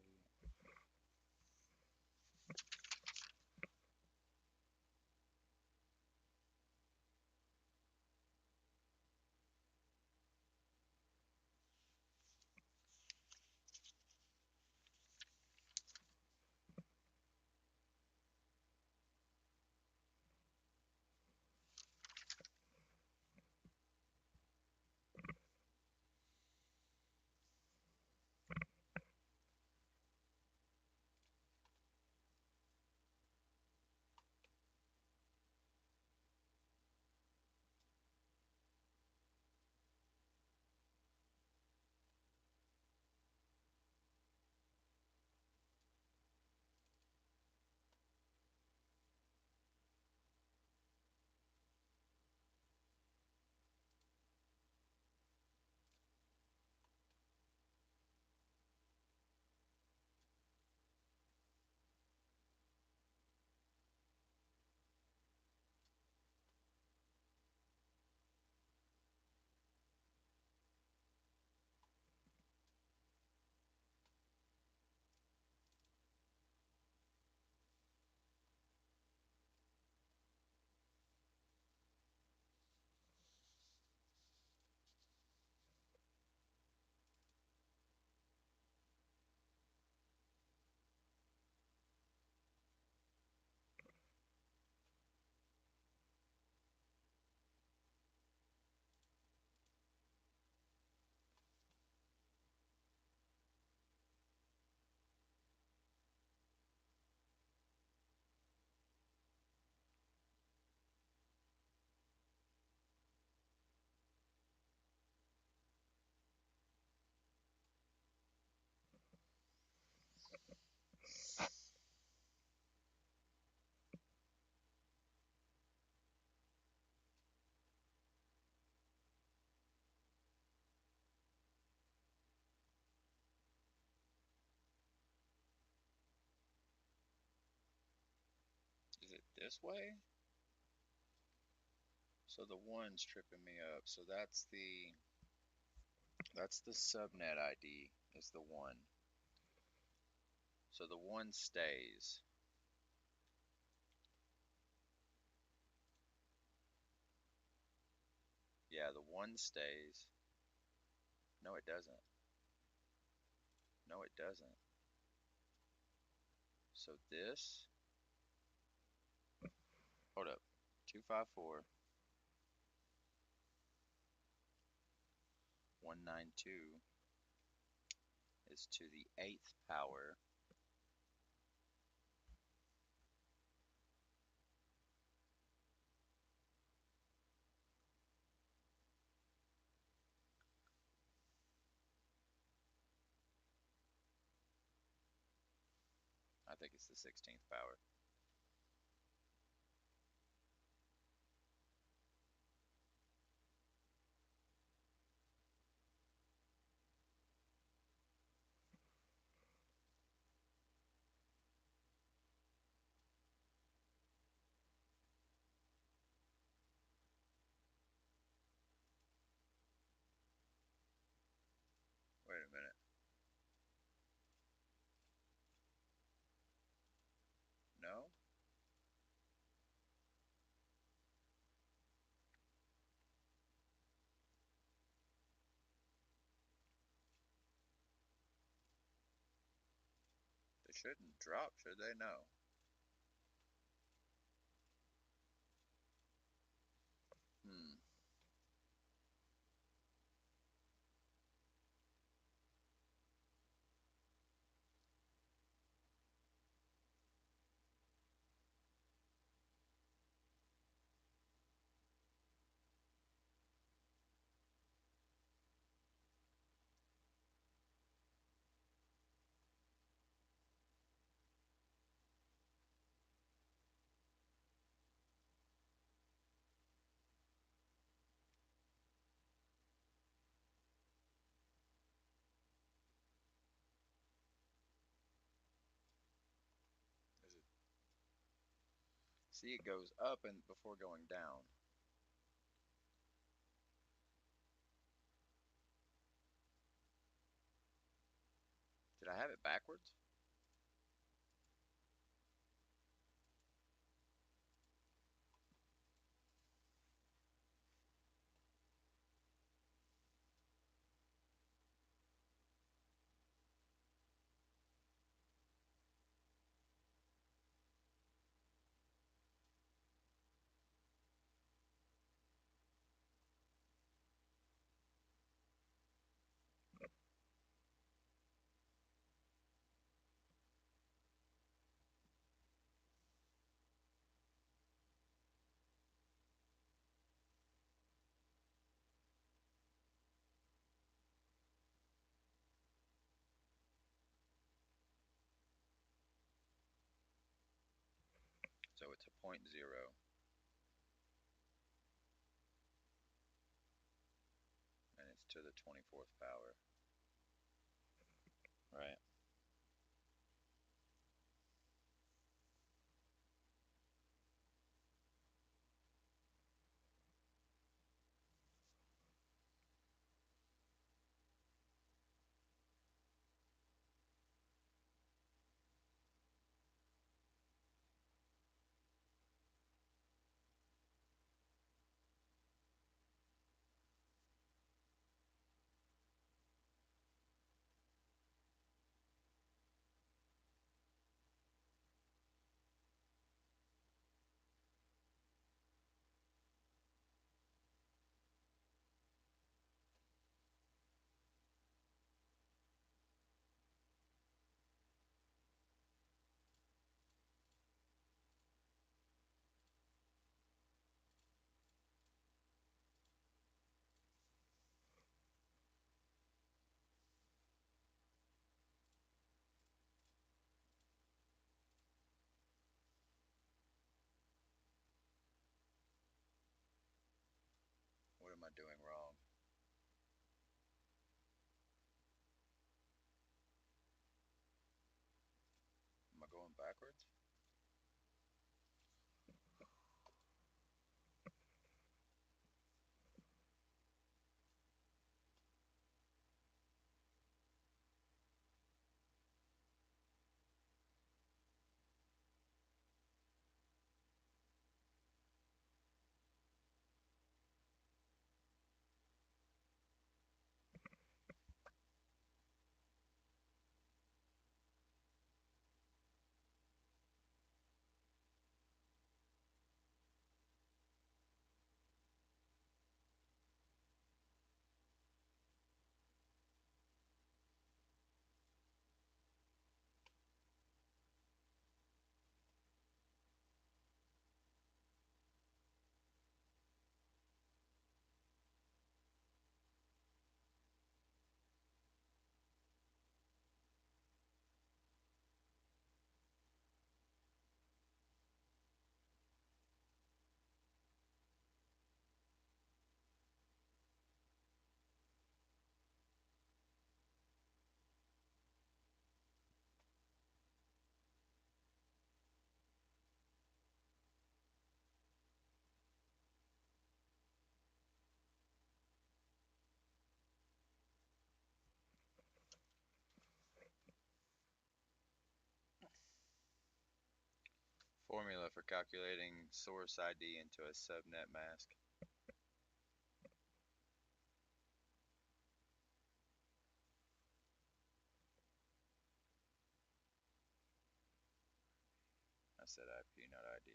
this way? So the one's tripping me up. So that's the subnet ID is the one. So the one stays. Yeah, the one stays. No, it doesn't. No, it doesn't. So this, hold up, 254 192 is to the eighth power. I think it's the 16th power. Wait a minute. No? They shouldn't drop, should they? No. Hmm. Is it? See, it goes up and before going down. Did I have it backwards? So it's a point zero, and it's to the 24th power. Right. What am I doing wrong? Am I going backwards? Formula for calculating source ID into a subnet mask. I said IP, not ID.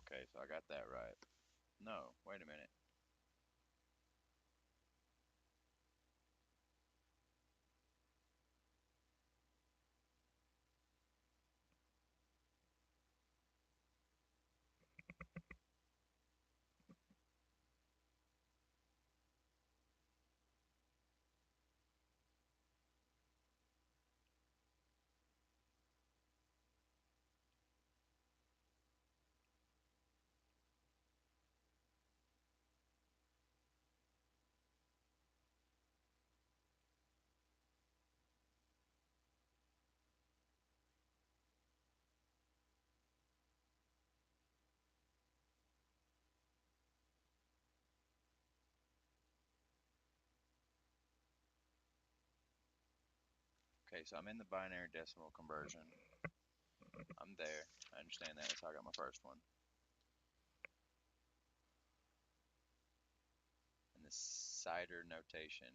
Okay, so I got that right. No, wait a minute. Okay, so I'm in the binary decimal conversion. I'm there. I understand that. That's how I got my first one. And the CIDR notation.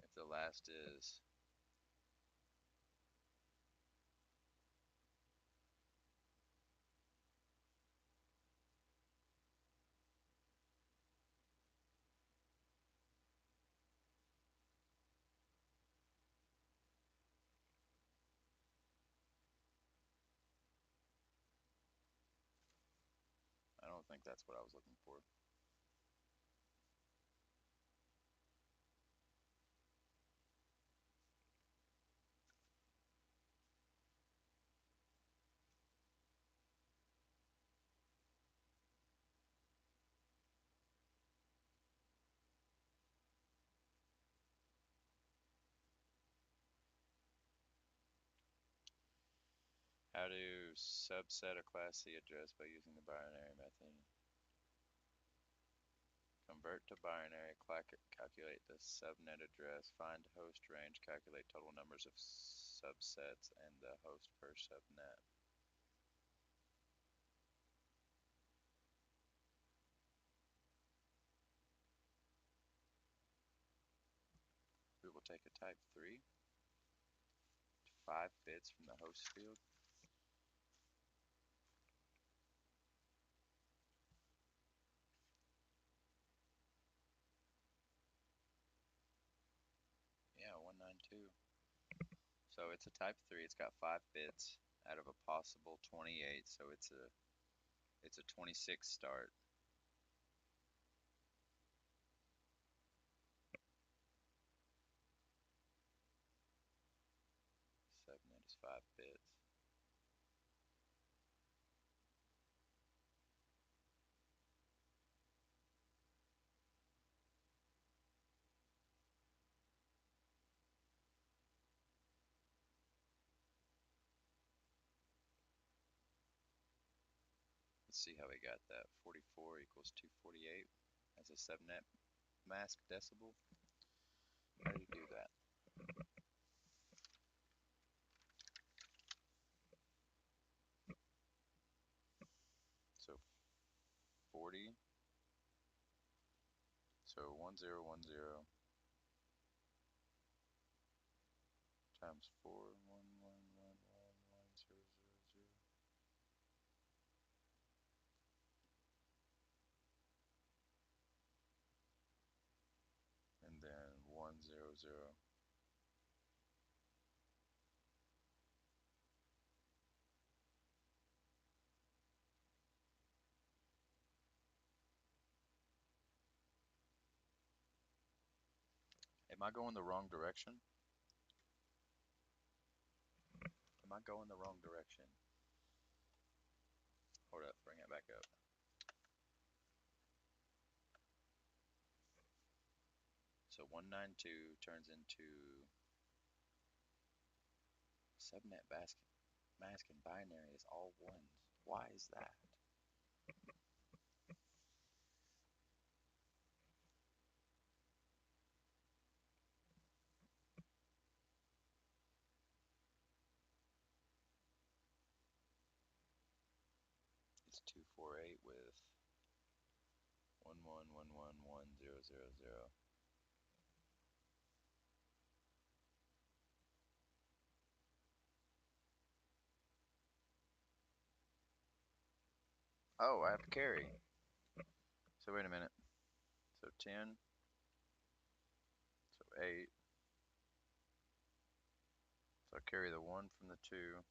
If the last is I don't think that's what I was looking for. How to subset a Class C address by using the binary method. Convert to binary, calculate the subnet address, find host range, calculate total numbers of subsets and the host per subnet. We will take a type 3, 5 bits from the host field. Yeah, 192. So it's a type 3, it's got 5 bits out of a possible 28, so it's a 26 start. Subnet is 5 bits. Let's see how we got that. 44 equals 248 as a subnet mask decibel. How do you do that? So 40, so 1010 times 411111000, and then 100. Am I going the wrong direction? Am I going the wrong direction? Hold up, bring it back up. So 192 turns into subnet mask and binary is all ones. Why is that? It's 248 with 11111000. Oh, I have to carry. So wait a minute. So 10, so 8. So I carry the 1 from the 2.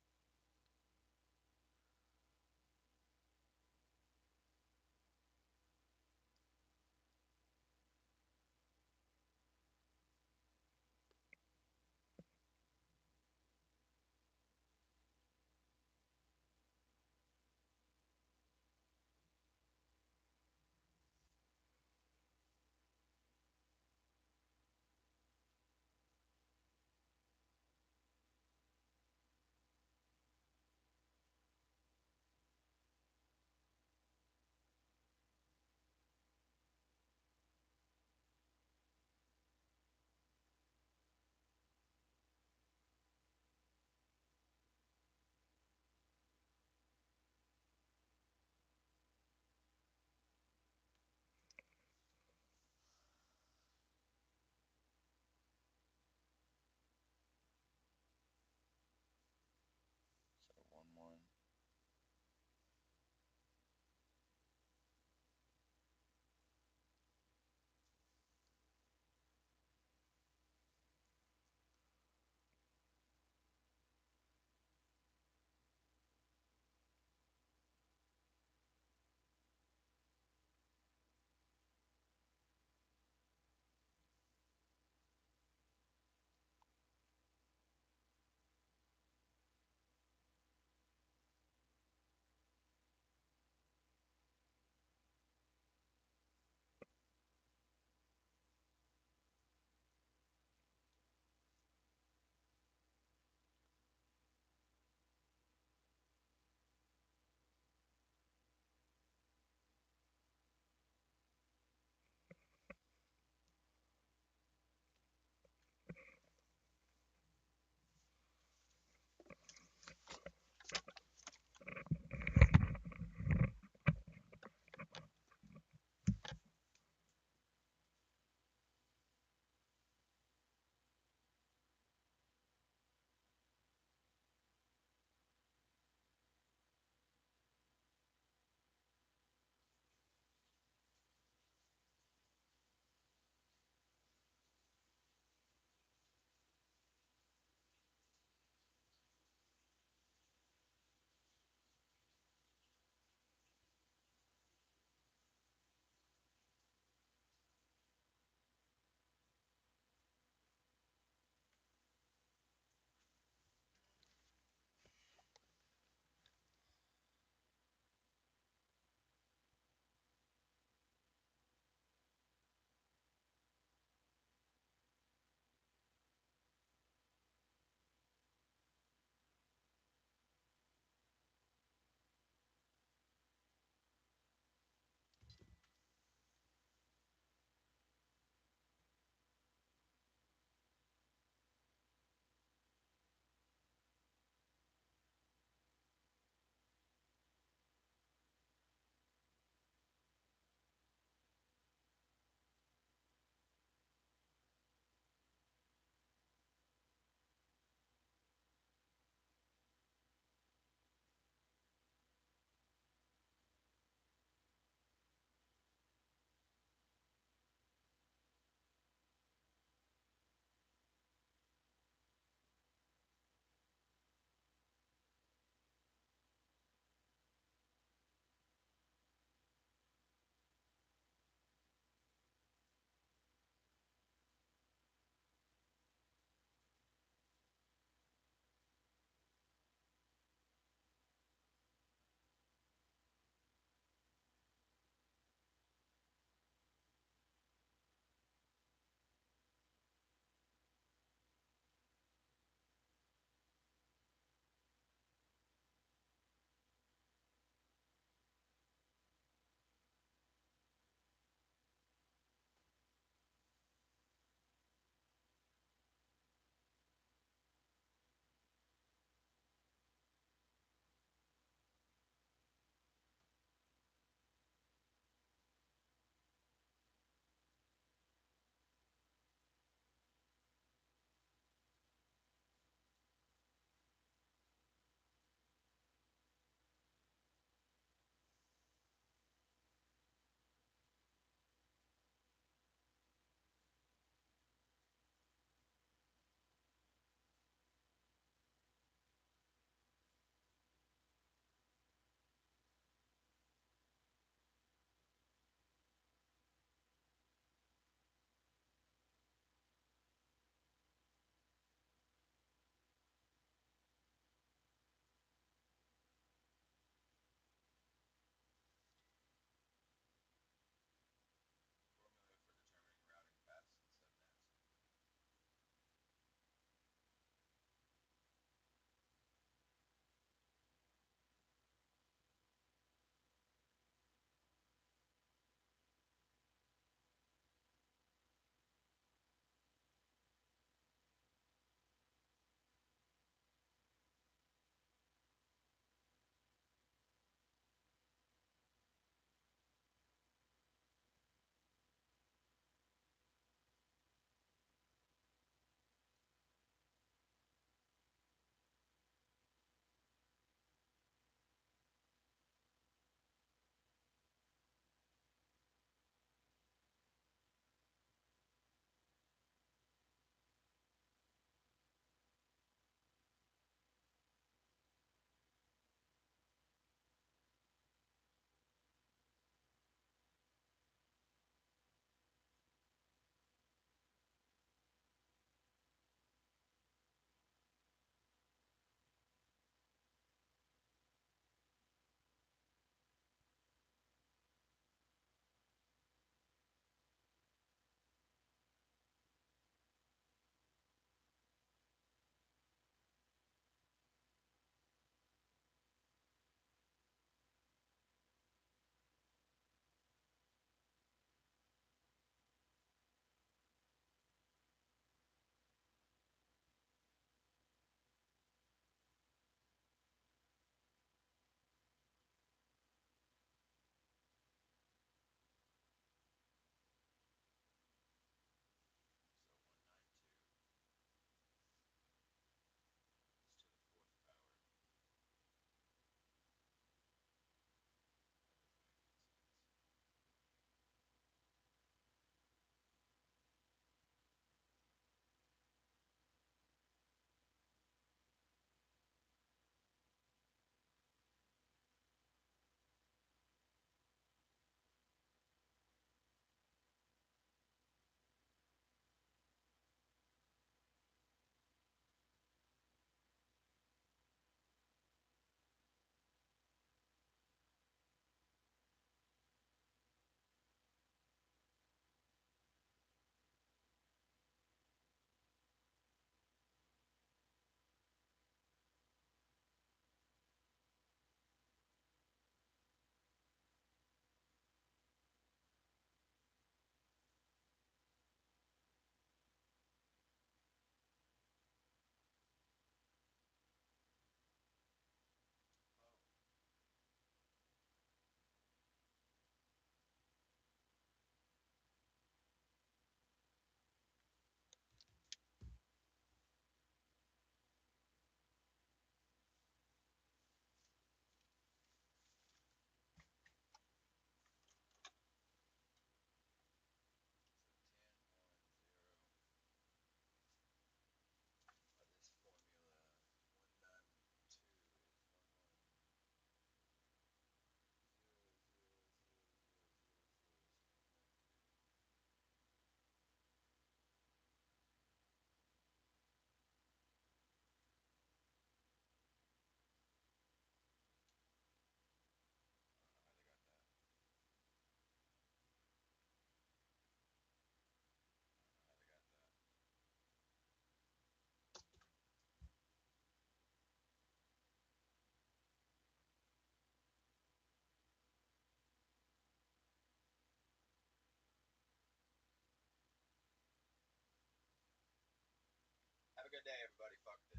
good day, everybody. Fuck this.